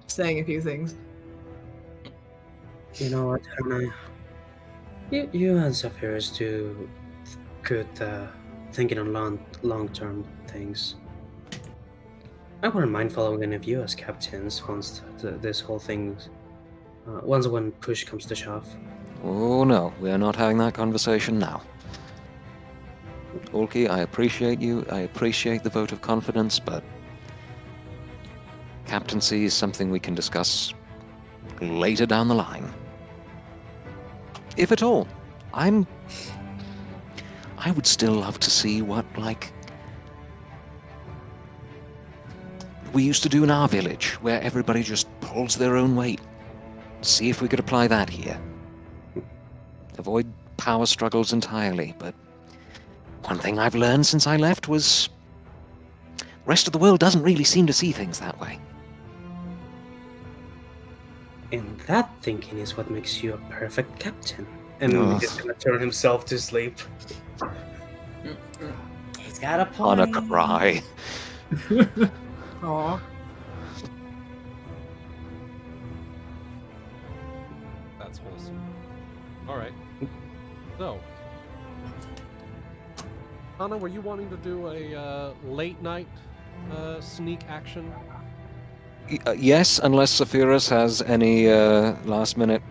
saying a few things. You know what, Hana? You and Saphyrus do good thinking on long-term things. I wouldn't mind following any of you as captains once this whole thing, once when push comes to shove. Oh no, we are not having that conversation now. Ulki, I appreciate you, I appreciate the vote of confidence, but captaincy is something we can discuss later down the line. If at all. I would still love to see what, like, we used to do in our village, where everybody just pulls their own weight. See if we could apply that here. Avoid power struggles entirely, but one thing I've learned since I left was rest of the world doesn't really seem to see things that way. And that thinking is what makes you a perfect captain. And he's gonna turn himself to sleep. He's got a point. On a cry. Aw. That's wholesome. Alright. So, Hana, were you wanting to do a late night sneak action? Yes, unless Saphyrus has any last-minute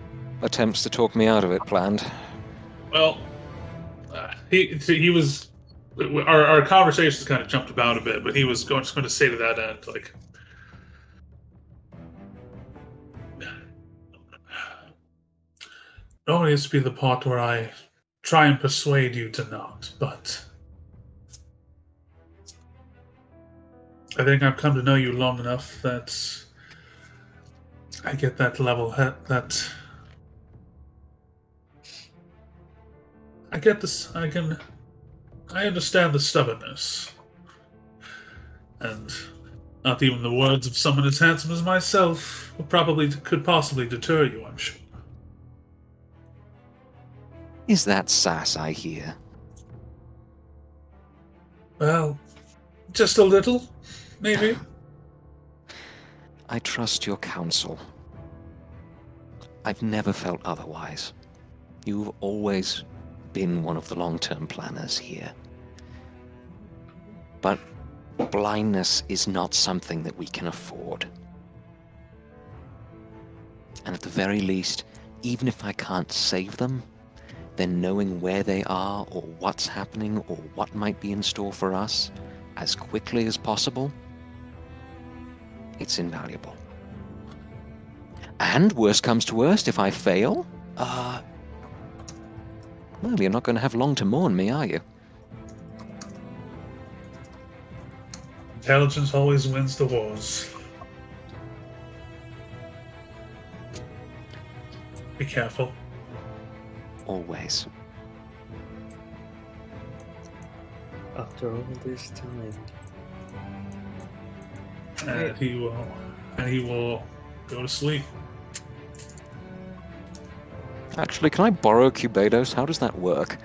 attempts to talk me out of it planned. Well, he was. Our conversations kind of jumped about a bit, but he was just going to say to that end, like, normally it's to be the part where I try and persuade you to not, but I think I've come to know you long enough that I get that level that I get this. I understand the stubbornness, and not even the words of someone as handsome as myself could possibly deter you, I'm sure. Is that sass I hear? Well, just a little, maybe. I trust your counsel. I've never felt otherwise. You've always been one of the long-term planners here. But blindness is not something that we can afford. And at the very least, even if I can't save them, then knowing where they are or what's happening or what might be in store for us as quickly as possible, it's invaluable. And worst comes to worst, if I fail, well, you're not going to have long to mourn me, are you? Intelligence always wins the wars. Be careful. Always. After all this time. And he will go to sleep. Actually, can I borrow Cubados? How does that work?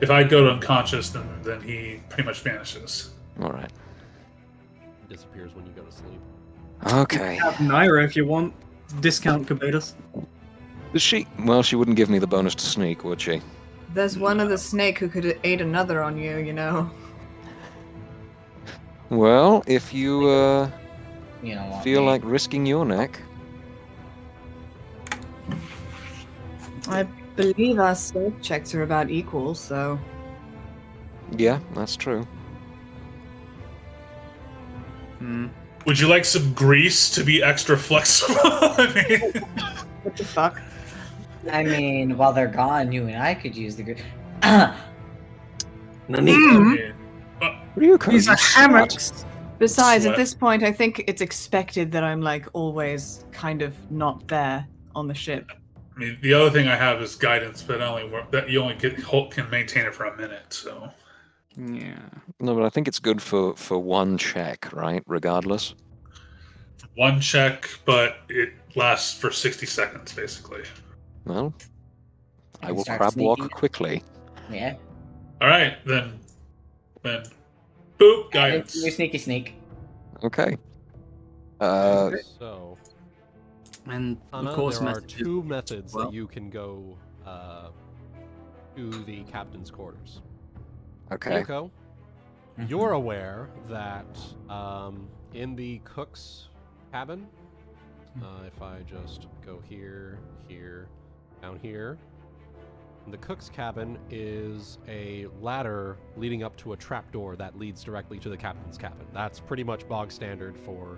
If I go to unconscious, then he pretty much vanishes. Alright. Disappears when you go to sleep. Okay. Have Naira if you want. Discount Cubados. Well, she wouldn't give me the bonus to sneak, would she? There's one other snake who could ate another on you, you know. Well, if you You don't want feel me. like risking your neck. I believe our stealth checks are about equal, so... Yeah, that's true. Would you like some grease to be extra flexible? I mean, What the fuck? I mean, while they're gone, you and I could use the group. Ryuuko, These you are hammocks. slut. Besides, Sweat. at this point, I think it's expected that I'm, like, always kind of not there on the ship. I mean, the other thing I have is guidance, but you only can maintain it for a minute. So Yeah. No, but I think it's good for one check, right? Regardless. one check, but it lasts for 60 seconds, basically. Well, I will Start crab walk sneaking. quickly. Yeah. All right, then, boop, Your guidance. sneaky sneak. Okay. So, And Hana, of course, there are messages. two methods well. that you can go to the captain's quarters. Okay. Ryuuko, you're aware that in the cook's cabin, if I just go here, down here, in the cook's cabin is a ladder leading up to a trapdoor that leads directly to the captain's cabin. That's pretty much bog standard for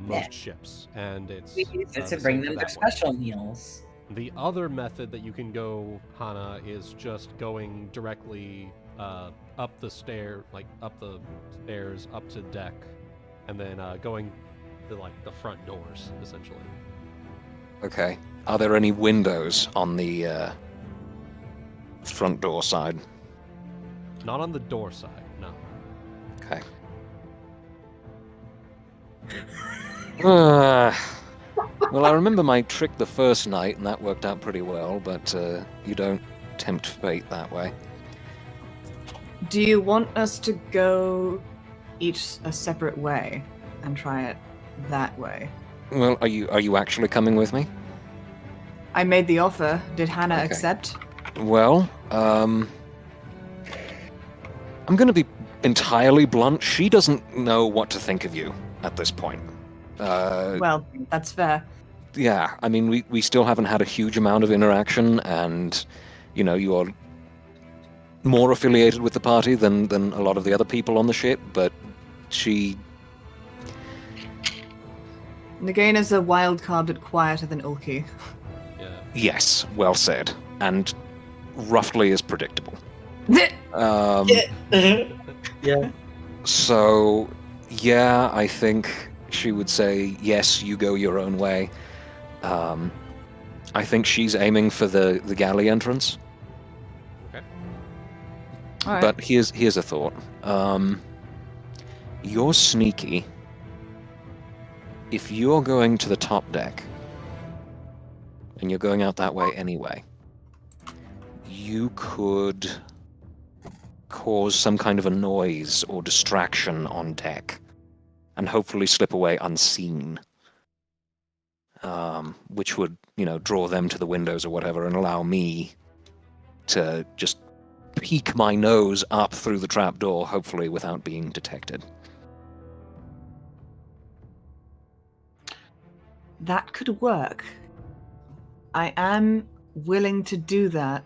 most ships, and it's We use it the to bring same them for their that one. special meals. The other method that you can go, Hana, is just going directly up the stairs, up to deck, and then going to the front doors, essentially. Okay. Are there any windows on the front door side? Not on the door side, no. Okay. Well, I remember my trick the first night, and that worked out pretty well, but you don't tempt fate that way. Do you want us to go each a separate way and try it that way? Well, are you actually coming with me? I made the offer. Did Hana Okay. accept? Well, I'm going to be entirely blunt. She doesn't know what to think of you at this point. Well, that's fair. Yeah, I mean, we still haven't had a huge amount of interaction, and, you are more affiliated with the party than a lot of the other people on the ship, but she... Nagaina's a wild card, but quieter than Ulki. Yeah. Yes, well said. And roughly as predictable. Yeah. So, yeah, I think she would say, yes, you go your own way. I think she's aiming for the galley entrance. Okay. All right. But here's a thought. You're sneaky. If you're going to the top deck, and you're going out that way anyway, you could cause some kind of a noise or distraction on deck, and hopefully slip away unseen. Which would, draw them to the windows or whatever, and allow me to just peek my nose up through the trapdoor, hopefully without being detected. That could work. I am willing to do that.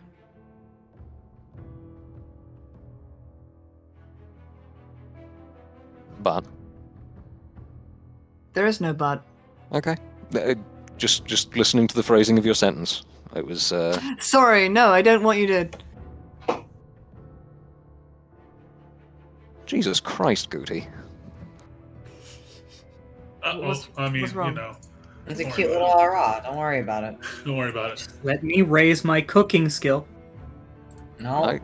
But There is no but. okay, just listening to the phrasing of your sentence, it was. Sorry, no, I don't want you to. Jesus Christ, Guti. What's wrong? It's a cute little aura. Don't worry about it. Don't worry about it. Let me raise my cooking skill. No.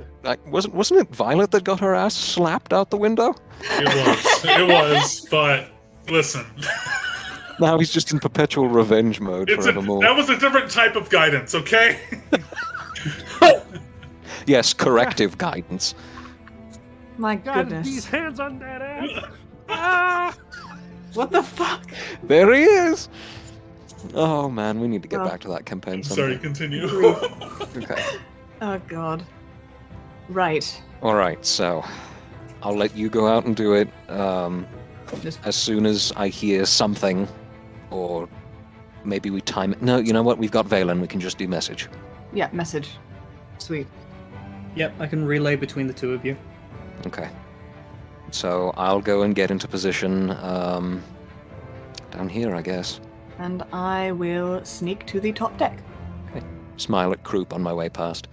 Wasn't it Violet that got her ass slapped out the window? It was, but listen. Now he's just in perpetual revenge mode forevermore. That was a different type of guidance, okay? Yes, corrective guidance. My Got goodness. these hands on that ass. Ah! What the fuck? There he is! Oh man, we need to get Oh. back to that campaign Sorry, someday. continue. Okay. Oh god. Right. Alright, so I'll let you go out and do it Just as soon as I hear something, or maybe we time it. No, you know what? We've got Valen, we can just do message. yeah, message. Sweet. Yep, I can relay between the two of you. Okay. So I'll go and get into position down here, I guess. And I will sneak to the top deck. Smile at Croup on my way past.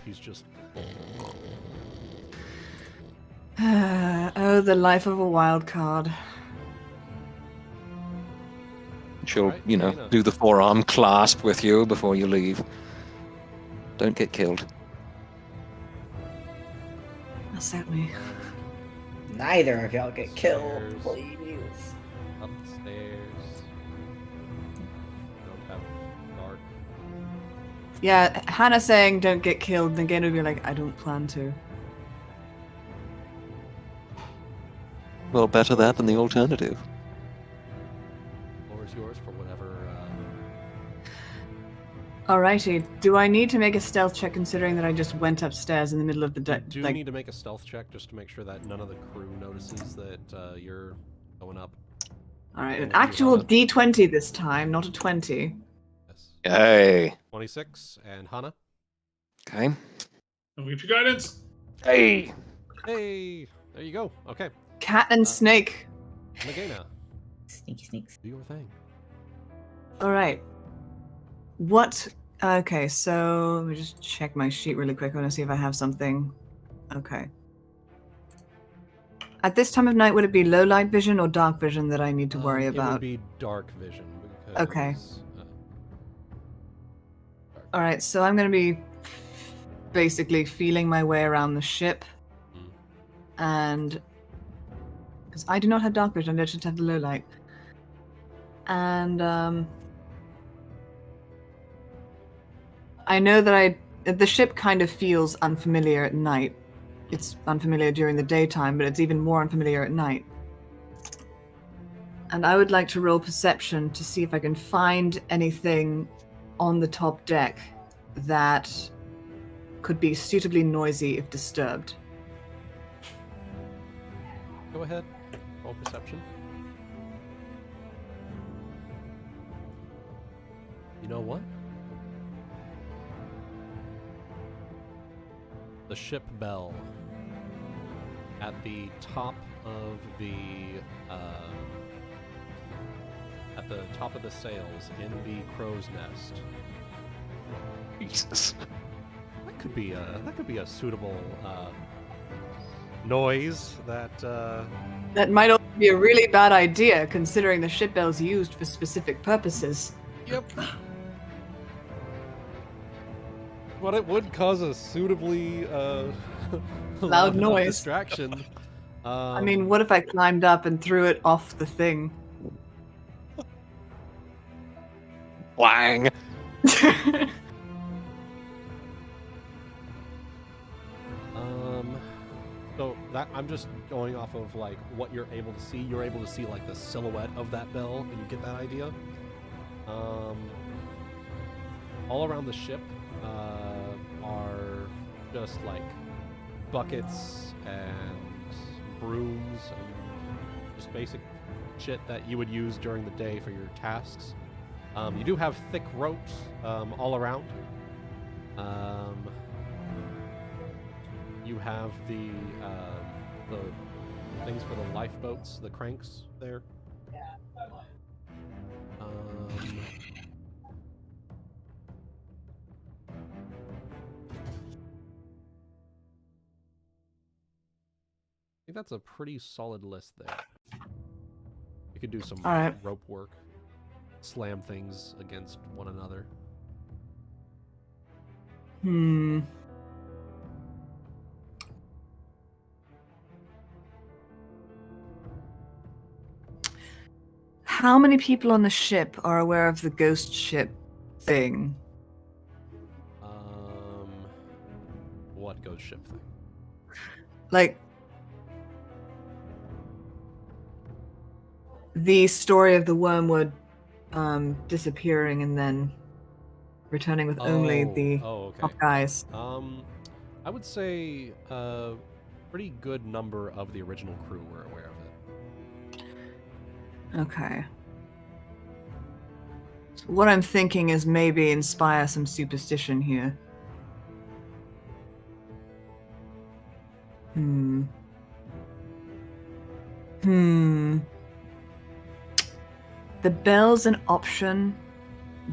He's just... Oh, the life of a wild card. She'll, Alright, Nagaina. do the forearm clasp with you before you leave. Don't get killed. Accept me. Neither of y'all get killed, Stairs. please. Upstairs. Don't have dark. Yeah, Hannah saying don't get killed, then Gain would be like, I don't plan to. Well, better that than the alternative. Floor is yours for whatever. Alrighty. Do I need to make a stealth check considering that I just went upstairs in the middle of the You deck? do need to make a stealth check just to make sure that none of the crew notices that you're going up. Alright, an Roll actual Hana. D20 this time, not a 20. Yes. Hey. 26, and Hana. Okay. Don't get your guidance. Hey. Hey, there you go. Okay, Cat and snake. Nagaina, Sneaky sneaks. do your thing. Alright. What? Okay, so let me just check my sheet really quick. I want to see if I have something. Okay. At this time of night, would it be low light vision or dark vision that I need to worry It would about? be dark vision. Because, Okay. Alright, so I'm going to be basically feeling my way around the ship. And because I do not have dark vision, I just have the low light. And I know that the ship kind of feels unfamiliar at night. It's unfamiliar during the daytime, but it's even more unfamiliar at night. And I would like to roll perception to see if I can find anything on the top deck that could be suitably noisy if disturbed. Go ahead. Roll perception. You know what? The ship bell at the top of the sails in the crow's nest. Jesus. That could be a suitable noise that. That might also be a really bad idea, considering the ship bell's used for specific purposes. Yep. But it would cause a suitably Loud noise. distraction. I mean, what if I climbed up and threw it off the thing? Wang. So that I'm just going off of like what you're able to see. You're able to see like the silhouette of that bell, and you get that idea. All around the ship are just like buckets and brooms and just basic shit that you would use during the day for your tasks. You do have thick ropes all around. You have the things for the lifeboats, the cranks there. I think that's a pretty solid list there. You could do some All right. rope work, slam things against one another. How many people on the ship are aware of the ghost ship thing? What ghost ship thing? Like, the story of the wormwood disappearing and then returning with only the okay. top guys. I would say a pretty good number of the original crew were aware of it. Okay. So what I'm thinking is maybe inspire some superstition here. The bell's an option,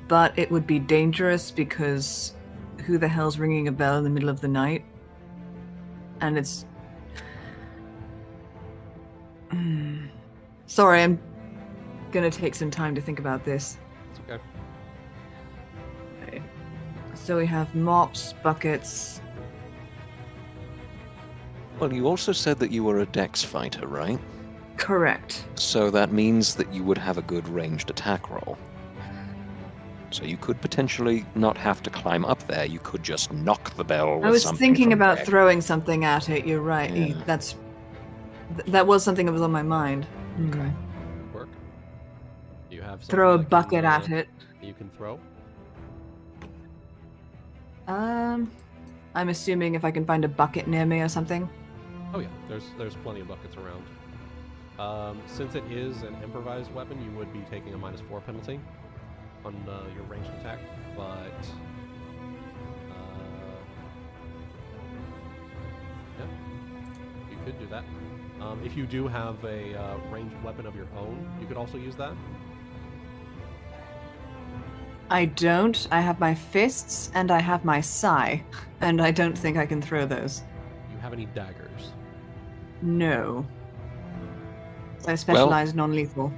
but it would be dangerous because who the hell's ringing a bell in the middle of the night? And it's... Sorry, I'm gonna take some time to think about this. It's okay. Okay. So we have mops, buckets. Well, you also said that you were a dex fighter, right? Correct. So that means that you would have a good ranged attack roll. So you could potentially not have to climb up there. You could just knock the bell with I was something thinking from about deck. throwing something at it. You're right. Yeah. That was something that was on my mind. Okay. Work. You have Throw a something that bucket can, at it. You can throw. I'm assuming if I can find a bucket near me or something. Oh yeah, there's plenty of buckets around. Since it is an improvised weapon, you would be taking a -4 penalty on your ranged attack, but yeah, you could do that. If you do have a ranged weapon of your own, you could also use that. I don't. I have my fists and I have my sai, and I don't think I can throw those. Do you have any daggers? No. I specialize non-lethal.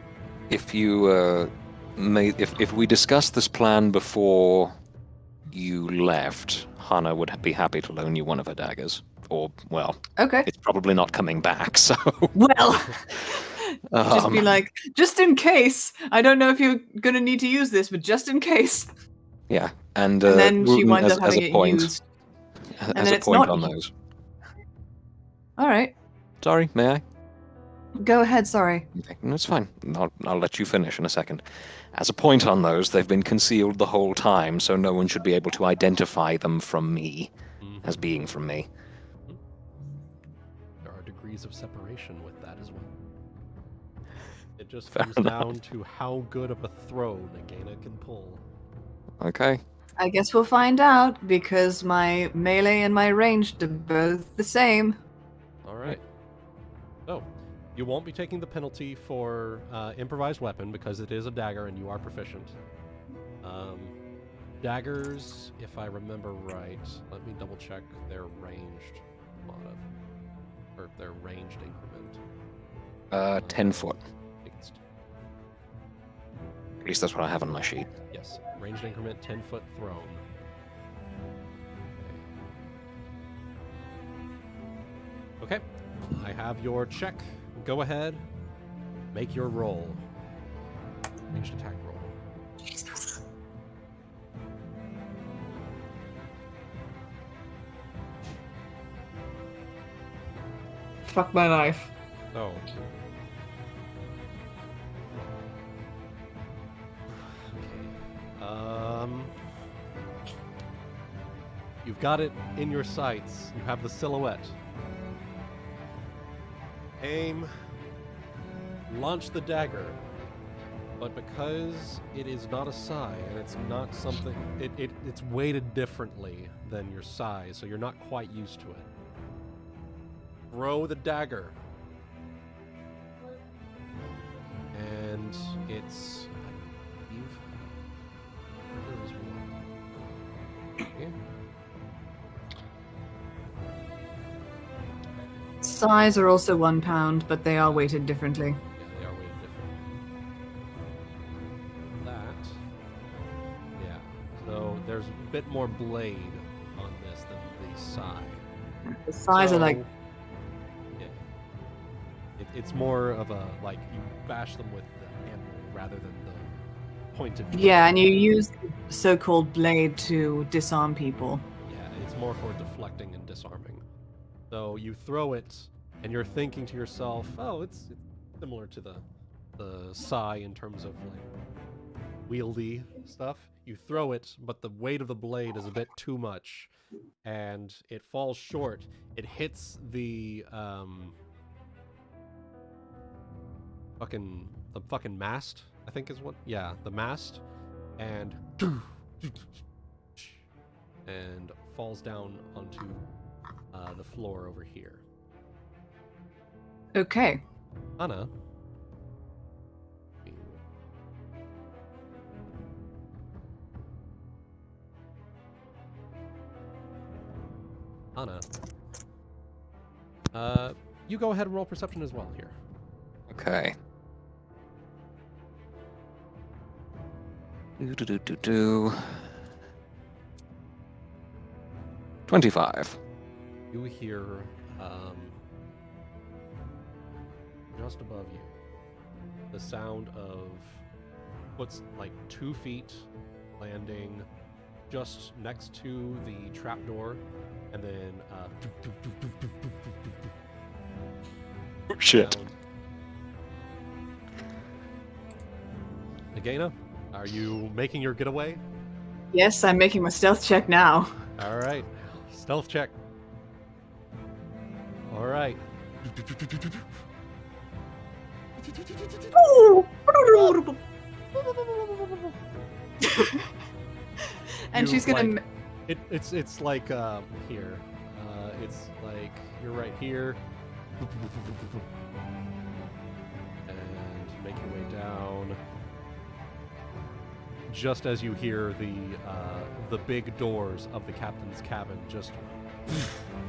If you if we discussed this plan before you left, Hana would be happy to loan you one of her daggers. Or, well, Okay. it's probably not coming back, so... Well, just be like, just in case. I don't know if you're going to need to use this, but just in case. Yeah, and then she Wuten, winds as, up having as a it point, used. And as then a it's point not... on those. All right. Sorry, may I? Go ahead, sorry. Okay, no, it's fine. I'll let you finish in a second. As a point on those, they've been concealed the whole time, so no one should be able to identify them from me as being from me. There are degrees of separation with that as well. It just Fair comes enough. down to how good of a throw Nagaina can pull. Okay. I guess we'll find out, because my melee and my ranged are both the same. All right. So, you won't be taking the penalty for improvised weapon because it is a dagger and you are proficient. Daggers, if I remember right, let me double check their ranged mod, or their ranged increment. 10 foot. I think it's At least that's what I have on my sheet. yes, ranged increment, 10-foot thrown. Okay, I have your check. Go ahead, make your roll. Ranged attack roll. Fuck my life. Oh. Okay. You've got it in your sights. You have the silhouette. Aim. Launch the dagger. But because it is not a sai, and it's not something... It's weighted differently than your sai, so you're not quite used to it. Throw the dagger. And it's... I believe... There is one. Okay. Sais are also 1 pound, but they are weighted differently. Yeah, they are weighted different. That... Yeah. So there's a bit more blade on this than the sai. The sais are like... Yeah. It's more of a, like, you bash them with the handle rather than the pointed blade. Yeah, and you use the so-called blade to disarm people. Yeah, it's more for deflecting and disarming. So you throw it, and you're thinking to yourself, oh, it's similar to the sai in terms of, like, wieldy stuff. You throw it, but the weight of the blade is a bit too much, and it falls short. It hits the fucking mast, I think is what. Yeah, the mast, and falls down onto the floor over here. Okay. Hana. Hana. You go ahead and roll perception as well here. Okay. 25. You hear just above you the sound of what's like 2 feet landing just next to the trapdoor, and then Shit. sound. Nagaina, are you making your getaway? Yes, I'm making my stealth check now. All right. Stealth check. All right. And she's gonna. It's like here. It's like you're right here. And make your way down. Just as you hear the big doors of the captain's cabin just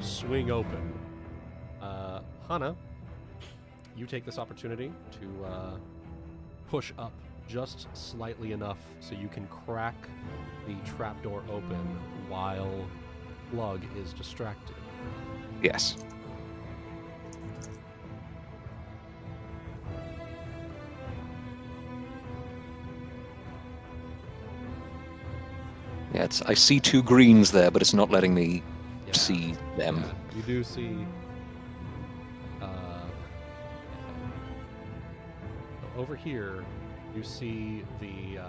swing open. Hana, you take this opportunity to push up just slightly enough so you can crack the trapdoor open while Lug is distracted. Yes. Yeah, I see two greens there, but it's not letting me see them. Yeah, you do see over here you see the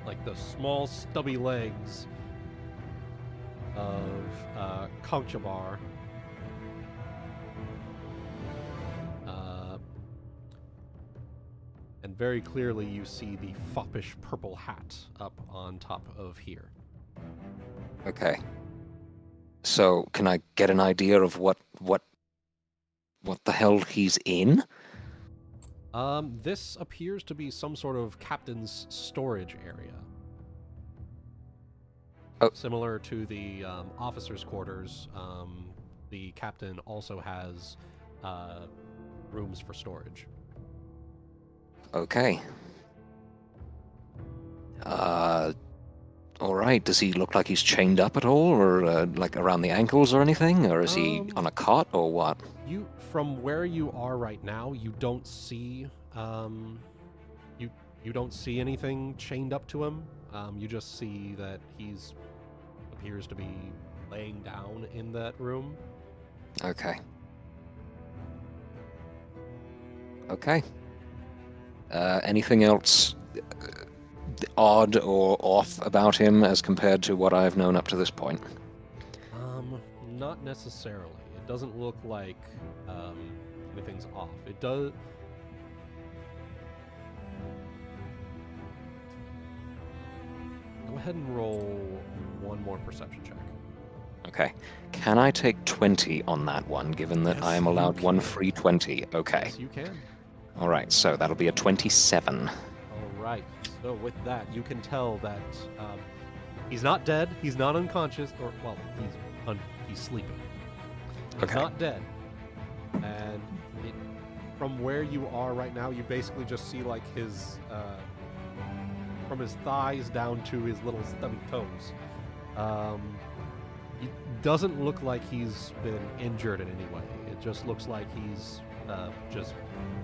like the small stubby legs of Conchabar. And very clearly you see the foppish purple hat up on top of here. Okay. So, can I get an idea of what the hell he's in? This appears to be some sort of captain's storage area. Oh. Similar to the officers' quarters, the captain also has rooms for storage. Okay. All right. Does he look like he's chained up at all, or like around the ankles or anything, or is he on a cot or what? From where you are right now, you don't see you don't see anything chained up to him. You just see that he's appears to be laying down in that room. Okay. Okay. Anything else odd or off about him as compared to what I've known up to this point? Not necessarily. It doesn't look like anything's off. It does. Go ahead and roll one more perception check. Okay. Can I take 20 on that one, given that Yes, I am you allowed one can. free 20? Okay. Yes, you can. All right, so that'll be a 27. All right. So with that, you can tell that he's not dead. He's not unconscious, or well, he's sleeping. He's Okay. not dead. And from where you are right now, you basically just see like his from his thighs down to his little stubby toes. It doesn't look like he's been injured in any way. It just looks like he's just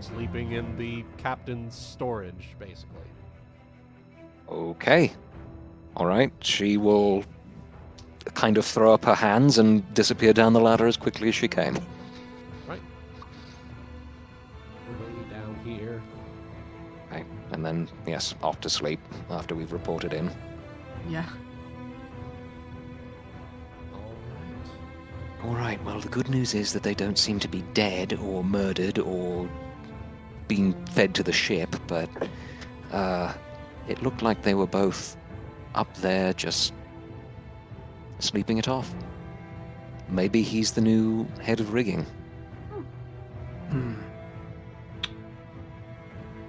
sleeping in the captain's storage, basically. Okay. All right, she will kind of throw up her hands and disappear down the ladder as quickly as she came. Right. Way down here. Okay. And then, yes, off to sleep after we've reported in. Yeah. All right, well, the good news is that they don't seem to be dead or murdered or being fed to the ship, but it looked like they were both up there just sleeping it off. Maybe he's the new head of rigging. Hmm.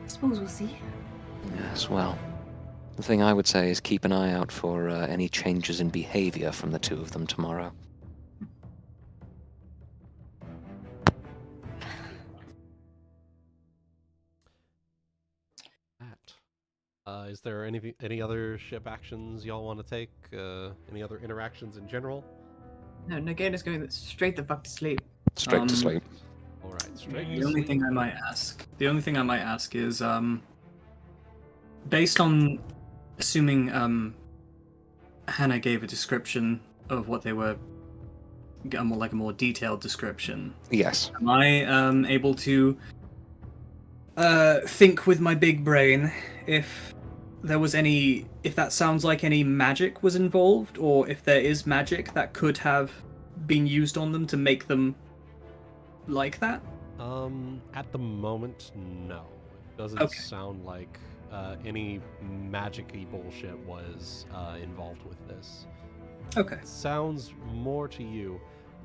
I suppose we'll see. Yes, well, the thing I would say is keep an eye out for any changes in behavior from the two of them tomorrow. Is there any other ship actions y'all want to take? Any other interactions in general? No, Nagaina's going straight the fuck to sleep. Straight to sleep. All right, straight. The only thing I might ask is, based on assuming Hana gave a description of what they were, a more detailed description. Yes. Am I able to think with my big brain if there was any, if that sounds like any magic was involved, or if there is magic that could have been used on them to make them like that. At the moment, no. It doesn't Okay. sound like any magic-y bullshit was involved with this. Okay. It sounds more to you.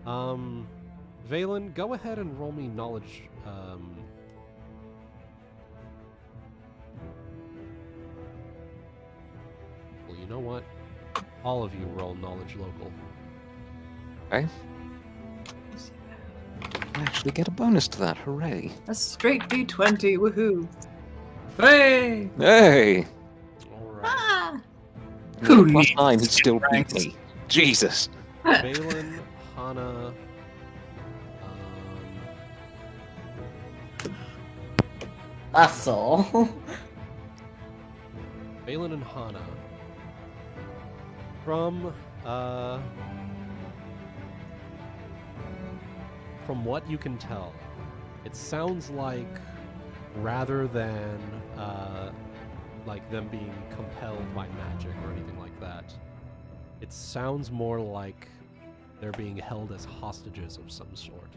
Valen, go ahead and roll me knowledge. Well, you know what? All of you roll knowledge local. Okay. I actually get a bonus to that. Hooray! A straight D20, woohoo! Hey! Hey! All right. Ah! Who Plus needs 9, he'd still beat ranks? me. Jesus. Valen, Hana, Hustle. Valen and Hana. From what you can tell, it sounds like rather than like them being compelled by magic or anything like that, it sounds more like they're being held as hostages of some sort.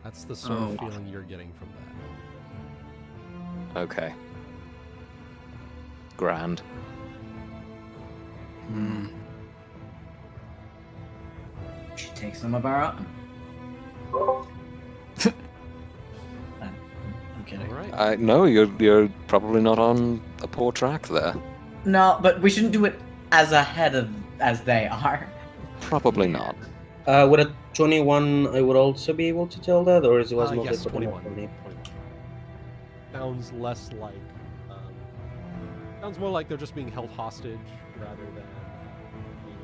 That's the sort of feeling you're getting from that. Okay. Grand. Should take some of our own. I'm kidding. All right. No, you're probably not on a poor track there. No, but we shouldn't do it as ahead of as they are. Probably not. With a 21, I would also be able to tell that, or is it was mostly Yes, for the 21. Nepali? 21. Sounds less like. Sounds more like they're just being held hostage rather than being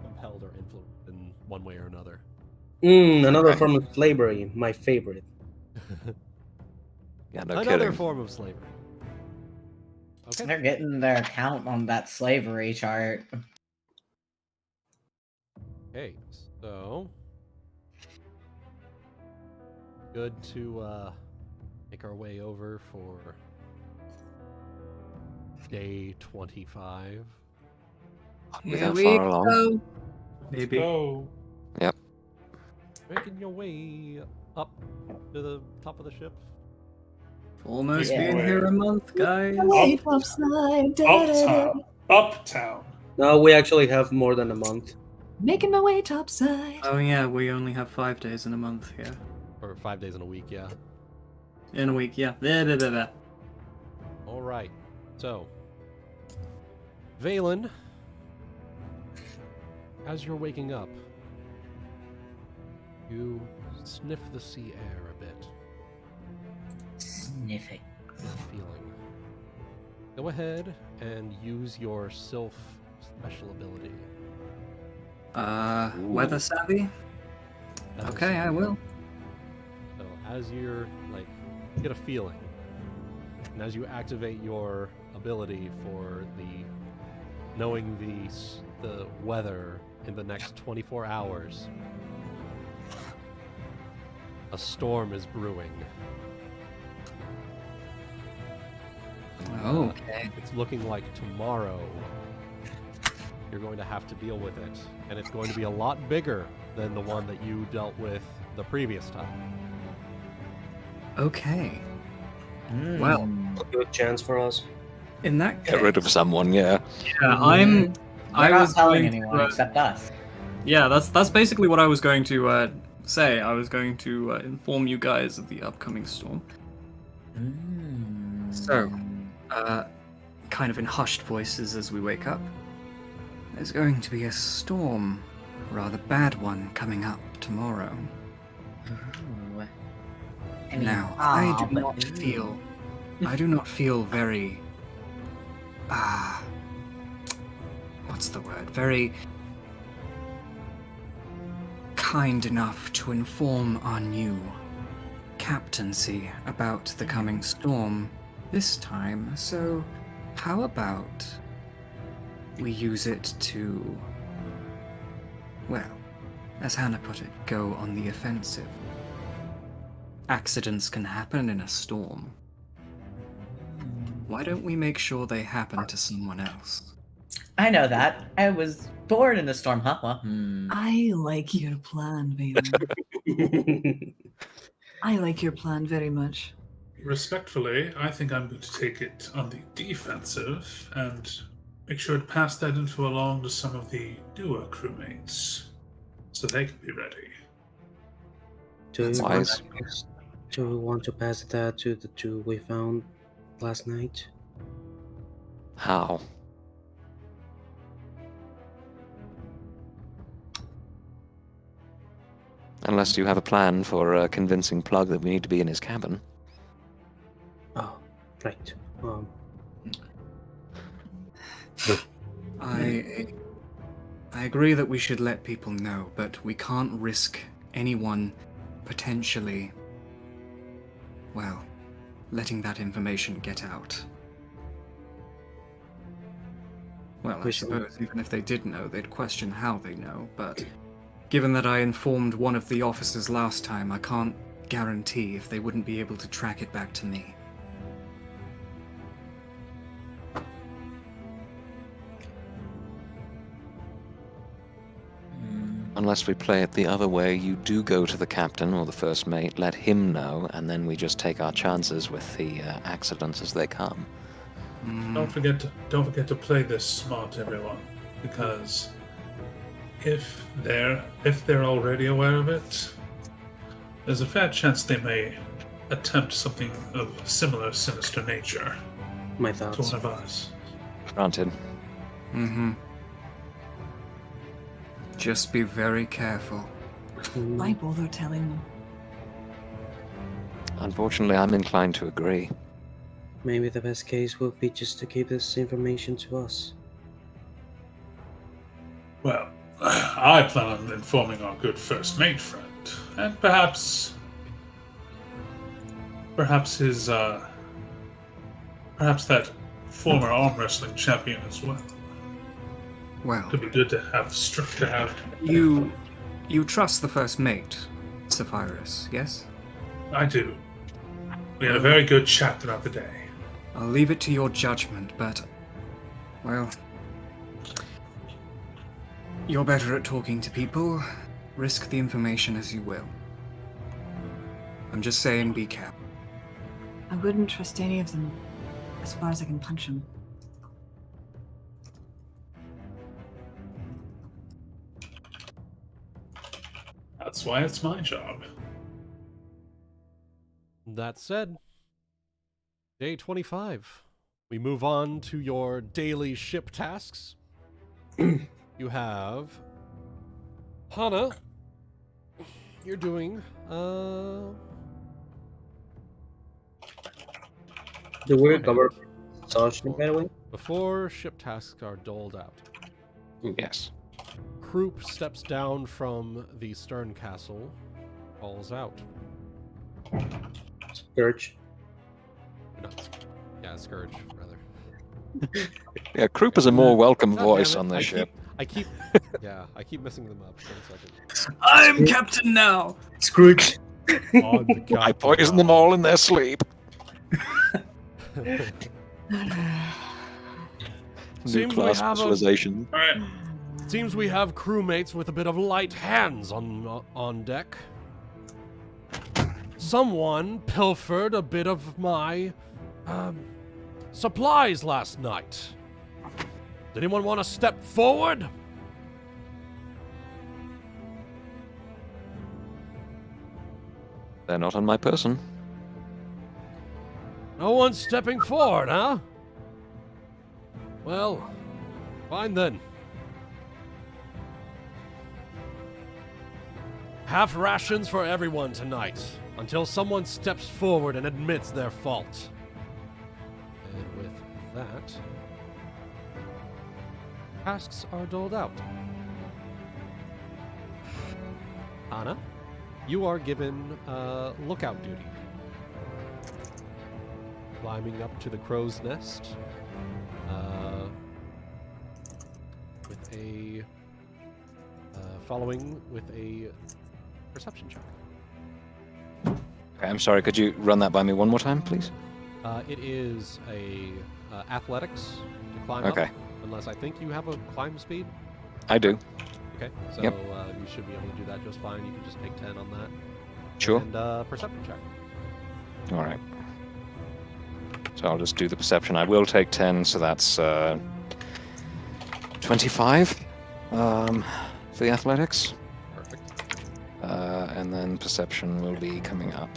compelled or influenced in one way or another. Another form of slavery, my favorite. Yeah, no Another kidding. form of slavery. Okay. They're getting their account on that slavery chart. Okay, so good to make our way over for day 25. We're Here that we far along. go. Maybe. Oh, Making your way up to the top of the ship. Almost Yeah. been here a month, guys. Wait, upside, da-da-da-da. uptown. No, we actually have more than a month. Making my way topside. Oh yeah, we only have 5 days in a month here. Or 5 days in a week, yeah. In a week, yeah. There. All right. So, Valen, as you're waking up, you sniff the sea air a bit. Sniffing. Feeling. Go ahead and use your Sylph special ability. Weather savvy? That is- Okay, I will. So as you're get a feeling, and as you activate your ability for knowing the weather in the next 24 hours, a storm is brewing. Oh. Okay. It's looking like tomorrow you're going to have to deal with it, and it's going to be a lot bigger than the one that you dealt with the previous time. Okay. Well, A good chance for us. in that Get case, rid of someone, yeah. yeah, We're I not was telling going to, anyone except us. yeah, that's basically what I was going to say. I was going to inform you guys of the upcoming storm. So, kind of in hushed voices as we wake up, there's going to be a storm, a rather bad one, coming up tomorrow. Ooh. I mean, Now, I do but- not feel very, what's the word? Very kind enough to inform our new captaincy about the coming storm this time, so how about we use it to, well, as Hana put it, go on the offensive. Accidents can happen in a storm. Why don't we make sure they happen to someone else? I know that. I was born in the storm, huh? Well, I like your plan, Valen. I like your plan very much. Respectfully, I think I'm going to take it on the defensive and make sure to pass that info along to some of the newer crewmates so they can be ready. Do you, Wise. do you want to pass that to the two we found last night? How? Unless you have a plan for convincing Plug that we need to be in his cabin. Oh, right. I agree that we should let people know, but we can't risk anyone potentially, well, letting that information get out. Well, I suppose even if they did know, they'd question how they know, but given that I informed one of the officers last time, I can't guarantee if they wouldn't be able to track it back to me. Unless we play it the other way, you do go to the captain or the first mate, let him know, and then we just take our chances with the accidents as they come. Don't forget to play this smart, everyone, because if they're already aware of it, there's a fair chance they may attempt something of similar sinister nature My to thoughts. one of us. Granted. Mm-hmm. Just be very careful. Why bother telling them? Unfortunately, I'm inclined to agree. Maybe the best case will be just to keep this information to us. Well, I plan on informing our good first mate friend, and perhaps that former arm wrestling champion as well. Well, Could be good to have. you trust the first mate, Saphyrus, yes? I do. We had a very good chat throughout the day. I'll leave it to your judgment, but, well, you're better at talking to people. Risk the information as you will. I'm just saying, be careful. I wouldn't trust any of them, as far as I can punch them. That's why it's my job. That said, day 25. We move on to your daily ship tasks. You have Hana. You're doing Do we cover social, by the way? before ship tasks are doled out. Yes. Croup steps down from the stern castle, calls out. Scourge. Yeah, Scourge, rather. Yeah, Croup is a more welcome God voice damn it, on this ship. I keep messing them up. 1 second. I'm captain now! Scrooge. On the I poison them all in their sleep. New Seems we class have a- specialization. All right. Seems we have crewmates with a bit of light hands on deck. Someone pilfered a bit of my supplies last night. Does anyone want to step forward? They're not on my person. No one's stepping forward, huh? Well, fine then. Half rations for everyone tonight, until someone steps forward and admits their fault. And with that, tasks are doled out. Hana, you are given lookout duty. Climbing up to the crow's nest with a following with a perception check. Okay, I'm sorry, could you run that by me one more time, please? It is a athletics to climb Okay. up, unless I think you have a climb speed. I do. Okay, so Yep. You should be able to do that just fine. You can just take 10 on that. Sure. And perception check. All right. So I'll just do the perception. I will take 10, so that's 25 for the athletics. Perfect. And then perception will be coming up.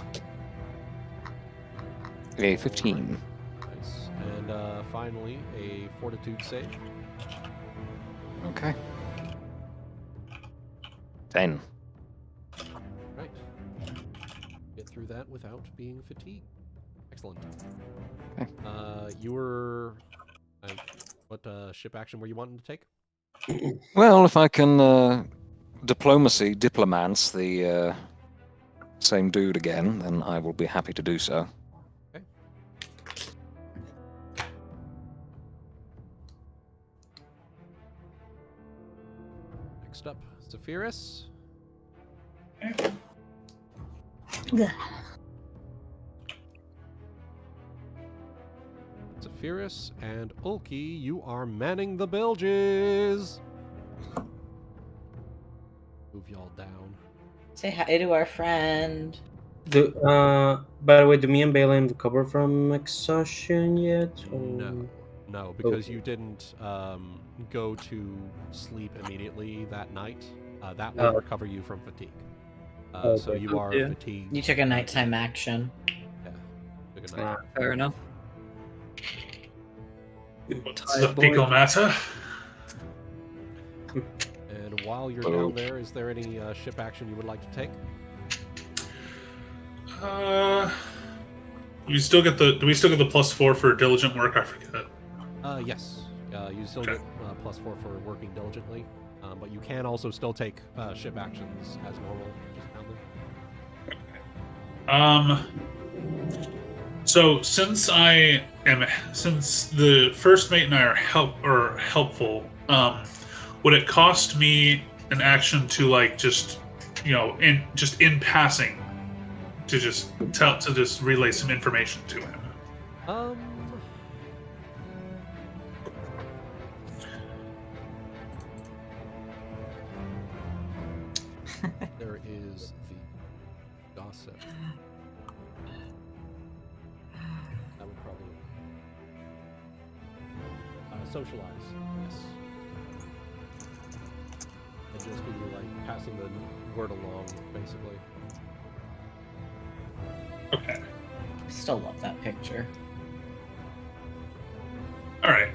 A 15. Nice. And finally, a fortitude save. Okay. 10. Right. Get through that without being fatigued. Excellent. Okay. You were... what ship action were you wanting to take? Well, if I can diplomance the same dude again, then I will be happy to do so. Okay. Next up, Saphyrus. Saphyrus and Ulki, you are manning the bilges. Move y'all down. Say hi to our friend. By the way, do me and Valen recover from exhaustion yet? Or... No, because you didn't go to sleep immediately that night. That will recover you from fatigue. So you are fatigued. You took a nighttime action. Yeah. Took a night. Fair enough. What's the fecal matter? And while you're down there, is there any ship action you would like to take? You still get the. Do we still get the +4 for diligent work? I forget. Yes. You still get +4 for working diligently, but you can also still take ship actions as normal. Just down there. So since the first mate and I are helpful, would it cost me an action to just in passing to just relay some information to him? There is the gossip. That would probably socialize. Yes. And just be passing the word along, basically. Okay. Still love that picture. All right.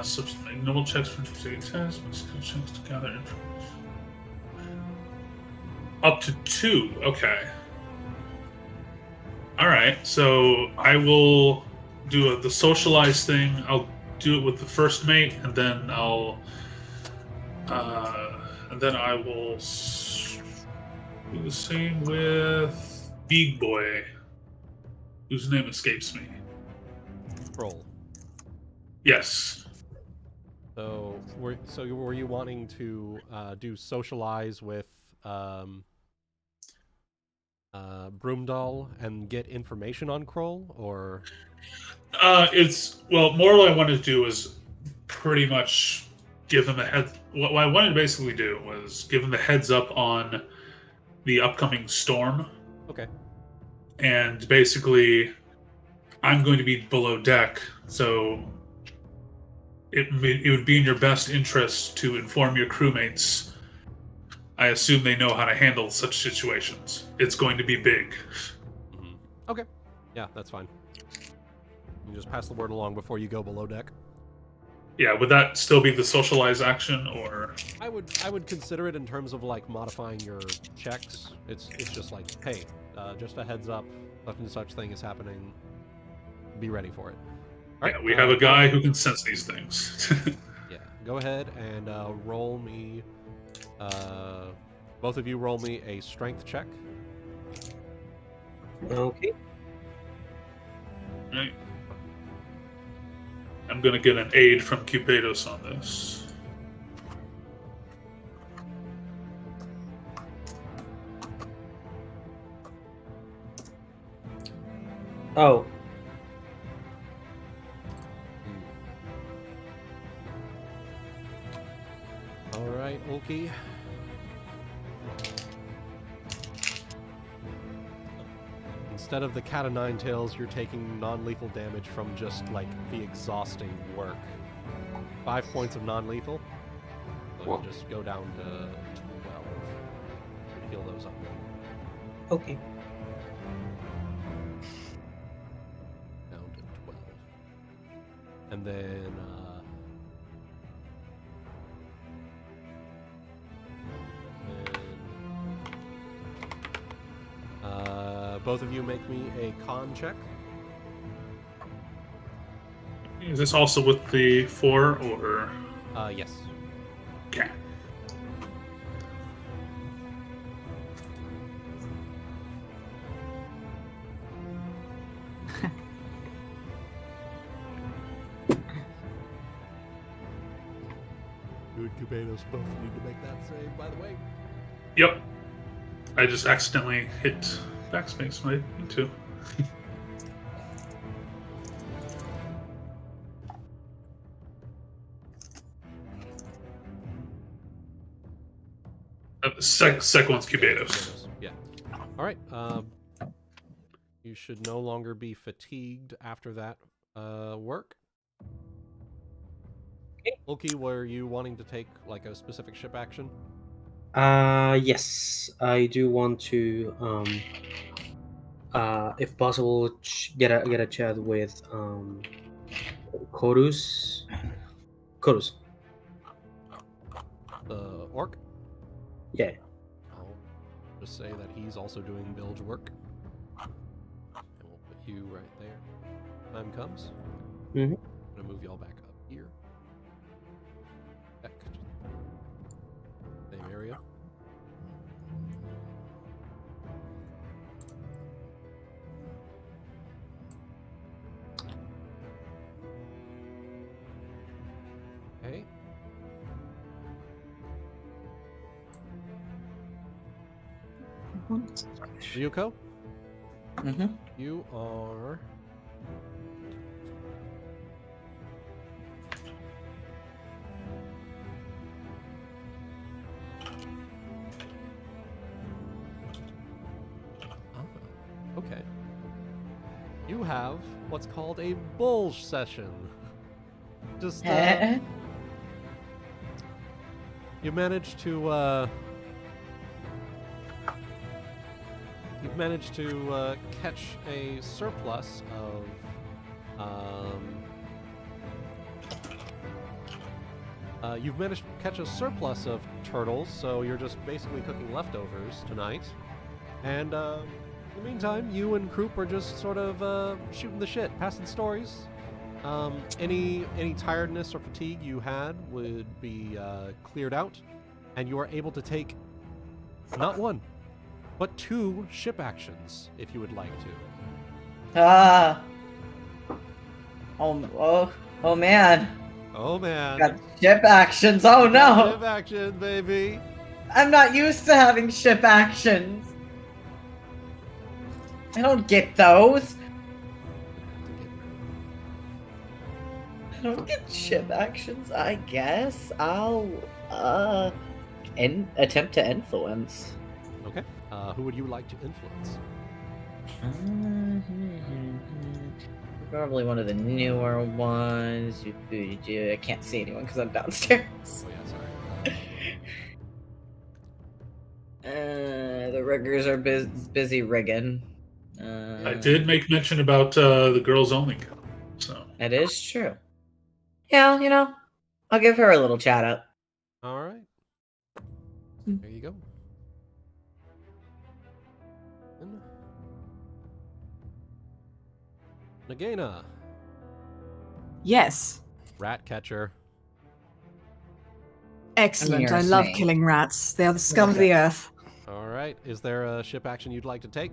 So make normal checks for specific tests, make skill checks to gather information. Up to 2. Okay. All right. So I will do the socialize thing. I'll do it with the first mate, and then I will do the same with Big Boy, whose name escapes me. Roll. Yes. So were you wanting to do socialize with Broomdoll and get information on Kroll, or? More what I wanted to do was pretty much give him a head. What I wanted to basically do was give him the heads up on the upcoming storm. Okay. And basically, I'm going to be below deck, so it would be in your best interest to inform your crewmates. I assume they know how to handle such situations. It's going to be big. Mm-hmm. Okay. Yeah, that's fine. You just pass the word along before you go below deck. Yeah, would that still be the socialize action, or? I would consider it in terms of modifying your checks. It's just hey, just a heads up, such and such thing is happening. Be ready for it. All Yeah, right, we have a guy who can sense these things. Yeah, go ahead and roll me. Both of you roll me a strength check. Okay. Right. I'm gonna get an aid from Cupidos on this. Oh. Ulki. Instead of the cat o' nine tails, you're taking non-lethal damage from just, like, the exhausting work. 5 points of non-lethal. So Whoa. you'll just go down to 12. Heal those up. Okay. Down to 12. And then, both of you make me a con check. Is this also with the 4 or? Yes. Okay. You and Kubenos both need to make that save, by the way. Yep. I just accidentally hit backspace. I need to. Second one's Cubados. Yeah. All right. You should no longer be fatigued after that work. Ulki, were you wanting to take like a specific ship action? Yes, I do want to, if possible, get a chat with Chorus. The orc? Yeah. I'll just say that he's also doing bilge work. And we'll put you right there. Time comes. Mhm. I'm gonna move y'all back up here. Back. Same area. Okay. Ryuuko, Mm-hmm. you are okay. You have what's called a bulge session. Just you managed to you've managed to catch a surplus of you've managed to catch a surplus of turtles, so you're just basically cooking leftovers tonight. And in the meantime, you and Croup are just sort of shooting the shit, passing stories. Any tiredness or fatigue you had would be cleared out, and you are able to take not one, but 2 ship actions if you would like to. Oh man. Oh man. Got ship actions. Oh no. Ship action, baby. I'm not used to having ship actions. I don't get those. I don't get ship actions. I guess I'll attempt to influence. Okay. Who would you like to influence? Probably one of the newer ones. I can't see anyone because I'm downstairs. Oh yeah, sorry. The riggers are busy rigging. I did make mention about the girls only cup, so. It is true. Yeah, you know, I'll give her a little chat up. All right. There you go. And Nagaina, Yes. rat catcher. Excellent. I Nearest love me. killing rats. They are the scum of the earth. All right. Is there a ship action you'd like to take?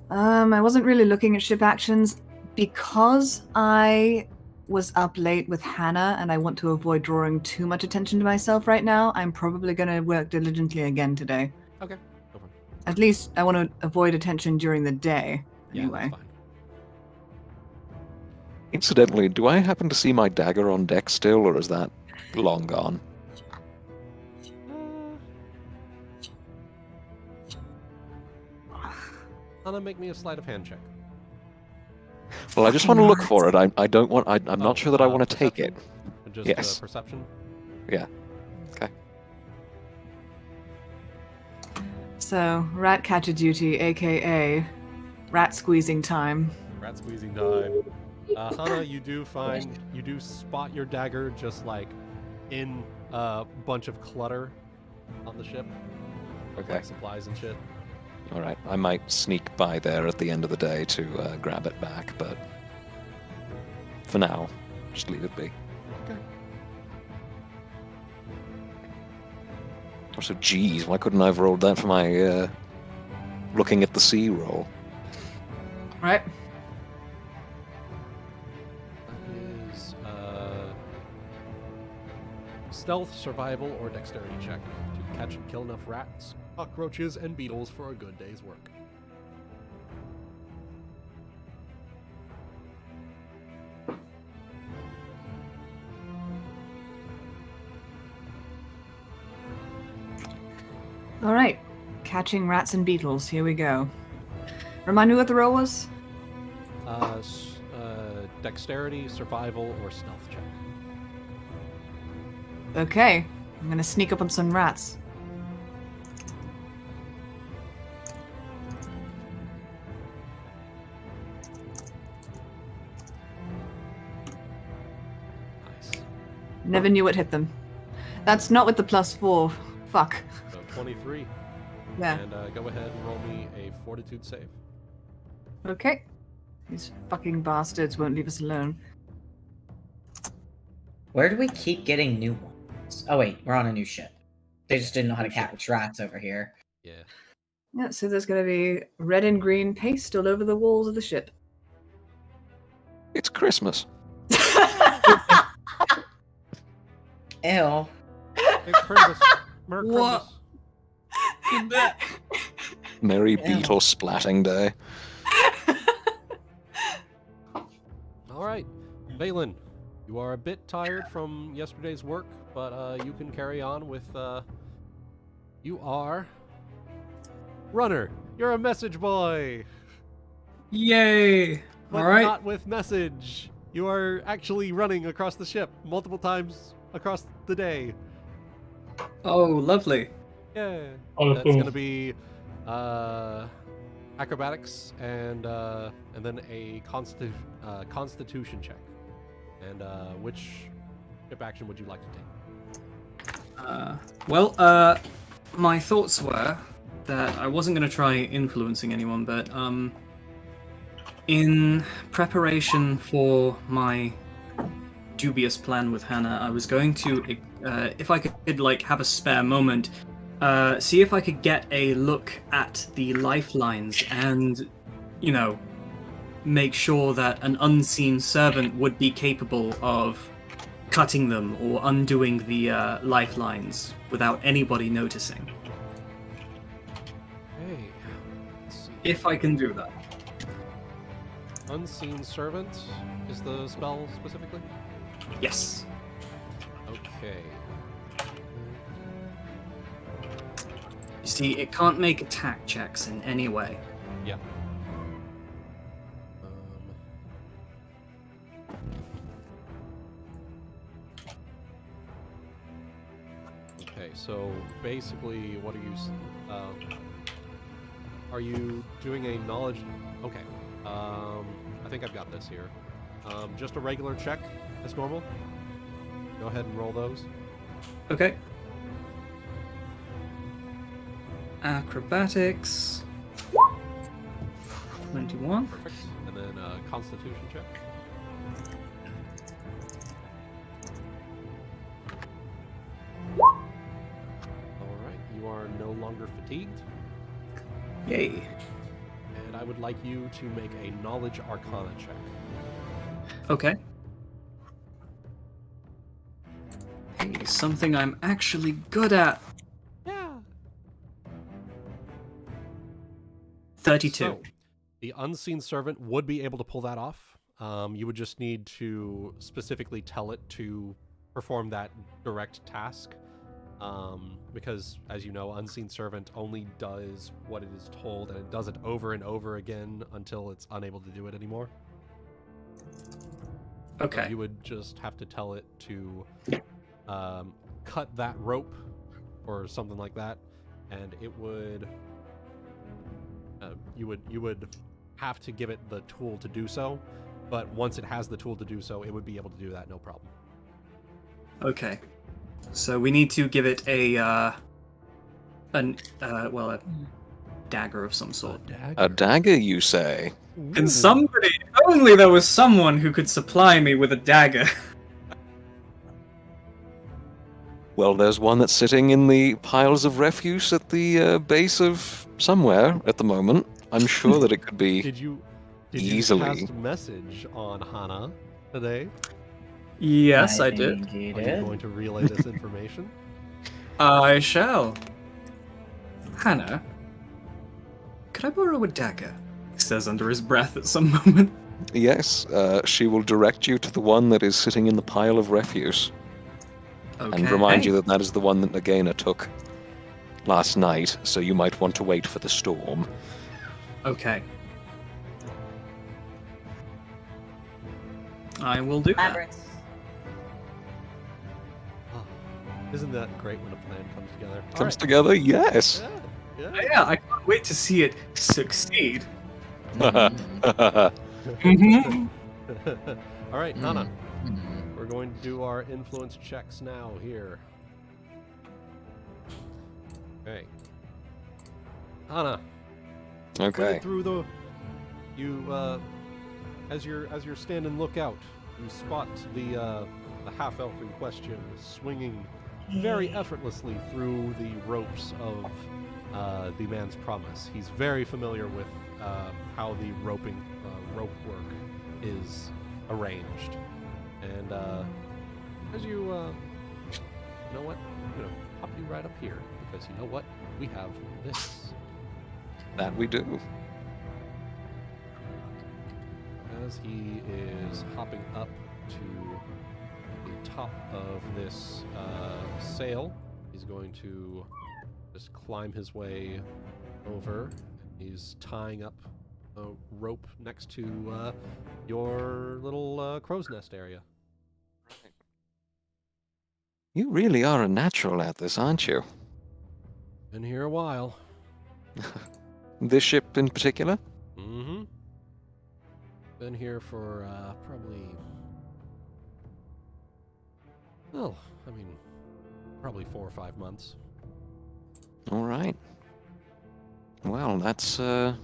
I wasn't really looking at ship actions because I was up late with Hana and I want to avoid drawing too much attention to myself right now. I'm probably going to work diligently again today. Okay. Go for it. At least I want to avoid attention during the day. Yeah, Anyway. that's fine. Incidentally, do I happen to see my dagger on deck still, or is that long gone? Hana, make me a sleight of hand check. Well, I just want to look for it. I don't want. I'm not sure that I want to take it. Perception? Just Yes. Perception? Yeah. Okay. So, rat catcher duty, aka rat squeezing time. Rat squeezing time. Hana, you do spot your dagger just like in a bunch of clutter on the ship. Okay. Like supplies and shit. All right. I might sneak by there at the end of the day to grab it back, but for now, just leave it be. Okay. Also, geez, why couldn't I have rolled that for my looking at the sea roll? Right? That is stealth, survival, or dexterity check to catch and kill enough rats, cockroaches, and beetles for a good day's work. All right. Catching rats and beetles. Here we go. Remind me what the roll was? Dexterity, survival, or stealth check. Okay. I'm gonna sneak up on some rats. Nice. Never knew what hit them. That's not with the +4. Fuck. So 23. Yeah. And go ahead and roll me a fortitude save. Okay. These fucking bastards won't leave us alone. Where do we keep getting new ones? Oh wait, we're on a new ship. They just didn't know how to catch rats over here. Yeah. Yeah, so there's gonna be red and green paste all over the walls of the ship. It's Christmas. Ew. Hey, Christmas. Merry What? Christmas. Merry Beetle Splatting Day. All right, Valen, you are a bit tired from yesterday's work, but you can carry on with. You are runner. You're a message boy, Yay! but All right. not with message. You are actually running across the ship multiple times across the day. Oh, lovely. Yeah, Oh, that's cool. gonna be acrobatics and then a constitution check. And which ship action would you like to take? My thoughts were that I wasn't going to try influencing anyone, but in preparation for my dubious plan with Hana, I was going to, if I could like have a spare moment, see if I could get a look at the lifelines and, you know, make sure that an unseen servant would be capable of cutting them or undoing the lifelines without anybody noticing. Hey, let's see. If I can do that. Unseen servant is the spell specifically? Yes. Okay. You see, it can't make attack checks in any way. Yeah. Okay, so basically, what are you doing a knowledge? Okay. I think I've got this here. Just a regular check as normal. Go ahead and roll those. Okay. Acrobatics. 21. Perfect. And then Constitution check. Alright, you are no longer fatigued. Yay. And I would like you to make a Knowledge Arcana check. Okay. Hey, something I'm actually good at. Yeah. 32. So, the unseen servant would be able to pull that off. You would just need to specifically tell it to perform that direct task. Because, as you know, Unseen Servant only does what it is told, and it does it over and over again until it's unable to do it anymore. Okay. So you would just have to tell it to cut that rope or something like that, and it would. You would have to give it the tool to do so, but once it has the tool to do so, it would be able to do that, no problem. Okay. So we need to give it a dagger of some sort. A dagger, you say? And somebody, if only there was someone who could supply me with a dagger. Well, there's one that's sitting in the piles of refuse at the base of somewhere at the moment. I'm sure that it could be Did you easily. cast a message on Hana today? Yes, I did. Are you going to relay this information? I shall. Hana, could I borrow a dagger? He says under his breath at some moment. Yes, she will direct you to the one that is sitting in the pile of refuse. Okay. And remind you that that is the one that Nagaina took last night, so you might want to wait for the storm. Okay. I will do that. Labyrinth. Isn't that great when a plan comes together? All Comes right. together, yes. Yeah. Yeah, I can't wait to see it succeed. Mm-hmm. All right, Hana. We're going to do our influence checks now here. Okay. Hana. Okay. Through the as you're standing lookout, you spot the half elf in question swinging very effortlessly through the ropes of the man's promise. He's very familiar with how the rope work is arranged, and as you know what, I'm gonna pop you right up here because you know what, we have this. That we do. As he is hopping up to the top of this sail, he's going to just climb his way over. He's tying up a rope next to your little crow's nest area. You really are a natural at this, aren't you? Been here a while. This ship in particular? Mm-hmm. Been here for probably... Well, I mean, probably 4 or 5 months. All right. Well, that's, I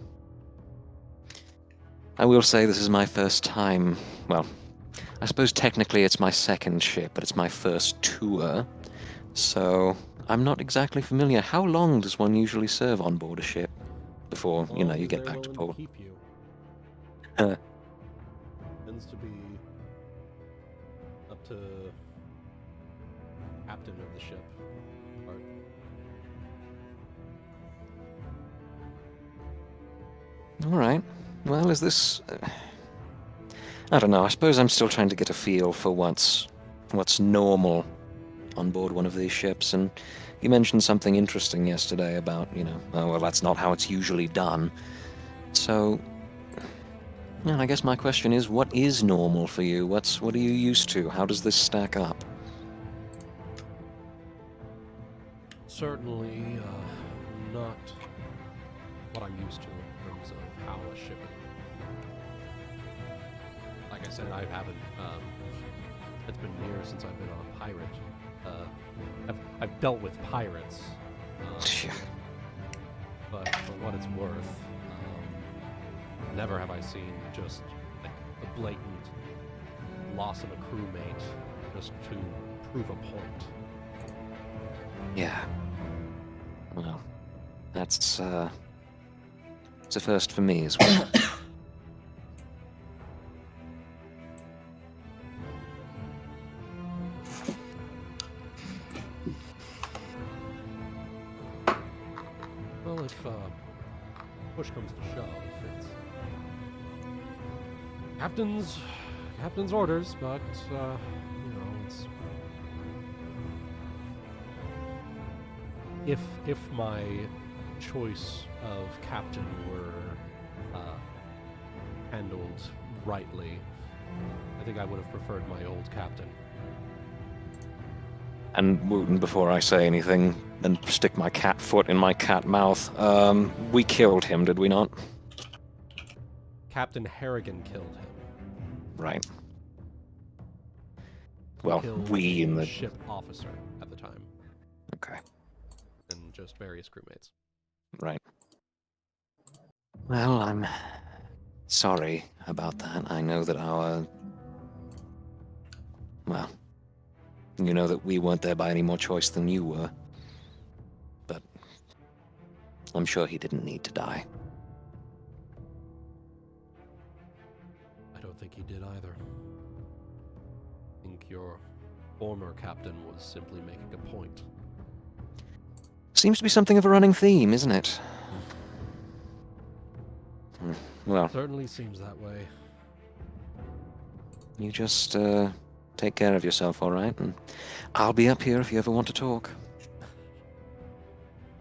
will say this is my first time... Well, I suppose technically it's my second ship, but it's my first tour. So, I'm not exactly familiar. How long does one usually serve on board a ship before, you know, you get back to port? Keep you. Tends to be up to captain of the ship. Or... All right. Well, is this... I don't know. I suppose I'm still trying to get a feel for what's normal on board one of these ships. And you mentioned something interesting yesterday about, you know, oh, well, that's not how it's usually done. So, yeah, I guess my question is, what is normal for you? What are you used to? How does this stack up? Certainly not what I'm used to in terms of how a ship... Like I said, I haven't... it's been years since I've been on a pirate. I've dealt with pirates. But for what it's worth, never have I seen just like a blatant loss of a crewmate just to prove a point. Yeah. Well, that's it's a first for me as well. Well, if push comes to shove, it's captain's orders, but you know, it's if my choice of captain were handled rightly, I think I would have preferred my old captain. And Wuten, before I say anything and stick my cat foot in my cat mouth, we killed him, did we not? Captain Harrigan killed him. Right. Well, Killed we in a the... ship officer at the time, Okay, and just various crewmates. right. Well, I'm sorry about that. I know that our... Well, you know that we weren't there by any more choice than you were. But I'm sure he didn't need to die. I don't think he did either. I think your former captain was simply making a point. Seems to be something of a running theme, isn't it? Well, Certainly seems that way. you just take care of yourself, all right? And I'll be up here if you ever want to talk.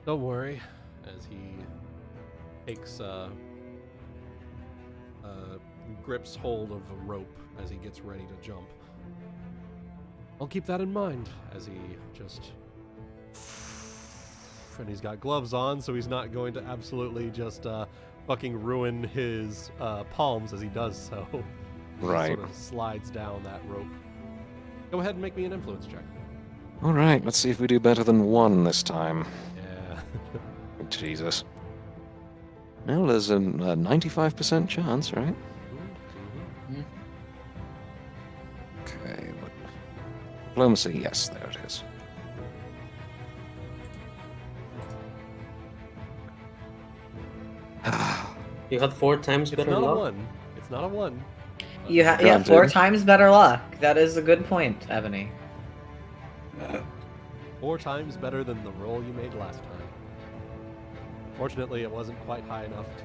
Don't worry, as he takes grips hold of a rope as he gets ready to jump. I'll keep that in mind as he just... And he's got gloves on, so he's not going to absolutely just fucking ruin his palms as he does so. He Right. sort of slides down that rope. Go ahead and make me an influence check. All right, let's see if we do better than 1 this time. Yeah. Jesus. Well, there's a 95% chance, right? Okay, what... Diplomacy, yes, there it is. You had 4 times It's better not a luck. 1. It's not a 1. You yeah, Granted. 4 times better luck. That is a good point, Ebony. 4 times better than the roll you made last time. Fortunately, it wasn't quite high enough to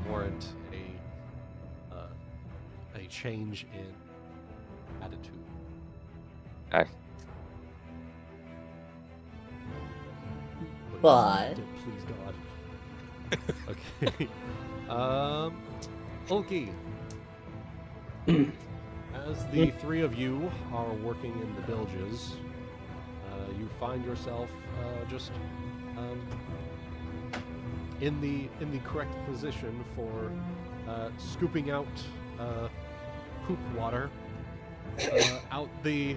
warrant a change in attitude. Okay. But- Please God. Okay. Ulki. As the 3 of you are working in the bilges, you find yourself just in the correct position for scooping out poop water out the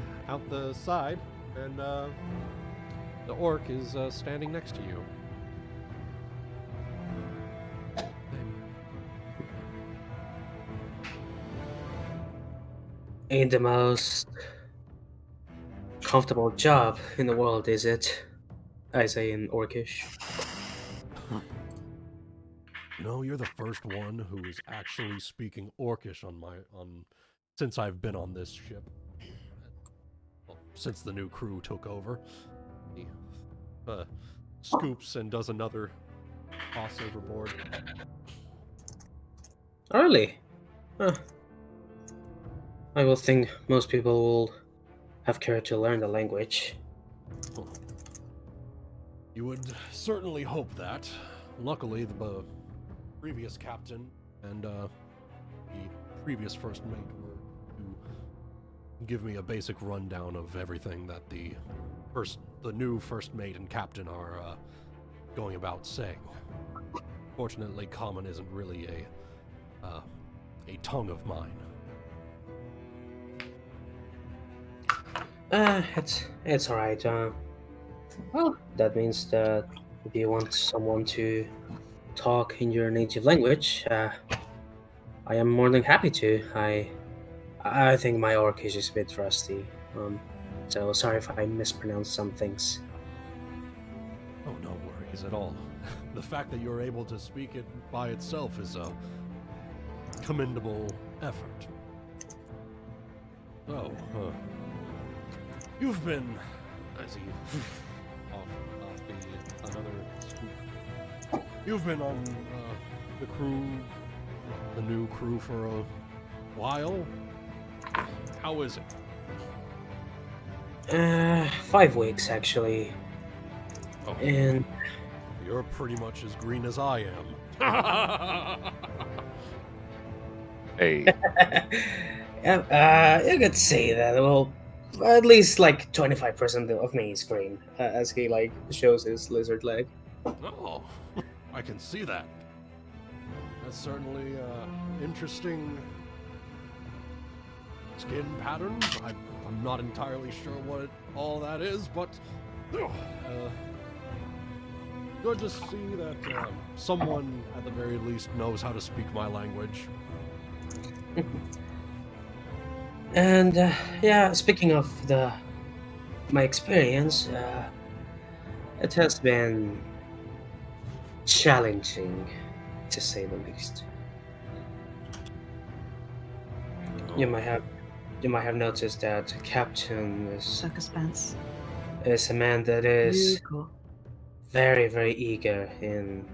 side, and the orc is standing next to you. Ain't the most comfortable job in the world, is it? I say in Orcish. No, you're the first one who is actually speaking Orcish since I've been on this ship. Well, since the new crew took over. He scoops and does another toss overboard. Early. Huh. I will think most people will have care to learn the language. You would certainly hope that. Luckily, the previous captain and the previous first mate were to give me a basic rundown of everything that the new first mate and captain are going about saying. Fortunately, common isn't really a tongue of mine. It's alright. Well, that means that if you want someone to talk in your native language, I am more than happy to. I think my Orcish is a bit rusty, so sorry if I mispronounced some things. Oh, no worries at all. The fact that you're able to speak it by itself is a commendable effort. Oh, you've been, as he off another scoop. You've been on the new crew for a while. How is it? 5 weeks actually. Oh, And you're pretty much as green as I am. Hey, you could say that. Well, at least like 25% of me is green, as he like shows his lizard leg. Oh, I can see that. That's certainly interesting skin pattern. I'm not entirely sure what all that is, but good to see that someone at the very least knows how to speak my language. And yeah, speaking of my experience, it has been challenging, to say the least. You might have noticed that Captain Circus pants. is a man that is Ryuuko. very, very eager in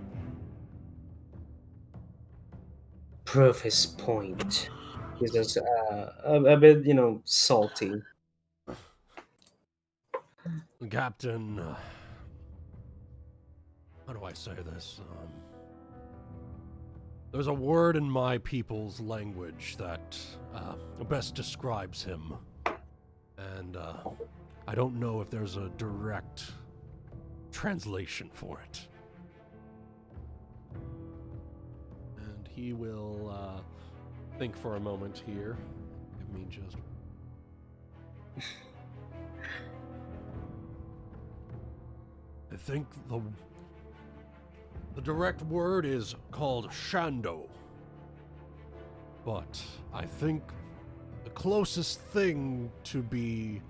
prove his point. He's just a bit, salty. Captain, how do I say this? There's a word in my people's language that best describes him. And I don't know if there's a direct translation for it. And he will think for a moment here. Give me just... I think the direct word is called Shando. But I think the closest thing to be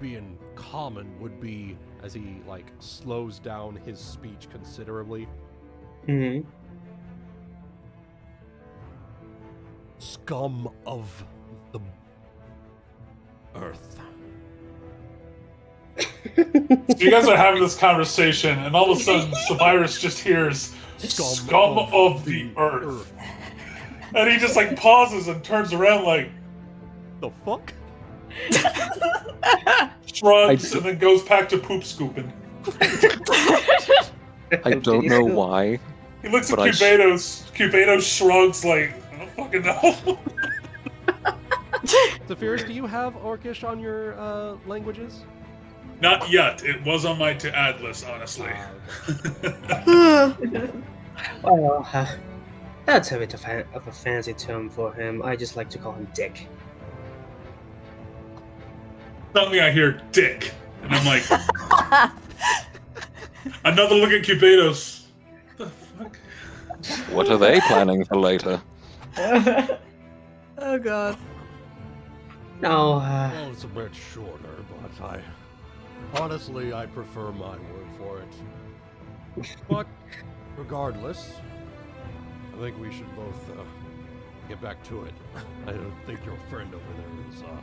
in common would be, as he like slows down his speech considerably, Mm-hmm. scum of the earth. So you guys are having this conversation, and all of a sudden, Saphyrus just hears "scum of the earth," and he just like pauses and turns around, like The fuck? shrugs, and then goes back to poop scooping. I don't know why. He looks at But I Cubados. Cubados shrugs, like I don't fucking know. Saphyrus, do you have Orcish on your languages? Not yet. It was on my to-add list, honestly. Well, that's a bit of a fancy term for him. I just like to call him Dick. Suddenly I hear dick, and I'm like, another look at Cubados. What the fuck? What are they planning for later? Oh god. No, Well, it's a bit shorter, but honestly, I prefer my word for it. But regardless, I think we should both get back to it. I don't think your friend over there is a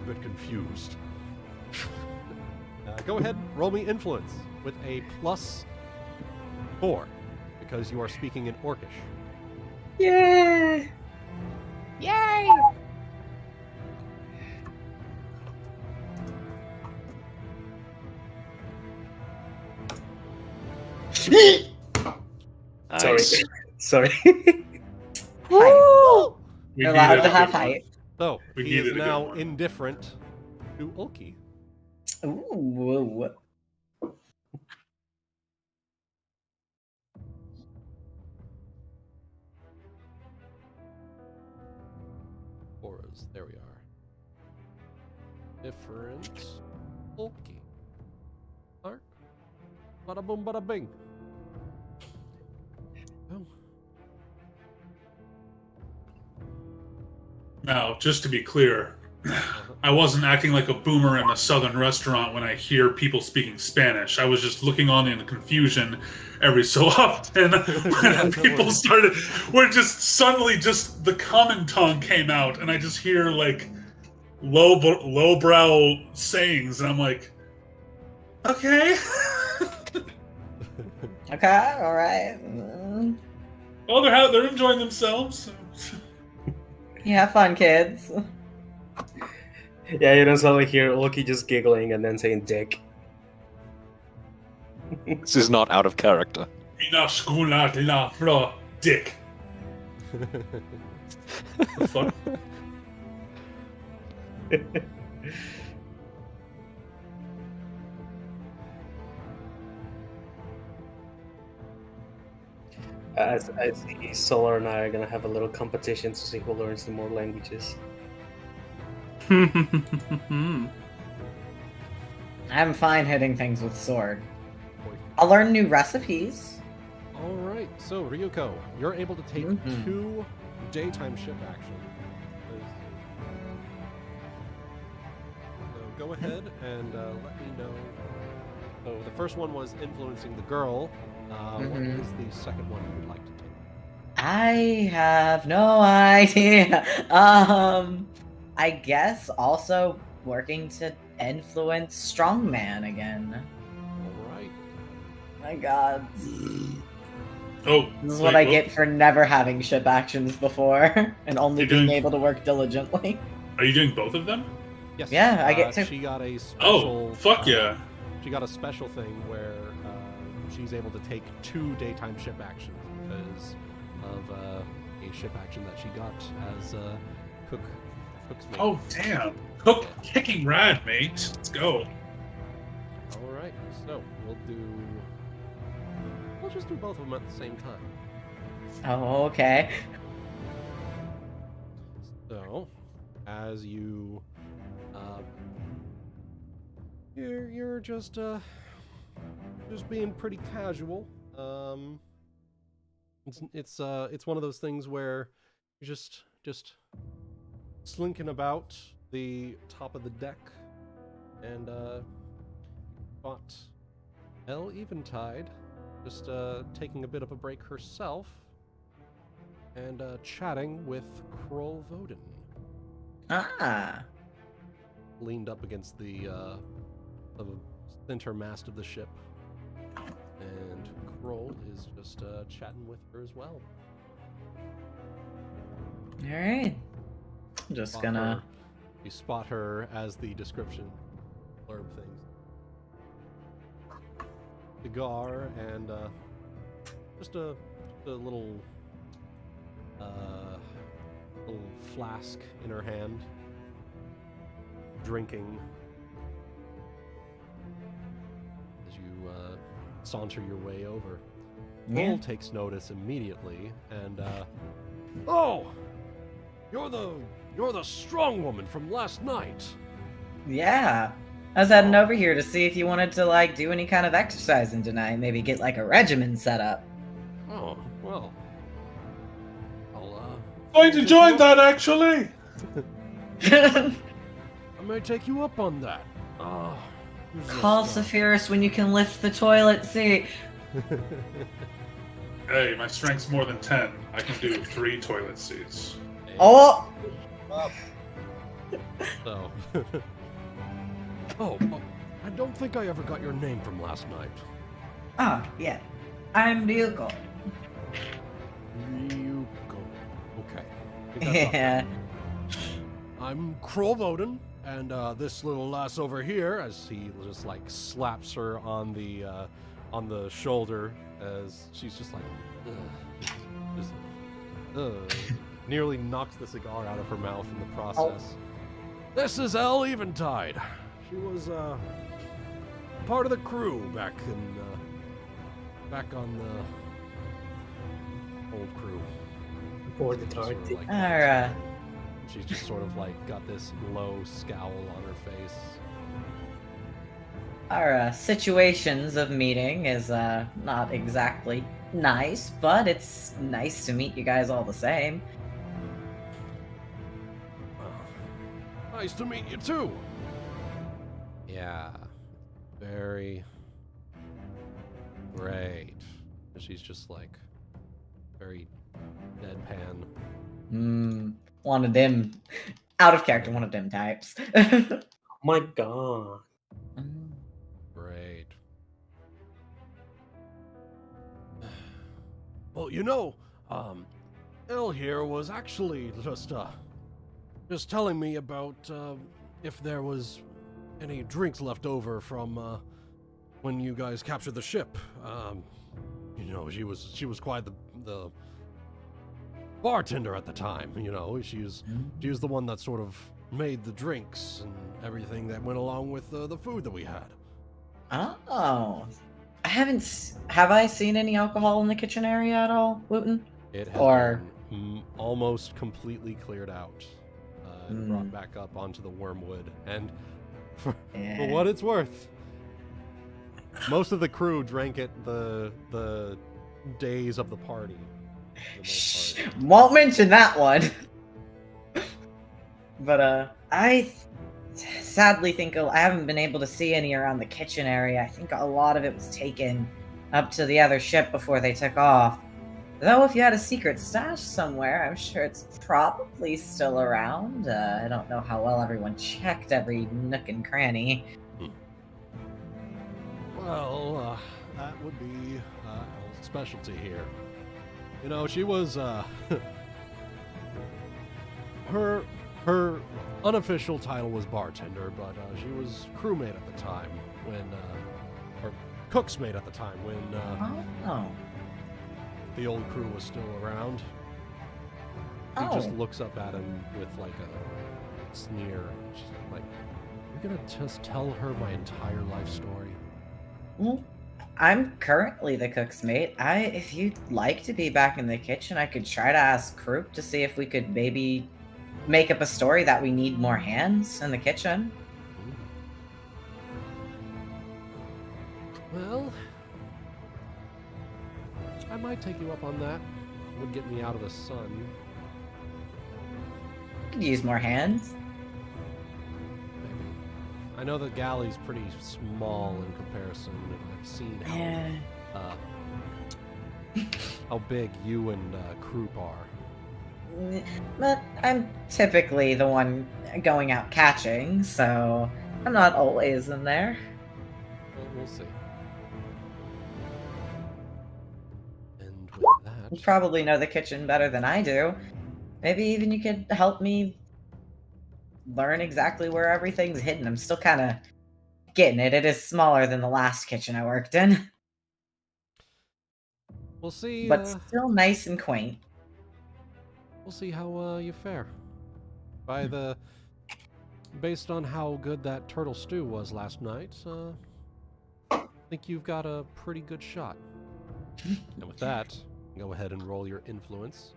bit confused. Go ahead, roll me influence with a +4 because you are speaking in Orcish. yeah. Yay! Nice. Sorry. Woo! We You're needed allowed a to have good one. height. So, We he needed is a good now one. indifferent to Ulki. Ooh. Auras, there we are. Different Ulki. Arc. Bada boom, bada bing. Oh. Now, just to be clear, I wasn't acting like a boomer in a southern restaurant when I hear people speaking Spanish. I was just looking on in confusion every so often when people started, when just suddenly just the common tongue came out, and I just hear like lowbrow sayings, and I'm like, okay. Okay, alright. Well, they're enjoying themselves. You have fun, kids. Yeah, you don't suddenly hear Ulki just giggling and then saying Dick. This is not out of character. Mina skuna de la flo, dick. The fuck? I see Solar and I are gonna have a little competition to see who learns the more languages. I'm fine hitting things with sword. I'll learn new recipes. All right, so Ryuuko, you're able to take 2 daytime ship action. So go ahead and let me know. So the first one was influencing the girl. What is the second one you would like to take? I have no idea. I guess also working to influence Strongman again. All right. My God. Oh, This is what I get for never having ship actions before and only You're being doing- able to work diligently. Are you doing both of them? Yes. Yeah, I get to. She got a special. Oh, fuck yeah. She got a special thing where she's able to take 2 daytime ship actions because of a ship action that she got as Cook's mate. Oh, damn. Cook kicking rad, mate. Let's go. All right, so we'll just do both of them at the same time. Oh, okay. So, as you, you're just being pretty casual. It's one of those things where you're just slinking about the top of the deck, and spot Eventide just taking a bit of a break herself, and chatting with Kroll Voden. Ah. Leaned up against the center mast of the ship, and Kroll is just chatting with her as well. All right. I'm just Spot gonna. her- You spot her as the description blurb things. Cigar and just a little flask in her hand, drinking as you saunter your way over. Yeah. Kroll takes notice immediately and oh, you're the strong woman from last night. Yeah. I was heading over here to see if you wanted to like do any kind of exercising tonight. Maybe get like a regimen set up. Oh, well. I'll Going to join that, actually. I may take you up on that. Call Saphyrus when you can lift the toilet seat. Hey, my strength's more than 10. I can do 3 toilet seats. Oh! So. Oh, I don't think I ever got your name from last night. Ah, yeah. I'm Ryuuko. Ryuuko. Okay. I think that's Yeah. I'm Kroll Voden, and this little lass over here, as he just like slaps her on the shoulder, as she's just like, nearly knocks the cigar out of her mouth in the process. This is Eventide. She was part of the crew back on the old crew. Or the Sort of target. like- Alright. She's just sort of like got this low scowl on her face. Our situations of meeting is not exactly nice, but it's nice to meet you guys all the same. Nice to meet you too. Yeah, very great. And she's just like very deadpan. One of them, out of character, one of them types. Oh my god. Great. Well, you know, Elle here was actually just telling me about if there was any drinks left over from when you guys captured the ship. You know, she was quite the bartender at the time. You know, she was the one that sort of made the drinks and everything that went along with the food that we had. Oh, have I seen any alcohol in the kitchen area at all, Wuten? It has been almost completely cleared out and brought back up onto the wormwood. And for what it's worth, most of the crew drank it the days of the party. Shh, won't mention that one. But I sadly think I haven't been able to see any around the kitchen area. I think a lot of it was taken up to the other ship before they took off. Though if you had a secret stash somewhere, I'm sure it's probably still around. I don't know how well everyone checked every nook and cranny. Well, that would be Elle's specialty here. You know, she was her unofficial title was bartender, but she was crewmate at the time when, or cooksmate at the time when the old crew was still around. He just looks up at him with like a sneer. She's like, "You're gonna just tell her my entire life story?" Well, I'm currently the cook's mate. If you'd like to be back in the kitchen, I could try to ask Croup to see if we could maybe make up a story that we need more hands in the kitchen. Well, I might take you up on that. Would get me out of the sun. Could use more hands. Maybe. I know the galley's pretty small in comparison, and I've seen how big you and Croup are. But I'm typically the one going out catching, so I'm not always in there. Well, we'll see. And with that, You probably know the kitchen better than I do. Maybe even you could help me learn exactly where everything's hidden. I'm still kind of getting it. It is smaller than the last kitchen I worked in, we'll see. but still nice and quaint. We'll see how you fare. Based on how good that turtle stew was last night, I think you've got a pretty good shot. And with that, go ahead and roll your influence.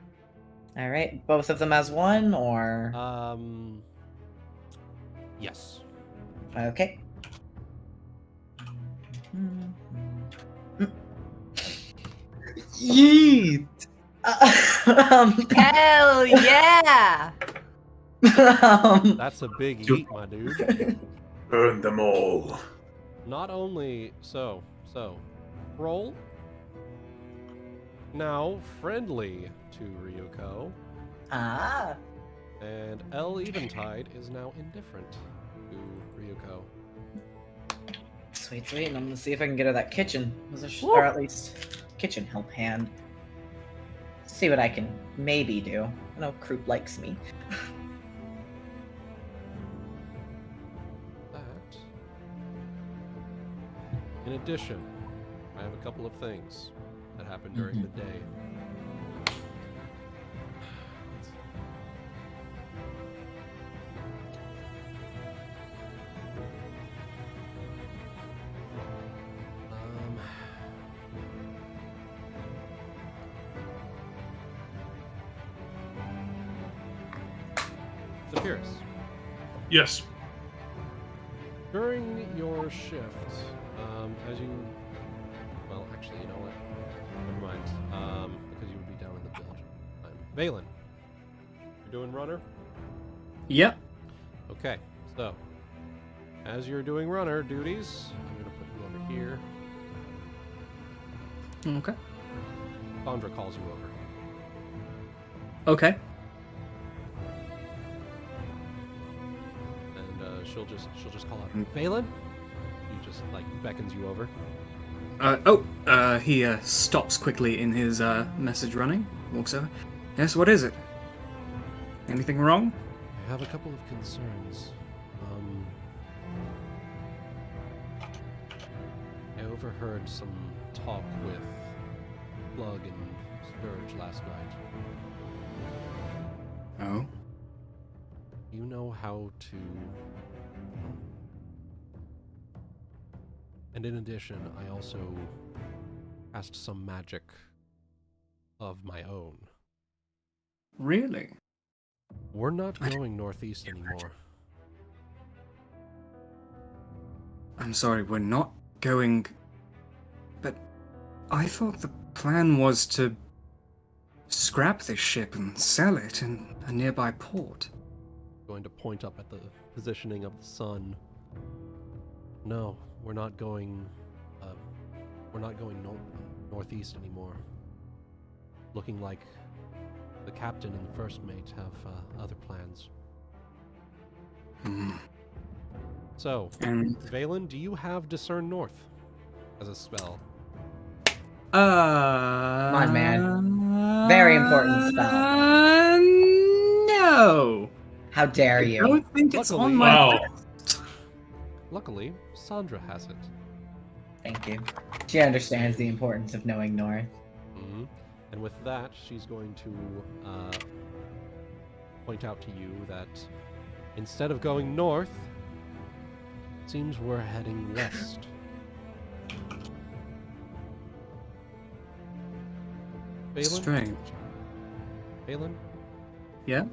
All right, both of them as one, or Yes. okay. Yeet. Hell yeah! That's a big yeet, my dude. Burn them all. Not only so, roll. Now friendly to Ryuuko, Ah. and L Eventide is now indifferent to Ryuuko. Sweet, sweet. And I'm gonna see if I can get her that kitchen, or at least kitchen help hand. See what I can maybe do. I know Croup likes me. That. In addition, I have a couple of things that happened during the day. Saphyrus, Yes. during your shift, as you, well, actually, you know what? Never mind. Because you would be down in the village. Valen, you're doing runner? Yep. Okay, so as you're doing runner duties, I'm gonna put you over here. Okay. Sandra calls you over. Okay. And she'll just call out Valen. He just like beckons you over. He stops quickly in his message running, walks over. Yes, what is it? Anything wrong? I have a couple of concerns. overheard some talk with Plug and Scourge last night. Oh? You know how to... And in addition, I also cast some magic of my own. Really? We're not going northeast anymore. I'm sorry, we're not going... But I thought the plan was to scrap this ship and sell it in a nearby port. Going to point up at the positioning of the sun. No, we're not going... northeast anymore. Looking like the captain and the first mate have other plans. So, Valen, do you have Discern North as a spell? Come on, man. Very important spell. No! How dare I you? don't think it's Luckily- on my Wow. list. Luckily, Sandra has it. Thank you. She understands the importance of knowing North. Mm-hmm. And with that, she's going to point out to you that instead of going north, it seems we're heading west. Valen? Strange. Valen, Yeah?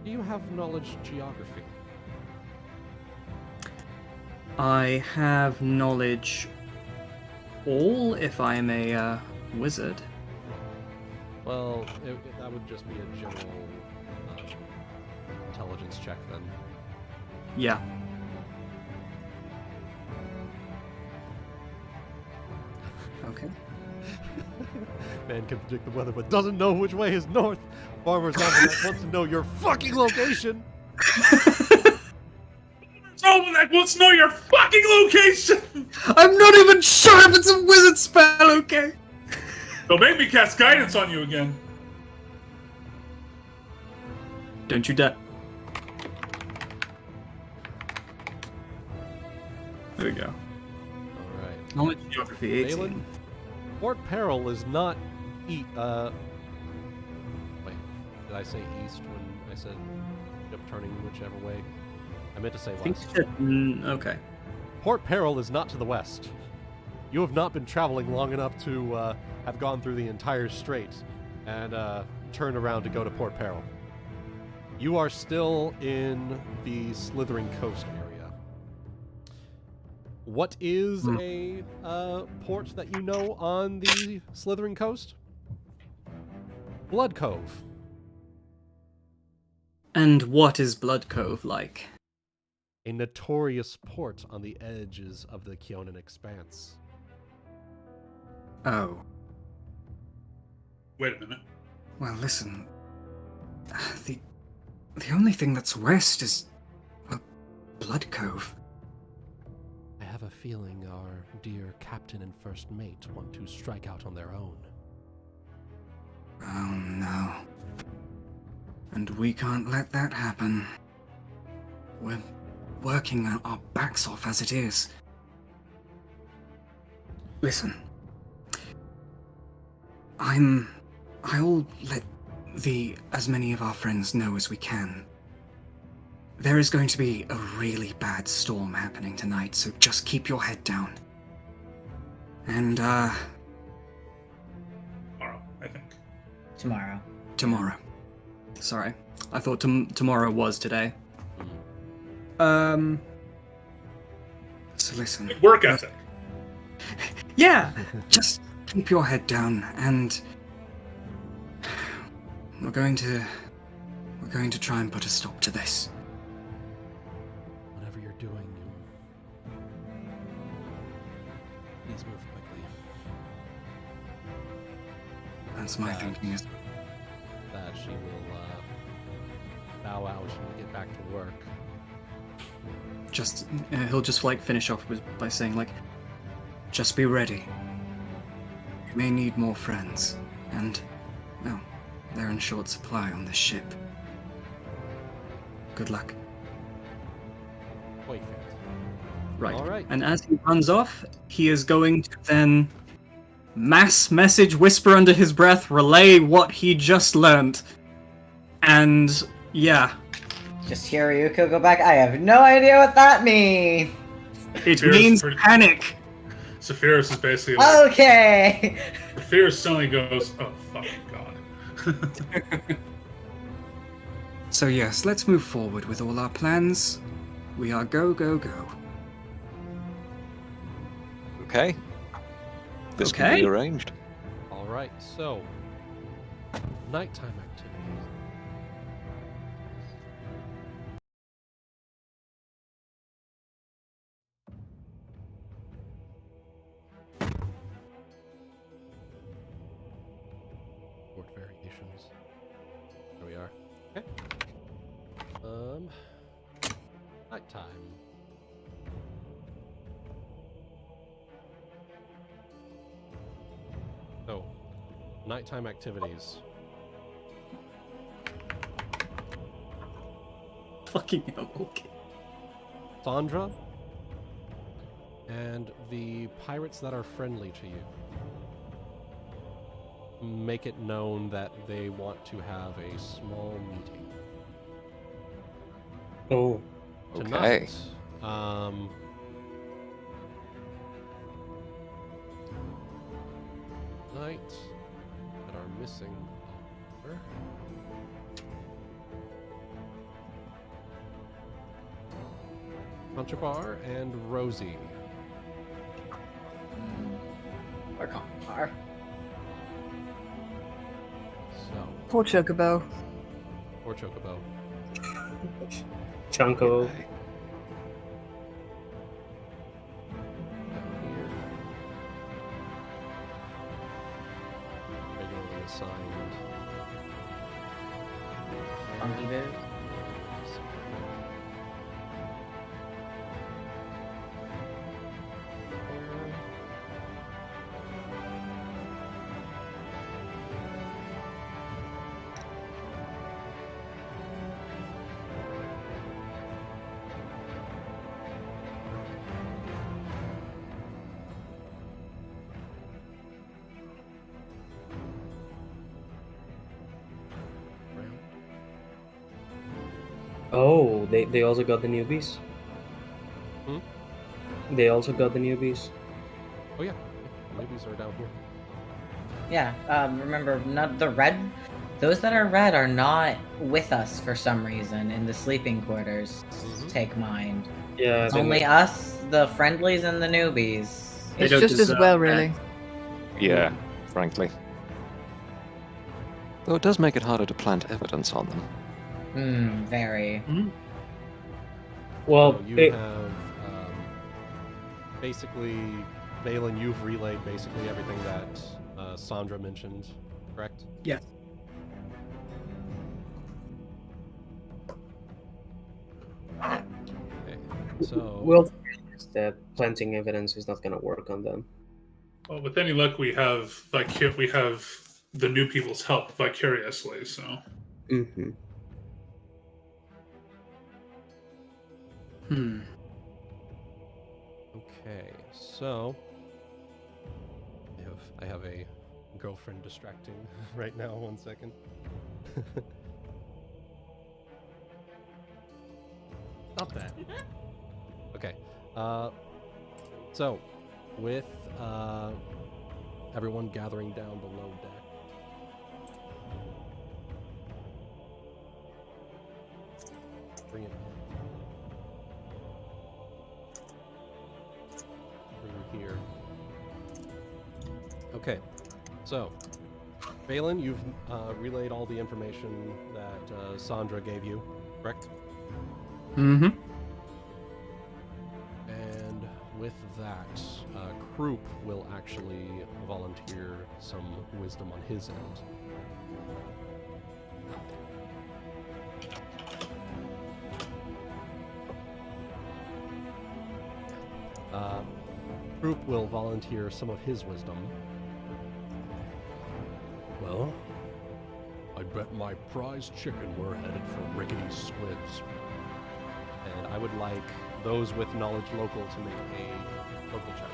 do you have knowledge geography? I have knowledge all if I'm a wizard. Well, that would just be a general intelligence check then. Yeah. Okay. Man can predict the weather but doesn't know which way is north. Farmer's Almanac wants to know your fucking location. Almanac wants to know your fucking location! I'm not even sure if it's a wizard spell, okay? Don't make me cast guidance on you again. Don't you dare. There we go. Alright. Knowledge geography 18. Valen, Port Peril is not wait, did I say east when I said ship turning whichever way? I meant to say I think west. okay. Port Peril is not to the west. You have not been traveling long enough to have gone through the entire strait and turned around to go to Port Peril. You are still in the Slithering Coast area. What is a port that you know on the Slithering Coast? Blood Cove. And what is Blood Cove like? A notorious port on the edges of the Kionan Expanse. Oh. Wait a minute. Well, listen. The only thing that's west is, well, Blood Cove. I have a feeling our dear captain and first mate want to strike out on their own. Oh no. And we can't let that happen. We're working our backs off as it is. Listen. I'll let as many of our friends know as we can. There is going to be a really bad storm happening tonight, so just keep your head down. And, Tomorrow, I think. Tomorrow. Sorry. I thought tomorrow was today. So listen. Work ethic. Yeah! Just keep your head down, and we're going to try and put a stop to this. Whatever you're doing, please move quickly. That's my thinking. Is That she will bow out and get back to work. just he'll just like finish off by saying like, just be ready. You may need more friends, and well, they're in short supply on this ship. Good luck. Wait, Right. All right. And as he runs off, he is going to then mass message, whisper under his breath, relay what he just learned. And yeah, Just hear Ryuuko go back. I have no idea what that means. it Fear's means pretty- panic. Saphyrus is basically like, Okay. Saphyrus suddenly goes, oh, fucking god. So yes, let's move forward with all our plans. We are go, go, go. Okay. This can Okay. be arranged. All right. So, nighttime activities. Board variations. There we are. Okay. Nighttime. So, nighttime activities. Fucking hell, okay. Sandra and the pirates that are friendly to you. Make it known that they want to have a small meeting. Oh, Tonight, night that are missing are Contrabar and Rosie. Or Concar. So, Poor Chocobo. or Chocobo. Chunko. Down here. Regularly assigned. Funky Boo. Oh, they also got the newbies. Hmm? They also got the newbies. Oh yeah, newbies are down here. Yeah, remember, not the red. Those that are red are not with us for some reason in the sleeping quarters. Mhm. Take mind. Yeah, It's they only might- us, the friendlies, and the newbies. They It's don't just as deserve well, that. really. Yeah, frankly. Though it does make it harder to plant evidence on them. Very. Well, So you it- have basically, Valen, you've relayed basically everything that Sandra mentioned, correct? Yes. Okay. So we'll realize that planting evidence is not gonna work on them. Well, with any luck, we have the new people's help vicariously. So Mm-hmm. okay, so I have a girlfriend distracting right now. 1 second. Not that. Okay. So, with everyone gathering down below deck, bring it through here. Okay. So, Valen, you've relayed all the information that Sandra gave you, correct? Mm-hmm. And with that, Kroop will actually volunteer some wisdom on his end. Kroop will volunteer some of his wisdom. Well, I bet my prize chicken we're headed for rickety squids. And I would like those with knowledge local to make a local check.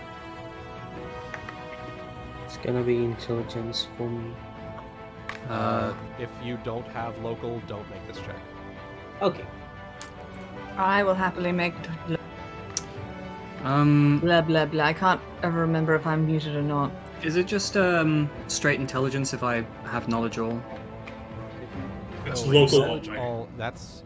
It's gonna be intelligence for me. If you don't have local, don't make this check. Okay. I will happily make blah blah blah. I can't ever remember if I'm muted or not. Is it just straight intelligence if I have knowledge all? It's Oh, local knowledge only. all. That's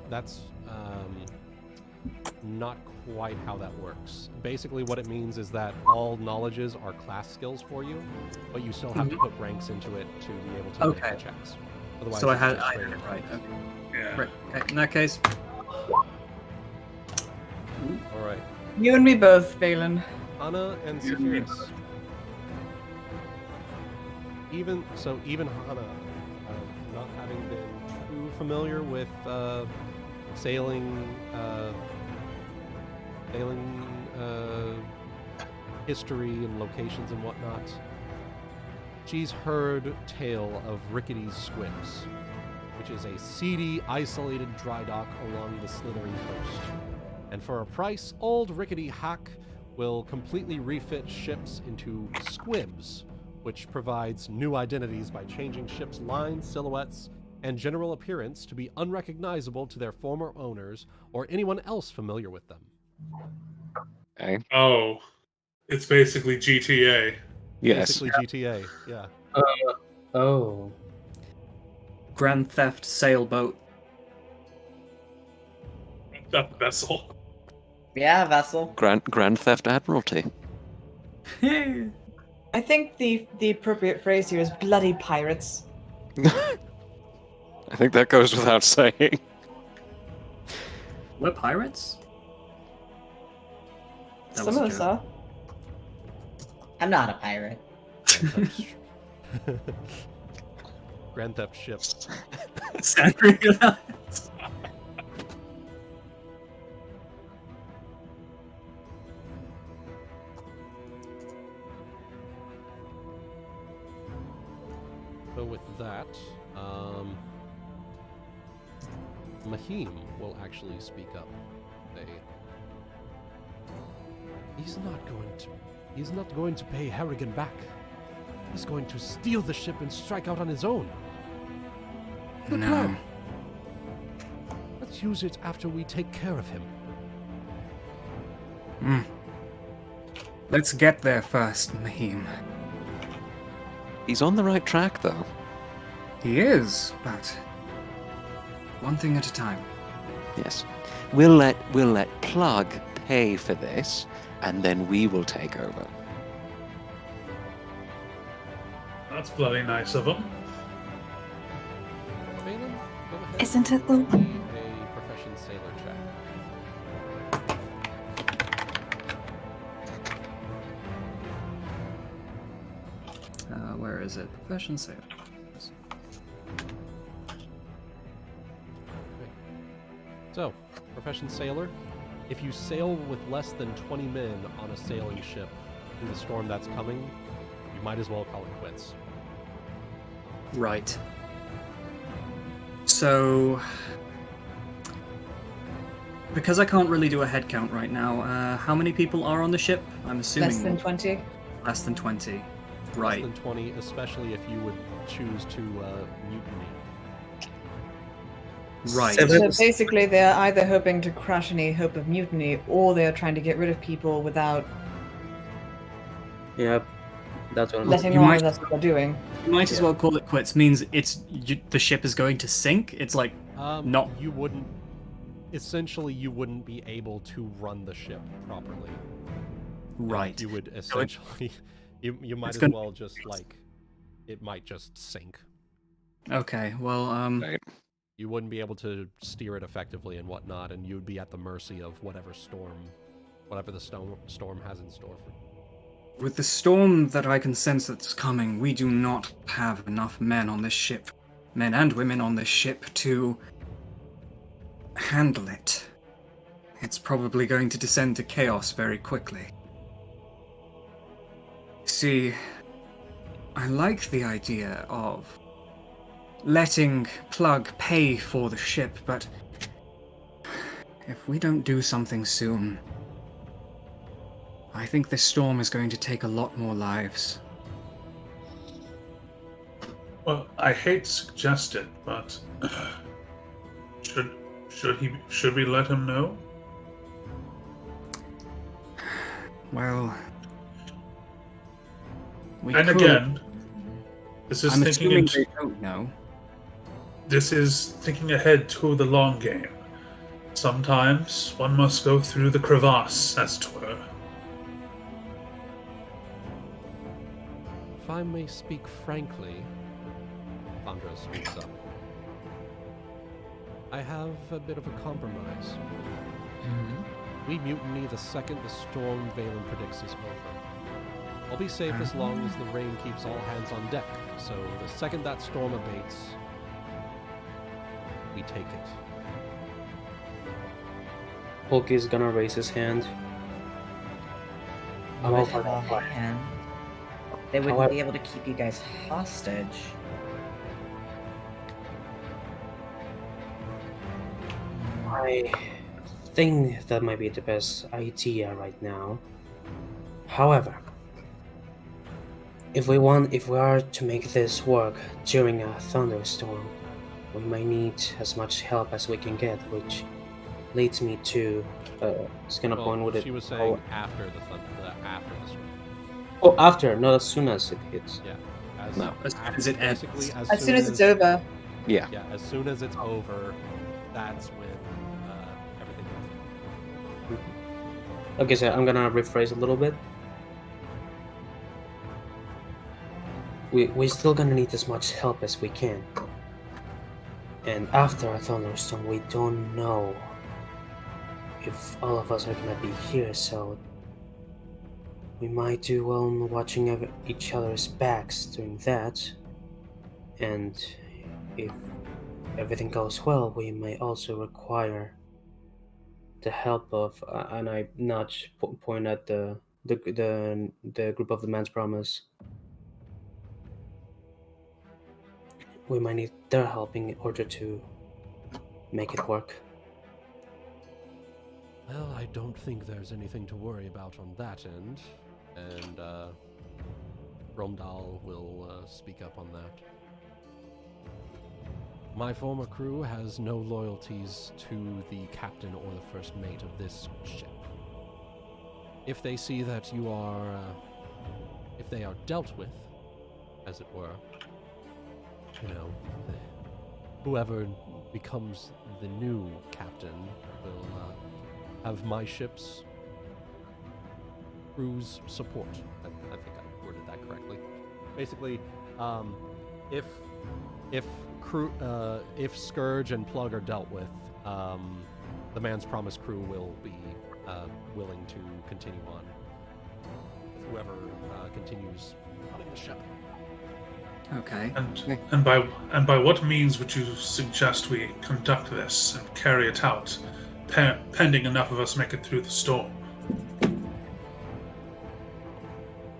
not quite how that works. Basically, what it means is that all knowledges are class skills for you, but you still have to put ranks into it to be able to make the checks. Otherwise, So I it's had just it straight right. intelligence. Okay. Yeah. Right. Okay. In that case, All right, You and me both, Valen. Hana and Saphyrus. Even Hana, not having been too familiar with sailing history and locations and whatnot, she's heard tale of Rickety's Squibs, which is a seedy, isolated dry dock along the slithering coast. And for a price, old Rickety Hack will completely refit ships into squibs, which provides new identities by changing ships' lines, silhouettes, and general appearance to be unrecognizable to their former owners or anyone else familiar with them. Okay. Oh, it's basically GTA. Yes. Basically GTA, yeah. Oh. Grand Theft Sailboat. That vessel. Yeah, vessel. Grand Theft Admiralty. I think the appropriate phrase here is bloody pirates. I think that goes without saying. We're pirates? That Some was a of us joke. are. I'm not a pirate. Grand Theft Ship. Sangria. So with that, Mahim will actually speak up. He's not going to pay Harrigan back. He's going to steal the ship and strike out on his own. Good No. plan. Let's use it after we take care of him. Let's get there first, Mahim. He's on the right track, though. He is, but one thing at a time. Yes. We'll let Plug pay for this, and then we will take over. That's bloody nice of him. Valen, go ahead. Isn't it though? A profession sailor check. Where is it? Profession sailor. So, profession sailor. If you sail with less than 20 men on a sailing ship through the storm that's coming, you might as well call it quits. Right. So, because I can't really do a head count right now, how many people are on the ship? I'm assuming Less than 20. less than 20. Less Right. than 20, especially if you would choose to mutiny. Right. Seven- So basically, they're either hoping to crush any hope of mutiny, or they're trying to get rid of people without Yep. That's what I'm letting You on might- that that's what they're doing. You might as Yeah. well call it quits. Means the ship is going to sink. It's like No. You wouldn't. Essentially, you wouldn't be able to run the ship properly. right. You would essentially. You might it's as gonna- well just it might just sink. Okay. Well, Right. You wouldn't be able to steer it effectively and whatnot, and you'd be at the mercy of whatever the storm has in store for you. with the storm that I can sense that's coming, we do not have enough men on this ship, men and women on this ship, to handle it. It's probably going to descend to chaos very quickly. See, I like the idea of letting Plug pay for the ship, but if we don't do something soon, I think this storm is going to take a lot more lives. Well, I hate to suggest it, but should we let him know? Well, we And could. again, this is I'm thinking assuming into, they don't know. this is thinking ahead to the long game. Sometimes one must go through the crevasse, as 'twere. If I may speak frankly, Andra speaks up. I have a bit of a compromise. We mutiny the second the storm Valen predicts is over. I'll be safe as long as the rain keeps all hands on deck, so the second that storm abates, we take it. Ulki's gonna raise his hand. I'm all for that plan. And they wouldn't However- be able to keep you guys hostage. I think that might be the best idea right now. However, if we are to make this work during a thunderstorm, we might need as much help as we can get, which leads me to it's gonna point with it. She was saying after the after the storm. Oh, after, not as soon as it hits. Yeah. No. As soon as it ends. basically, As soon as it's over. Yeah. Yeah, as soon as it's over, that's when everything ends. Okay, so I'm gonna rephrase a little bit. We're still gonna need as much help as we can. And after a thunderstorm, we don't know if all of us are gonna be here, so we might do well in watching each other's backs during that. And if everything goes well, we may also require the help of, and I nudge point at the group of the Man's Promise. We might need their help in order to make it work. Well, I don't think there's anything to worry about on that end, and Romdal will speak up on that. My former crew has no loyalties to the captain or the first mate of this ship. If they see that you are, if they are dealt with, as it were, you know, whoever becomes the new captain will have my ship's crew's support. I think I worded that correctly. Basically, if Scourge and Plug are dealt with, the Man's Promise crew will be willing to continue on with whoever continues running the ship. Okay. And by what means would you suggest we conduct this and carry it out, pending enough of us make it through the storm?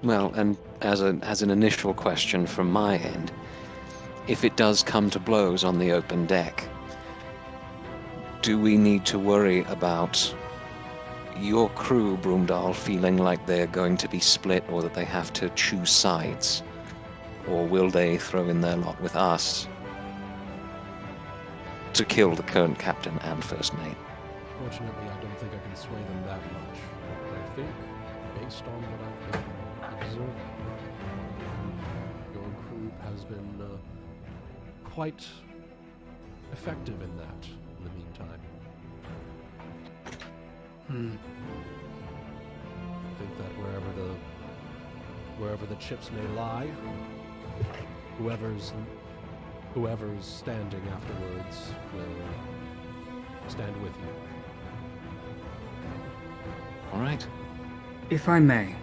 Well, and as an initial question from my end, if it does come to blows on the open deck, do we need to worry about your crew, Broomdal, feeling like they're going to be split or that they have to choose sides? Or will they throw in their lot with us to kill the current captain and first mate? Fortunately, I don't think I can sway them that much. But I think, based on what I've been observing, your group has been quite effective in that in the meantime. I think that wherever the chips may lie, whoever's standing afterwards will stand with you. All right. If I may,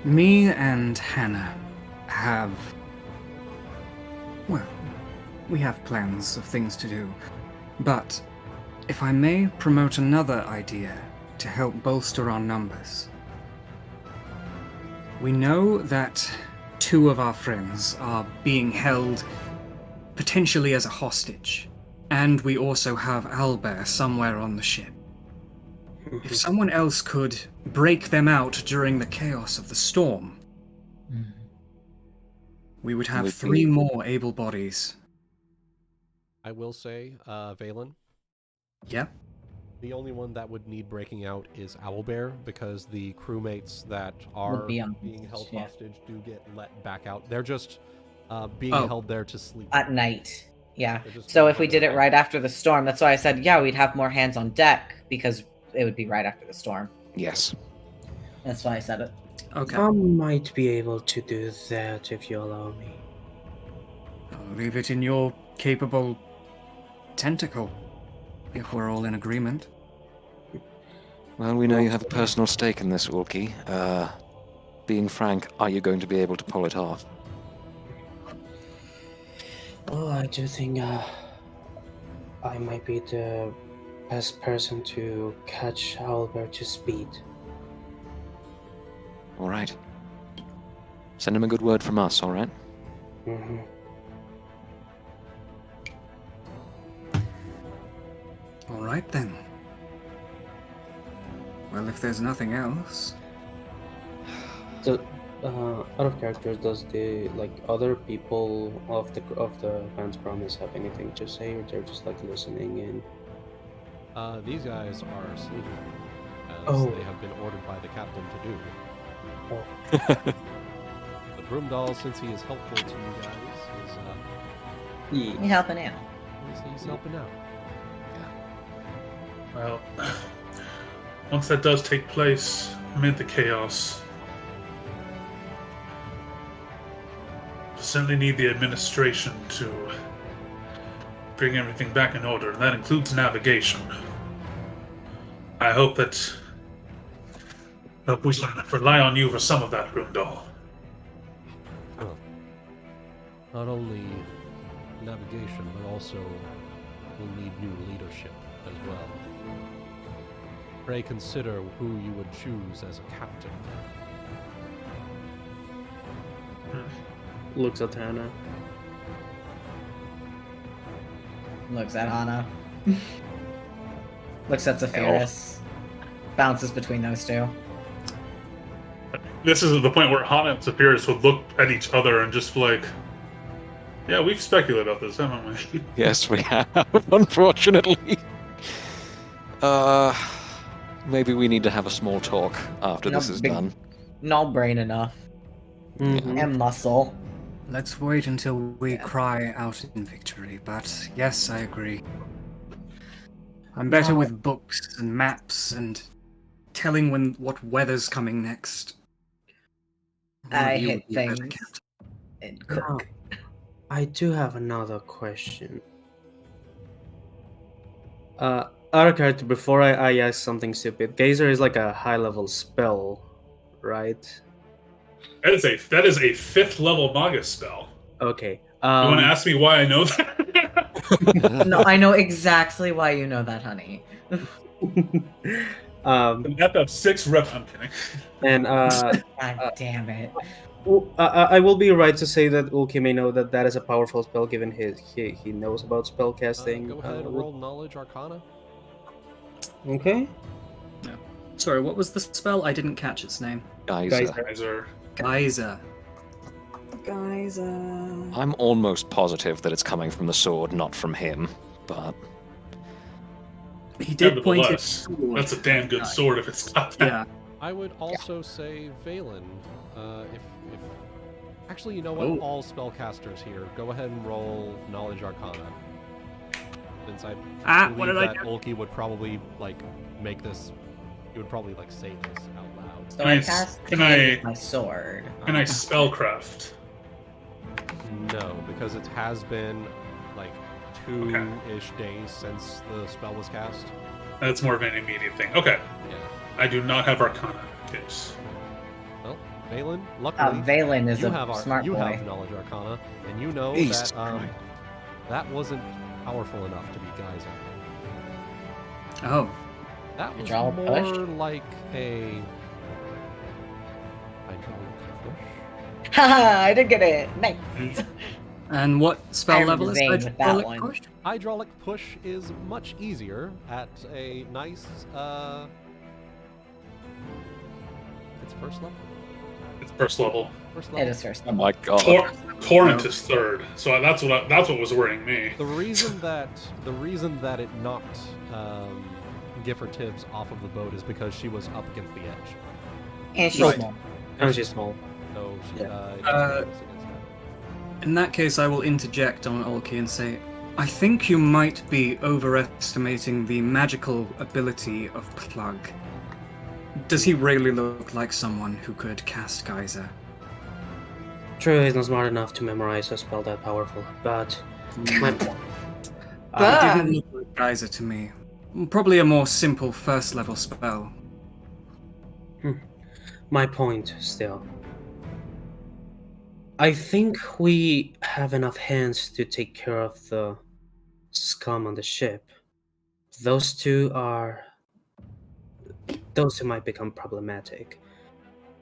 me and Hana have... well, we have plans of things to do. But if I may promote another idea to help bolster our numbers. We know that 2 of our friends are being held potentially as a hostage. And we also have Albert somewhere on the ship. If someone else could break them out during the chaos of the storm, we would have 3 more able bodies. I will say, Valen, Yeah? the only one that would need breaking out is Owlbear, because the crewmates that are Would be on being held yeah. hostage do get let back out. They're just being Oh. held there to sleep. At night. Yeah. They're just So being if we held did there it at right night. after the storm, that's why I said, yeah, we'd have more hands on deck, because it would be right after the storm. Yes. That's why I said it. Okay. I might be able to do that if you allow me. I'll leave it in your capable tentacle, if we're all in agreement. Well, we know you have a personal stake in this, Ulki. Being frank, are you going to be able to pull it off? Well, I do think I might be the best person to catch Albert to speed. All right. Send him a good word from us, all right? Mm-hmm. All right then. Well, if there's nothing else, So, out of character, does the other people of the band's promise have anything to say, or they're just listening in? These guys are sleeping, as Oh. they have been ordered by the captain to do. Oh. The Broom Doll, since he is helpful to you guys, You helping out. he's helping out. Well, once that does take place amid the chaos, we certainly need the administration to bring everything back in order, and that includes navigation. I hope that we can rely on you for some of that, Broom Doll. Well, not only navigation, but also we'll need new leadership as well. Pray consider who you would choose as a captain. Looks at Hana. Looks at Hana. Looks at Saphyrus. Bounces between those two. This is the point where Hana and Saphyrus would look at each other and just be like, yeah, we've speculated about this, haven't we? Yes, we have, unfortunately. Maybe we need to have a small talk after No, this is big- done. No brain enough. Mm-hmm. And muscle. let's wait until we cry out in victory. But yes, I agree. I'm better with books and maps and telling what weather's coming next. One of I you hit would be a better things. captain. And cook. I do have another question. Out of character, before I ask something stupid, Gazer is like a high-level spell, right? That is a 5th level Magus spell. Okay. You want to ask me why I know that? No, I know exactly why you know that, honey. An FF6 rep. I'm kidding. And God damn it. I will be right to say that Ulki may know that is a powerful spell, given he knows about spell casting. Go ahead and roll Knowledge Arcana. Okay. Sorry, what was the spell? I didn't catch its name. Geyser. Geyser. Geyser. Guys, I'm almost positive that it's coming from the sword, not from him, but... He did point it. Nevertheless, that's a damn good sword if it's got that. Yeah. I would also say Valen, if actually, you know what? Oh. All spellcasters here, go ahead and roll Knowledge Arcana. Since I What believe did I that get? Ulki would probably make this. He would probably say this out loud. So Can I I- cast can Pain I- with my sword. Can I spellcraft? No, because it has been like 2-ish days since the spell was cast. That's more of an immediate thing. Okay. Yeah. I do not have Arcana in case. Well, Valen, luckily Valen is you a have smart you boy. have Knowledge Arcana, and you know Jesus that Christ. that wasn't powerful enough to be Geyser. Oh. That was Hydraulic more push? like a hydraulic push. Haha, I did get it. Nice. And what spell I'm level is vain with that hydraulic one. push? Hydraulic push is much easier at a nice It's first level. It's first level. First It level. is first. Oh my god. Torrent is third. So that's what was worrying me. The reason that it knocked Gifford Tibbs off of the boat is because she was up against the edge. And she's Right. small. And she's small. So she Yeah. died against that. In that case, I will interject on Ulki and say, I think you might be overestimating the magical ability of Plug. Does he really look like someone who could cast Geyser? True, he's not smart enough to memorize a spell that powerful, but my It But- didn't look like Geyser to me. Probably a more simple first level spell. my point still. I think we have enough hands to take care of the scum on the ship. Those two might become problematic.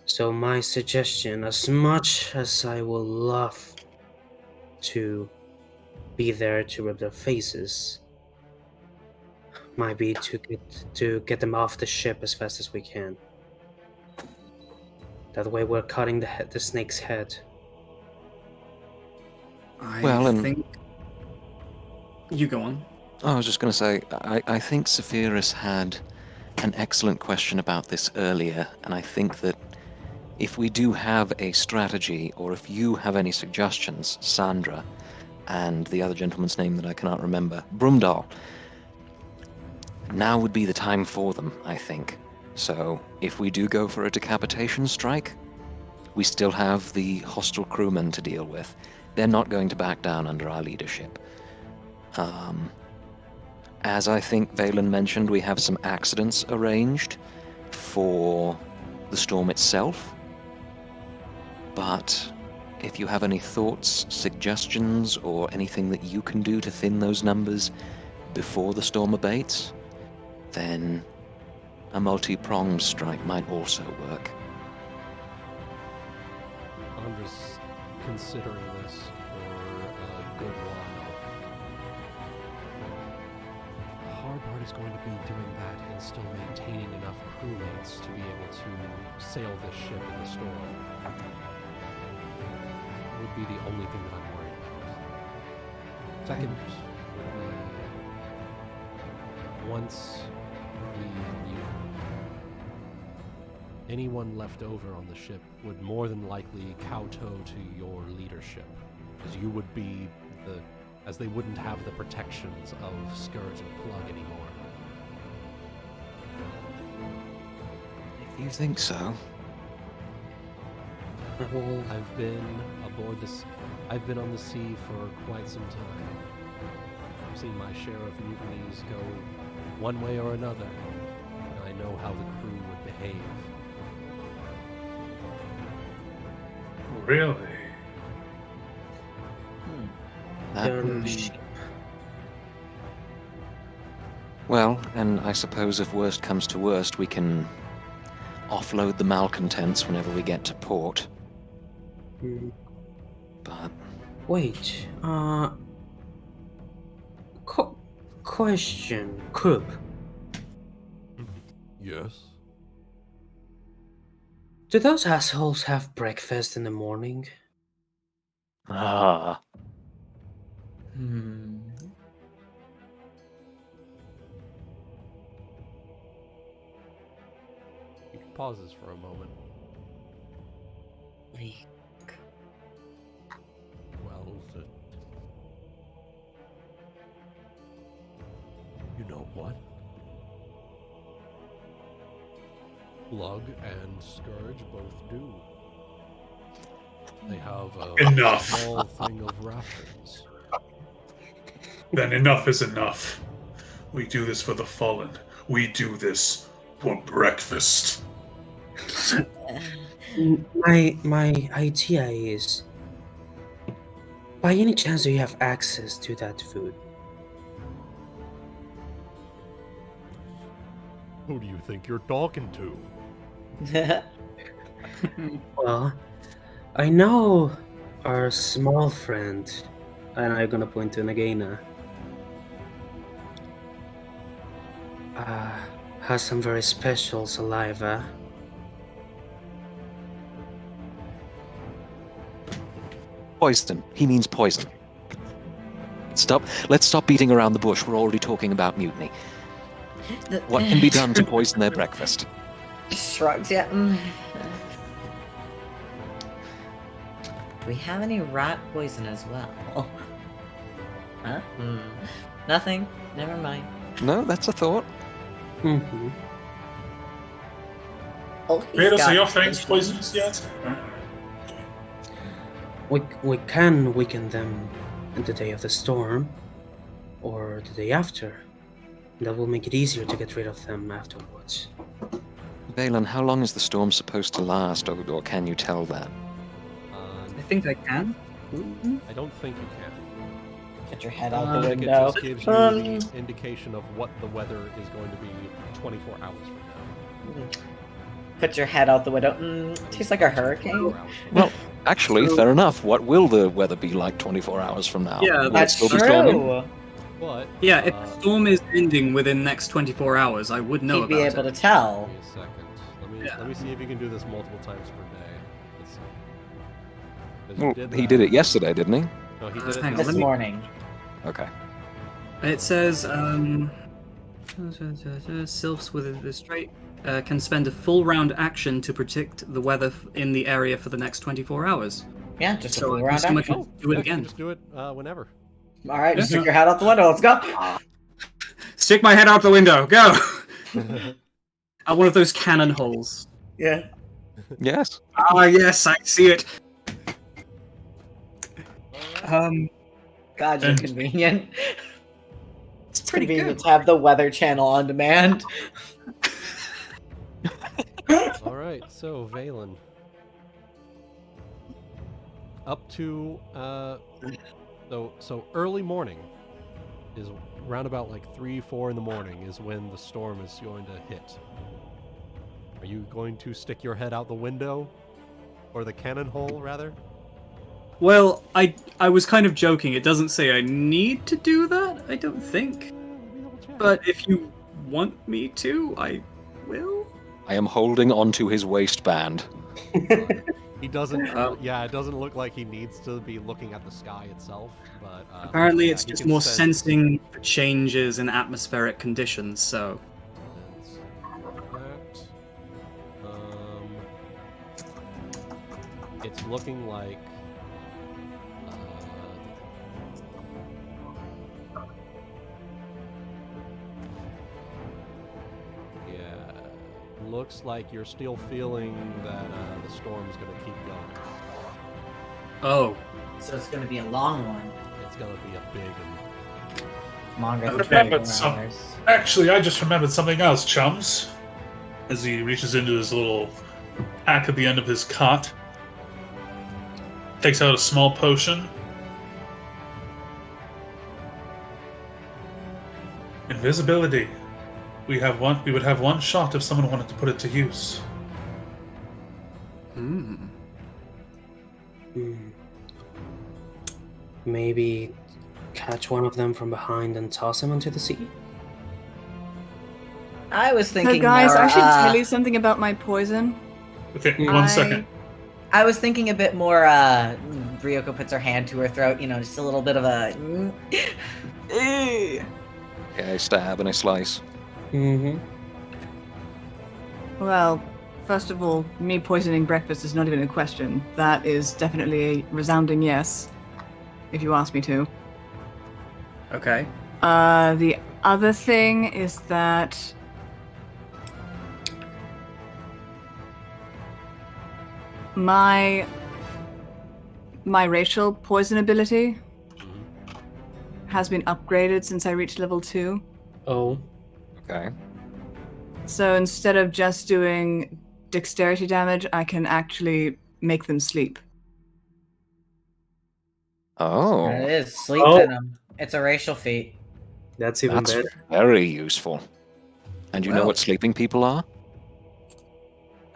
So my suggestion, as much as I would love to be there to rub their faces, might be to get them off the ship as fast as we can. That way we're cutting the snake's head. I think... You go on. I was just going to say, I think Saphyrus had an excellent question about this earlier, and I think that if we do have a strategy, or if you have any suggestions, Sandra, and the other gentleman's name that I cannot remember, Brumdahl, now would be the time for them, I think. So, if we do go for a decapitation strike, we still have the hostile crewmen to deal with. They're not going to back down under our leadership. As I think Valen mentioned, we have some accidents arranged for the storm itself. But if you have any thoughts, suggestions, or anything that you can do to thin those numbers before the storm abates, then a multi-pronged strike might also work. I'm just considering this for a good while. The hard part is going to be doing that and still maintaining enough crewmates to be able to sail this ship in the storm. That would be the only thing that I'm worried about. Second would be once we view anyone left over on the ship would more than likely kowtow to your leadership, because you would be as they wouldn't have the protections of Scourge and Plug anymore. If you think so. I've been aboard this. I've been on the sea for quite some time. I've seen my share of mutinies go one way or another, and I know how the crew would behave. Really? That They're would be... sheep. Well, and I suppose if worst comes to worst, we can offload the malcontents whenever we get to port. But Wait, question, Krupp. Yes? Do those assholes have breakfast in the morning? He pauses for a moment. Well, you know what? Plug and Scourge both do. They have a Enough. small thing of rations. Then enough is enough. We do this for the fallen. We do this for breakfast. My idea is, by any chance do you have access to that food? Who do you think you're talking to? Well, I know our small friend, and I'm gonna point to Nagaina, has some very special saliva. Poison. He means poison. Let's stop beating around the bush. We're already talking about mutiny. What can be done to poison their breakfast? Shrugs, yeah. Do we have any rat poison as well? Huh? Nothing. Never mind. No, that's a thought. Mm-hmm. Oh, Kratos, are your fangs poisonous yet? We can weaken them in the day of the storm, or the day after. That will make it easier to get rid of them afterwards. Valen, how long is the storm supposed to last, or can you tell that? I think I can. I don't think you can. Get your head I out the think it window. just gives you the indication of what the weather is going to be 24 hours from now. Put your head out the window. Tastes like a hurricane. Well, actually, fair enough. What will the weather be like 24 hours from now? Yeah, Will it That's still be storming? true. But Yeah, if the storm is ending within next 24 hours, I would know He'd be about able it. to tell. give me a second. Yeah. Let me see if you can do this multiple times per day. Let's see. 'Cause you Well, he did it yesterday, didn't he? No, he did it Hang on, This let me- morning. Okay. It says, Sylphs with a straight can spend a full round action to predict the weather in the area for the next 24 hours. Yeah, just a So full I round assume I action. can do it Yeah, you again. can just do it whenever. Alright, just stick your head out the window. Let's go. Stick my head out the window. Go. At one of those cannon holes. Yeah. Yes. Ah, yes, I see it. God, you're convenient. It's pretty Convenient good. to have the Weather Channel on demand. All right, so Valen. Up to so early morning is round about like 3-4 in the morning is when the storm is going to hit. Are you going to stick your head out the window, or the cannon hole rather? Well, I was kind of joking. It doesn't say I need to do that, I don't think. But if you want me to, I will. I am holding onto his waistband. He doesn't. Yeah, it doesn't look like he needs to be looking at the sky itself. But Apparently, yeah, it's he just can more sense- sensing for changes in atmospheric conditions, so. That. It's looking like. Yeah, looks like you're still feeling that the storm's gonna keep going. Oh. So it's going to be a long one. It's gonna be a big and Longer than Okay. 24 But some- hours. Actually, I just remembered something else, chums. As he reaches into his little pack at the end of his cot, takes out a small potion. Invisibility. We would have one shot if someone wanted to put it to use. Hmm. Maybe catch one of them from behind and toss him into the sea? I was thinking So guys, more, I should tell you something about my poison. Okay, one second. I was thinking a bit more, Ryuuko puts her hand to her throat, just a little bit of a... Eh. Okay, I stab and I slice. Mm-hmm. Well, first of all, me poisoning breakfast is not even a question. That is definitely a resounding yes, if you ask me to. Okay. The other thing is that my racial poison ability has been upgraded since I reached level 2. Oh. Okay. So instead of just doing dexterity damage, I can actually make them sleep. Oh, It is sleep Oh. venom. It's a racial feat. That's even that's better. very useful. And you know Well- what sleeping people are?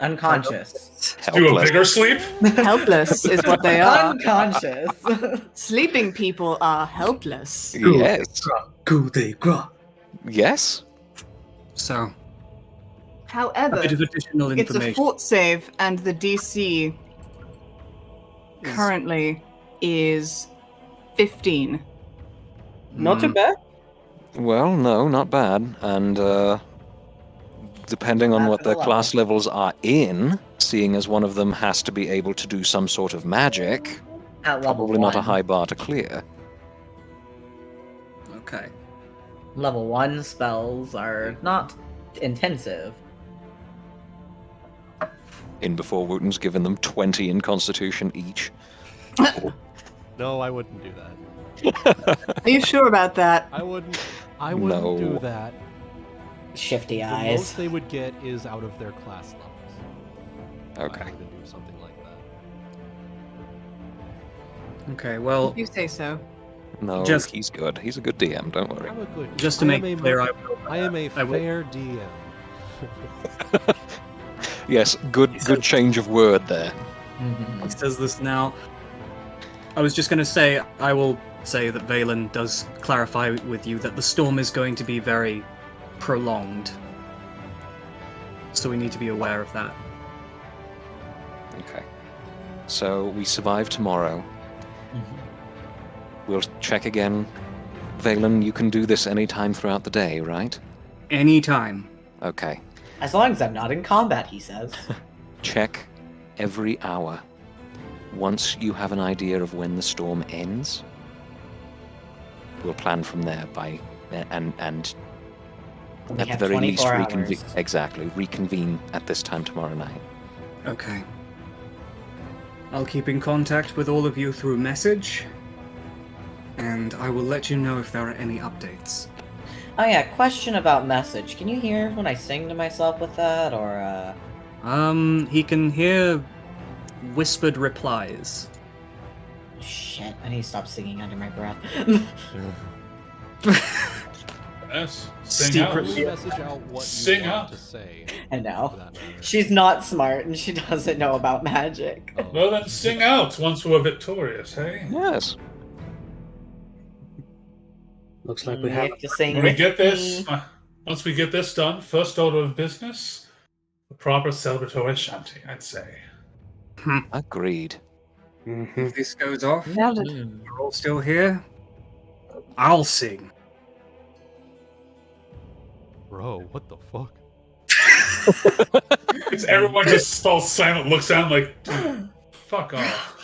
Unconscious. Do a Helpless. bigger sleep? Helpless is what they are. Unconscious. Sleeping people are helpless. Yes. Coup de grace. Yes. So, However, a bit of additional it's a information. fort save, and the DC currently is 15. Not too bad. Well, no, not bad. And depending on Bad what for the their level. class levels are in, seeing as one of them has to be able to do some sort of magic, At level probably 1. not a high bar to clear. Okay. Level 1 spells are not intensive. In before Wuten's given them 20 in Constitution each. No, I wouldn't do that. Are you sure about that? I wouldn't No. do that. Shifty The eyes. most they would get is out of their class levels. Okay. I wouldn't do something like that. Okay, well, If you say so. No, Just- he's good. He's a good DM, don't worry. I'm a good. just to I make am a clear, mo- I I am a I will- fair DM. Yes, good change of word there. Mhm. he says this now. I was just going to say, I will say that Valen does clarify with you that the storm is going to be very prolonged. So we need to be aware of that. Okay. So we survive tomorrow. We'll check again. Valen, you can do this any time throughout the day, right? Anytime. Okay. As long as I'm not in combat, he says. Check every hour. Once you have an idea of when the storm ends, we'll plan from there and We at the have very least 24 reconvene. hours. Exactly, reconvene at this time tomorrow night. Okay. I'll keep in contact with all of you through message, and I will let you know if there are any updates. Oh yeah, question about message. Can you hear when I sing to myself with that, or He can hear whispered replies. Shit, I need to stop singing under my breath. Yes. Sing out. Secretly- Message out what Sing you want out. to say. I For know. that matter. She's not smart and she doesn't know about magic. Oh. Well, then sing out once we're victorious, hey? Yes. Looks like You we have. have to sing When we with get this, me. once we get this done, first order of business, a proper celebratory shanty, I'd say. Agreed. Mhm. If this goes off, Nailed it. we're all still here, I'll sing. Bro, what the fuck? It's everyone just falls silent, looks down like, "Dude, fuck off."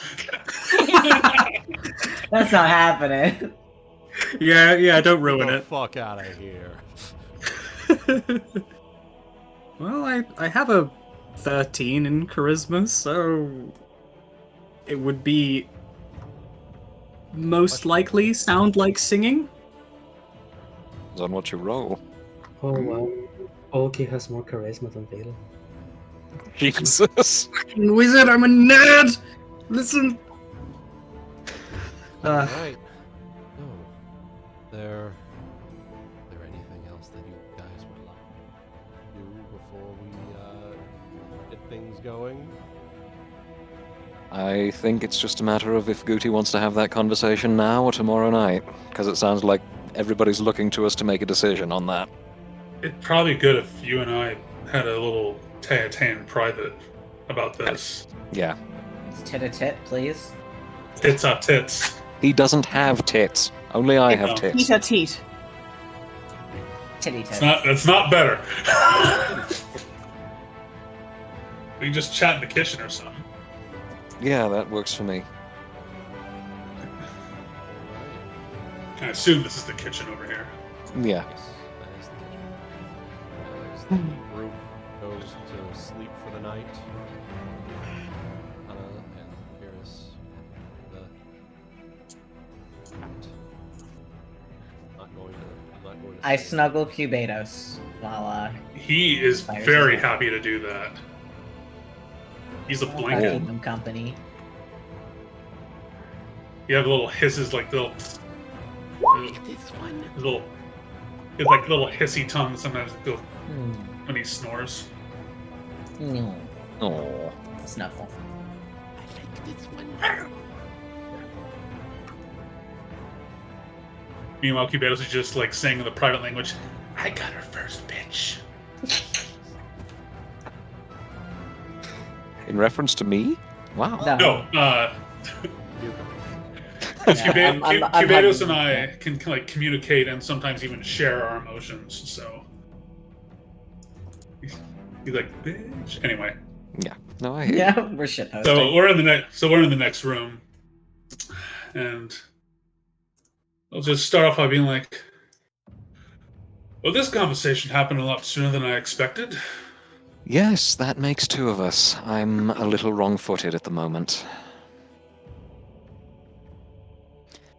That's not happening. Yeah, don't ruin Get the it. fuck out of here. Well, I have a 13 in charisma, so it would be most likely sound like singing. Depends on what you roll. Oh wow. Ulki has more charisma than Valen. Jesus. Fucking wizard, I'm a nerd! Listen! Alright. Oh. There anything else that you guys would like to do before we get things going? I think it's just a matter of if Guti wants to have that conversation now or tomorrow night, because it sounds like everybody's looking to us to make a decision on that. It'd probably be good if you and I had a little tete-a-tete in private about this. Yeah. It's tit-a-tit, please. Tits up tits. He doesn't have tits. Only I have No. tits. Teet a teet. Titty tits. It's not better. We can just chat in the kitchen or something. Yeah, that works for me. I assume this is the kitchen over here. Yeah. Yes, that is the kitchen. As the group goes to sleep for the night, Hana and Paris the cat. I'm not going to I snuggle Cubados while He is Fires very is happy to do that. He's a I blanket. keep him company. You have little hisses, like little, This one. little, it's like little hissy tongue sometimes go Hmm. when he snores. No. Oh. Snuffle. I like this one. Meanwhile, Cubados is just like saying in the private language, "I got her first, bitch." In reference to me? Wow. No. No, Cubados and I can like communicate and sometimes even share our emotions. So he's like, bitch. Anyway. Yeah. No, I hear you. Yeah, we're shitposting. So we're in the next room, and I'll just start off by being like, well, this conversation happened a lot sooner than I expected. Yes, that makes two of us. I'm a little wrong-footed at the moment.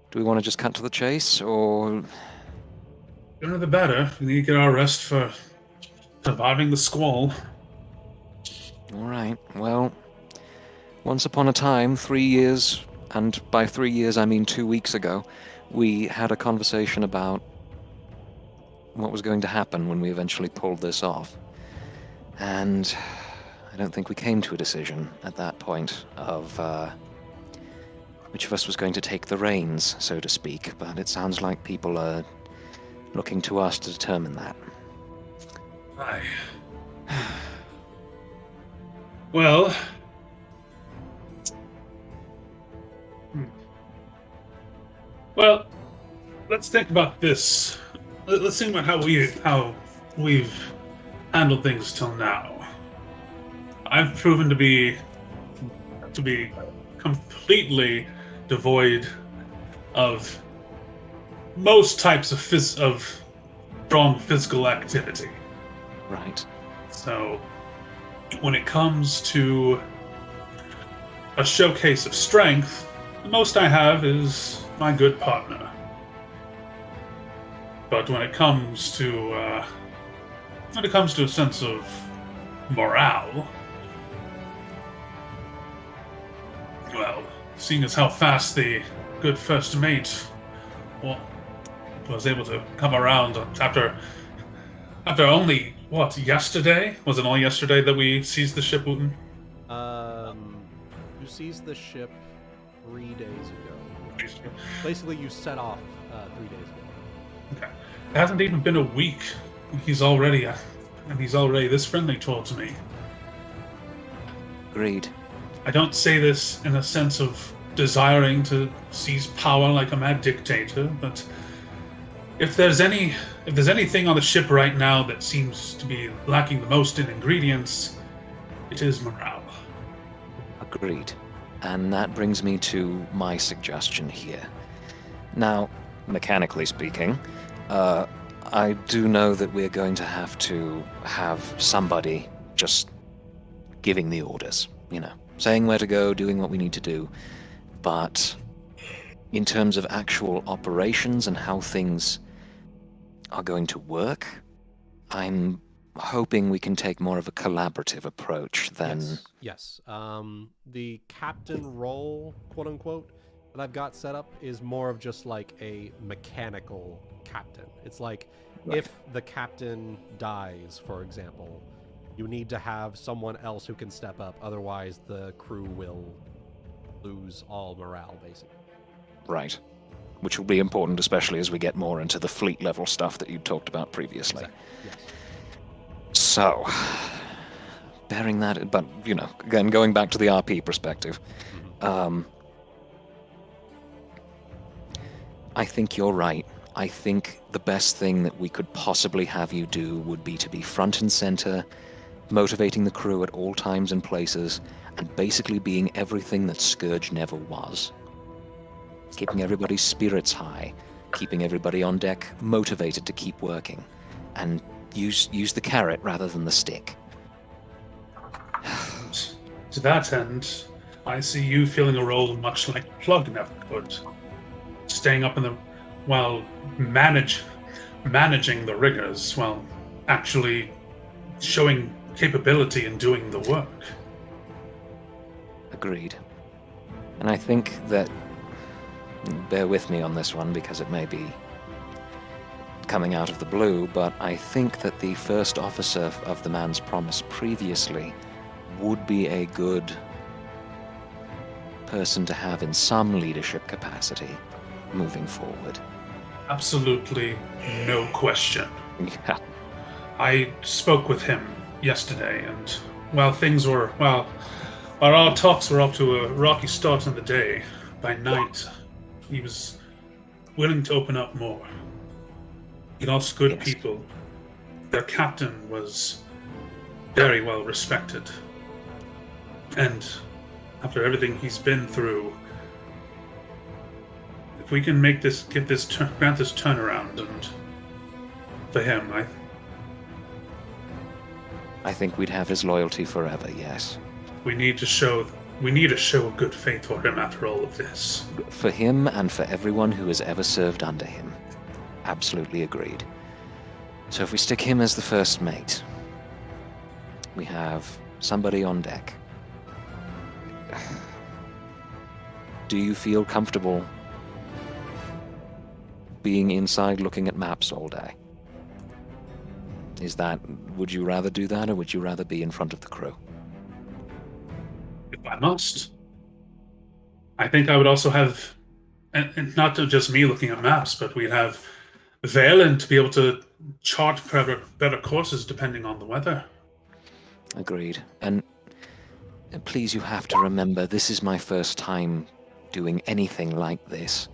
Do we want to just cut to the chase, or... Sooner the better. We need to get our rest for surviving the squall. Alright, well... Once upon a time, 3 years, and by 3 years I mean 2 weeks ago, we had a conversation about what was going to happen when we eventually pulled this off. And I don't think we came to a decision at that point of which of us was going to take the reins, so to speak, but it sounds like people are looking to us to determine that. Aye. Well... Well, let's think about this. Let's think about how we've handled things till now. I've proven to be completely devoid of most types of strong physical activity. Right. So, when it comes to a showcase of strength, the most I have is my good partner. But when it comes to a sense of morale, well, seeing as how fast the good first mate was able to come around after only yesterday? Was it only yesterday that we seized the ship, Wuten? You seized the ship 3 days ago. Basically, you set off 3 days ago. Okay. It hasn't even been a week. He's already this friendly towards me. Agreed. I don't say this in a sense of desiring to seize power like a mad dictator, but if there's anything on the ship right now that seems to be lacking the most in ingredients, it is morale. Agreed. And that brings me to my suggestion here. Now, mechanically speaking, I do know that we're going to have somebody just giving the orders, saying where to go, doing what we need to do. But in terms of actual operations and how things are going to work, I'm hoping we can take more of a collaborative approach than... Yes. The captain role, quote-unquote, that I've got set up is more of just like a mechanical captain. It's like, right. If the captain dies, for example, you need to have someone else who can step up, otherwise the crew will lose all morale, basically. Right. Which will be important, especially as we get more into the fleet level stuff that you talked about previously. Exactly. Yes. So, bearing that, but, again, going back to the RP perspective, I think you're right. I think the best thing that we could possibly have you do would be to be front and center, motivating the crew at all times and places, and basically being everything that Scourge never was. Keeping everybody's spirits high, keeping everybody on deck motivated to keep working, and use the carrot rather than the stick. To that end, I see you filling a role much like Plug never could. Staying up while managing the riggers, while actually showing capability in doing the work. Agreed. And I think that, bear with me on this one because it may be coming out of the blue, but I think that the first officer of the Man's Promise previously would be a good person to have in some leadership capacity moving forward. Absolutely no question. Yeah. I spoke with him yesterday, and while our talks were off to a rocky start in the day, by night, he was willing to open up more. He lost good Yes. people. Their captain was very well respected. And after everything he's been through, if we can grant this turnaround, and for him, I think we'd have his loyalty forever, yes. we need to show a good faith for him after all of this. For him and for everyone who has ever served under him. Absolutely agreed. So if we stick him as the first mate, we have somebody on deck. Do you feel comfortable being inside looking at maps all day? Would you rather do that, or would you rather be in front of the crew? If I must. I think I would also have, and not just me looking at maps, but we'd have Valen to be able to chart better courses depending on the weather. Agreed. And please, you have to remember, this is my first time doing anything like this.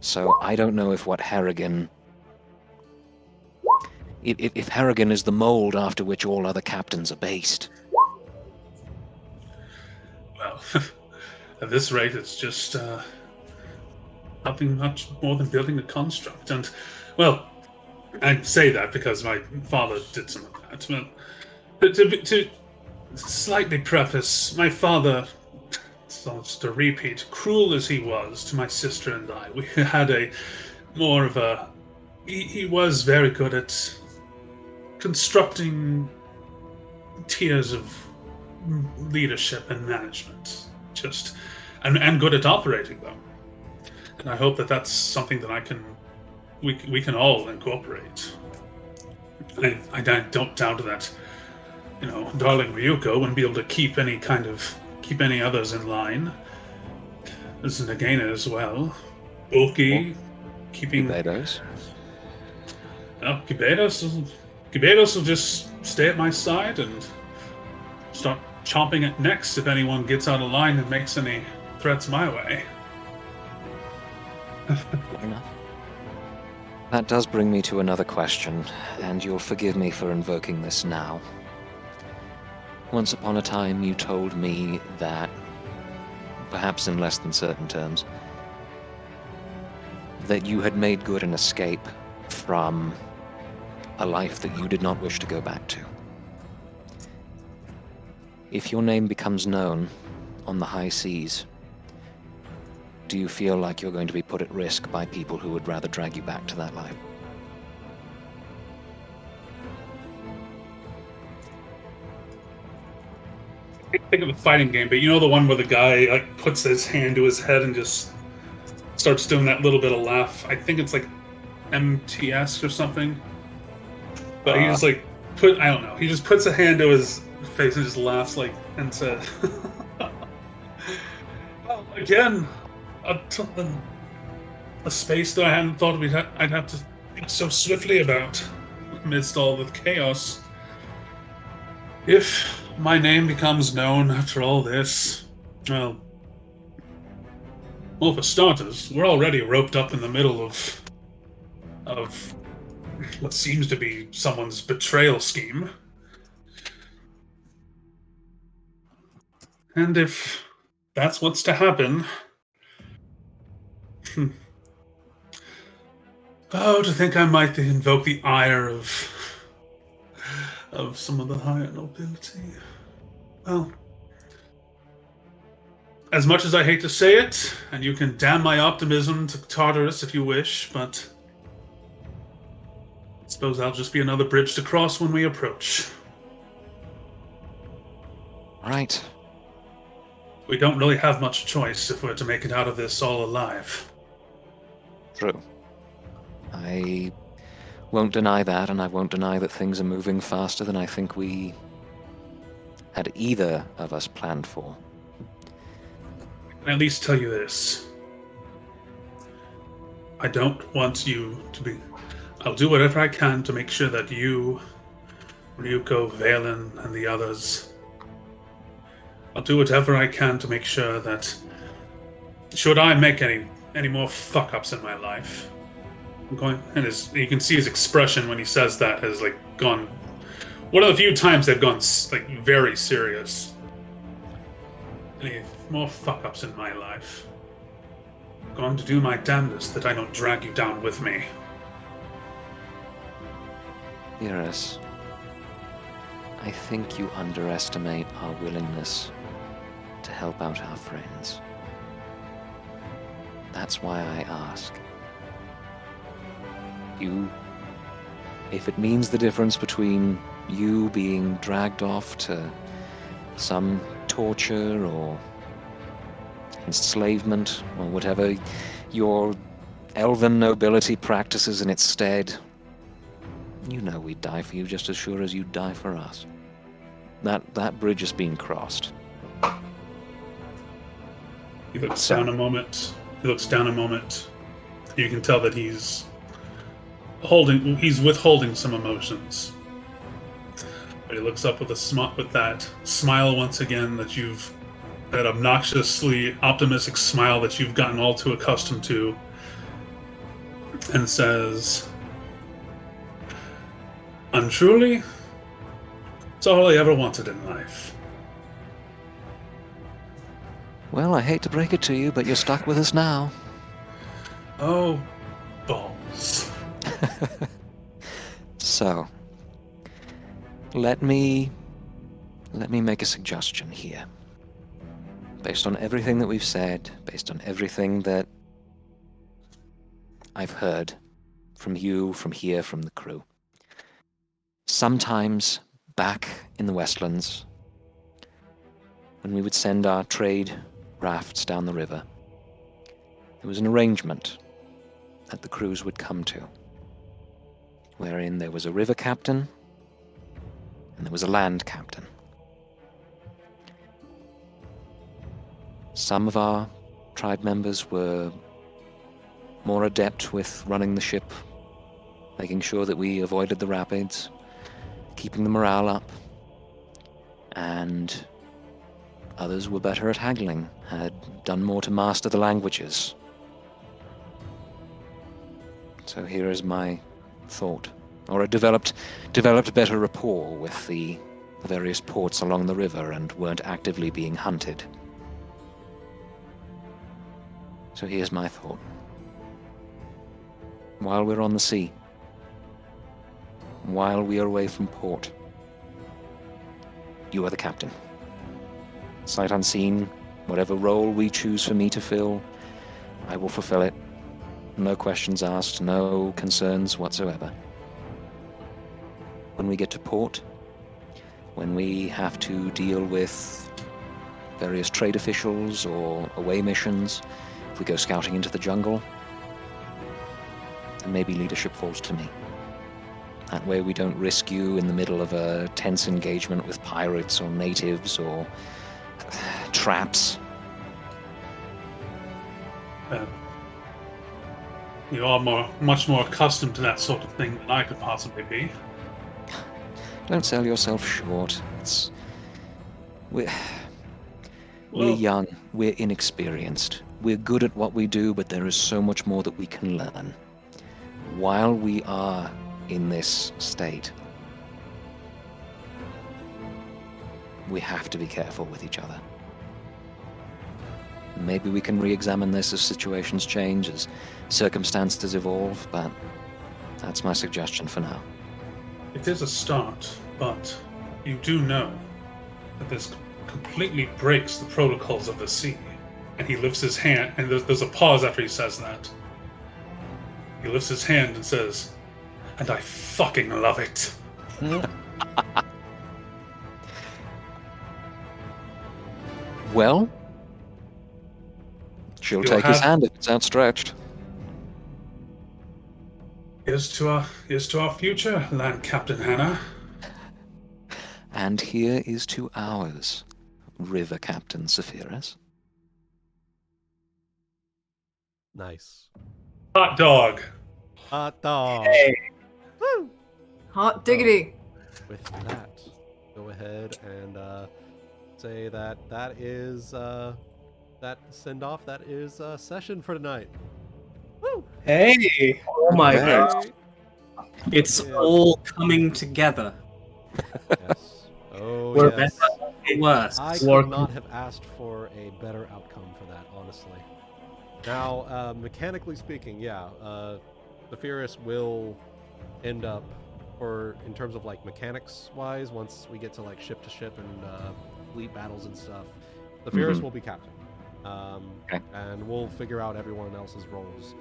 So I don't know if what Harrigan... If Harrigan is the mold after which all other captains are based. Well, at this rate, it's just nothing much more than building a construct. And, well, I say that because my father did some of that. But to slightly preface, my father, so just a repeat, cruel as he was to my sister and I, we had he was very good at constructing tiers of leadership and management, and good at operating them. And I hope that that's something that we can all incorporate. I don't doubt that, darling Ryuuko wouldn't be able to keep any others in line. There's Nagaina as well. Ulki, keeping... Barbados. Well, Barbados will just stay at my side and start chomping at necks if anyone gets out of line and makes any threats my way. Fair enough. That does bring me to another question, and you'll forgive me for invoking this now. Once upon a time, you told me that, perhaps in less than certain terms, that you had made good an escape from a life that you did not wish to go back to. If your name becomes known on the high seas, do you feel like you're going to be put at risk by people who would rather drag you back to that life? I think of a fighting game, but you know the one where the guy puts his hand to his head and just starts doing that little bit of laugh. I think it's like MTS or something. But he just I don't know. He just puts a hand to his face and just laughs and says, "Well, again, a space that I hadn't thought I'd have to think so swiftly about amidst all the chaos. If my name becomes known after all this, well, for starters, we're already roped up in the middle of what seems to be someone's betrayal scheme. And if that's what's to happen, to think I might invoke the ire of some of the higher nobility. Well, as much as I hate to say it, and you can damn my optimism to Tartarus if you wish, but I suppose I'll just be another bridge to cross when we approach. Right. We don't really have much choice if we're to make it out of this all alive. True. I won't deny that, and I won't deny that things are moving faster than I think we had either of us planned for. I can at least tell you this. I don't want you to be... I'll do whatever I can to make sure that you, Ryuuko, Valen, and the others... I'll do whatever I can to make sure that, should I make any any more fuck ups in my life. I'm going, and you can see his expression when he says that has like gone. One of the few times they've gone like very serious. Any more fuck ups in my life? I'm going to do my damnedest that I don't drag you down with me. Yes. I think you underestimate our willingness to help out our friends. That's why I ask. If it means the difference between you being dragged off to some torture or enslavement or whatever your elven nobility practices in its stead, you know we'd die for you just as sure as you'd die for us. That bridge has been crossed. He looks down a moment. You can tell that he's withholding some emotions. But he looks up with that smile once again that obnoxiously optimistic smile that you've gotten all too accustomed to, and says, "And truly, it's all I ever wanted in life." Well, I hate to break it to you, but you're stuck with us now. Oh, balls. So, let me make a suggestion here. Based on everything that we've said, based on everything that I've heard from you, from here, from the crew. Sometimes back in the Westlands, when we would send our trade rafts down the river, there was an arrangement that the crews would come to, wherein there was a river captain and there was a land captain. Some of our tribe members were more adept with running the ship, making sure that we avoided the rapids, keeping the morale up, and others were better at haggling, had done more to master the languages. So here is my thought, or a developed better rapport with the various ports along the river and weren't actively being hunted. So here's my thought. While we're on the sea, while we are away from port, you are the captain. Sight unseen, whatever role we choose for me to fill, I will fulfill it. No questions asked, no concerns whatsoever. When we get to port, when we have to deal with various trade officials or away missions, if we go scouting into the jungle, then maybe leadership falls to me. That way we don't risk you in the middle of a tense engagement with pirates or natives or traps. You are much more accustomed to that sort of thing than I could possibly be. Don't sell yourself short. We're young, we're inexperienced. We're good at what we do, but there is so much more that we can learn. While we are in this state, we have to be careful with each other. Maybe we can re-examine this as situations change, as circumstances evolve, but that's my suggestion for now. It is a start, but you do know that this completely breaks the protocols of the sea. And he lifts his hand, and there's a pause after he says that. He lifts his hand and says, "And I fucking love it." Well, she'll take his hand if it's outstretched. Here's to our future, Land Captain Hana. And here is to ours, River Captain Saphyrus. Nice. Hot dog. Hot dog. Hey. Woo! Hot diggity. With that, go ahead and say that is that send off, that is session for tonight. Woo! Hey! Oh my Okay. god. It's Yeah. all coming together. Yes. Oh, We're yes. better, worse. I could not have asked for a better outcome for that, honestly. Now, mechanically speaking, yeah, Saphyrus will end up, or in terms of like mechanics-wise, once we get to like ship-to-ship and fleet battles and stuff, Saphyrus will be captain. Okay. And we'll figure out everyone else's roles.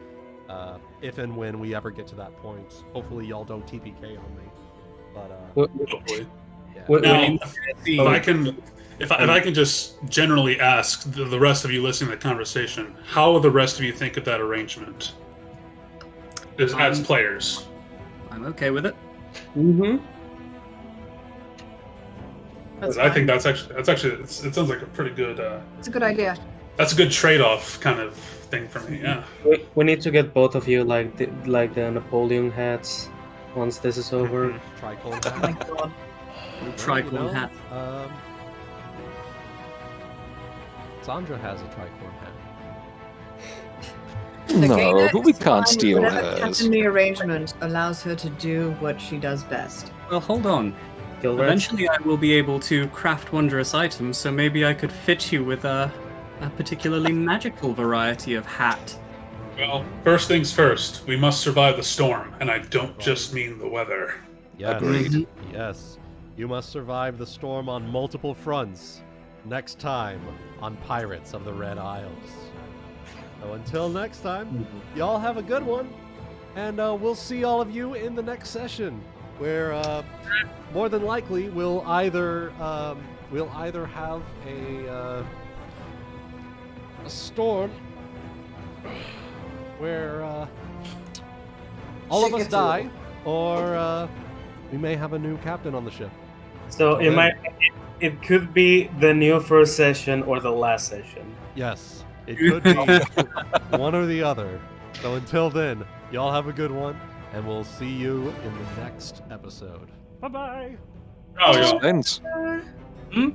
If and when we ever get to that point. Hopefully y'all don't TPK on me. But, Hopefully. yeah. Now, if I can just generally ask the rest of you listening to the conversation, how will the rest of you think of that arrangement as players? I'm okay with it. Mm-hmm. I think that's actually it sounds like a pretty good. It's a good idea. That's a good trade-off kind of thing for me. Yeah. We need to get both of you like the Napoleon hats once this is over. Tricorn Oh my hat. god. Tricorn hat. Sandra has a tricorn hat. No, Nagaina but we is can't fine steal with whatever hers. captain the arrangement allows her to do what she does best. Well, hold on. Kill rats. Eventually I will be able to craft wondrous items, so maybe I could fit you with a particularly magical variety of hat. Well, first things first. We must survive the storm, and I don't just mean the weather. Yes. Agreed. Yes. You must survive the storm on multiple fronts. Next time on Pirates of the Red Isles. So until next time, y'all have a good one, and we'll see all of you in the next session, where more than likely we'll either have a storm where all of us die, or we may have a new captain on the ship. So it could be the new first session or the last session. Yes, it could be one or the other. So until then, y'all have a good one, and we'll see you in the next episode. Bye-bye. Oh, yeah. Suspense. Hmm?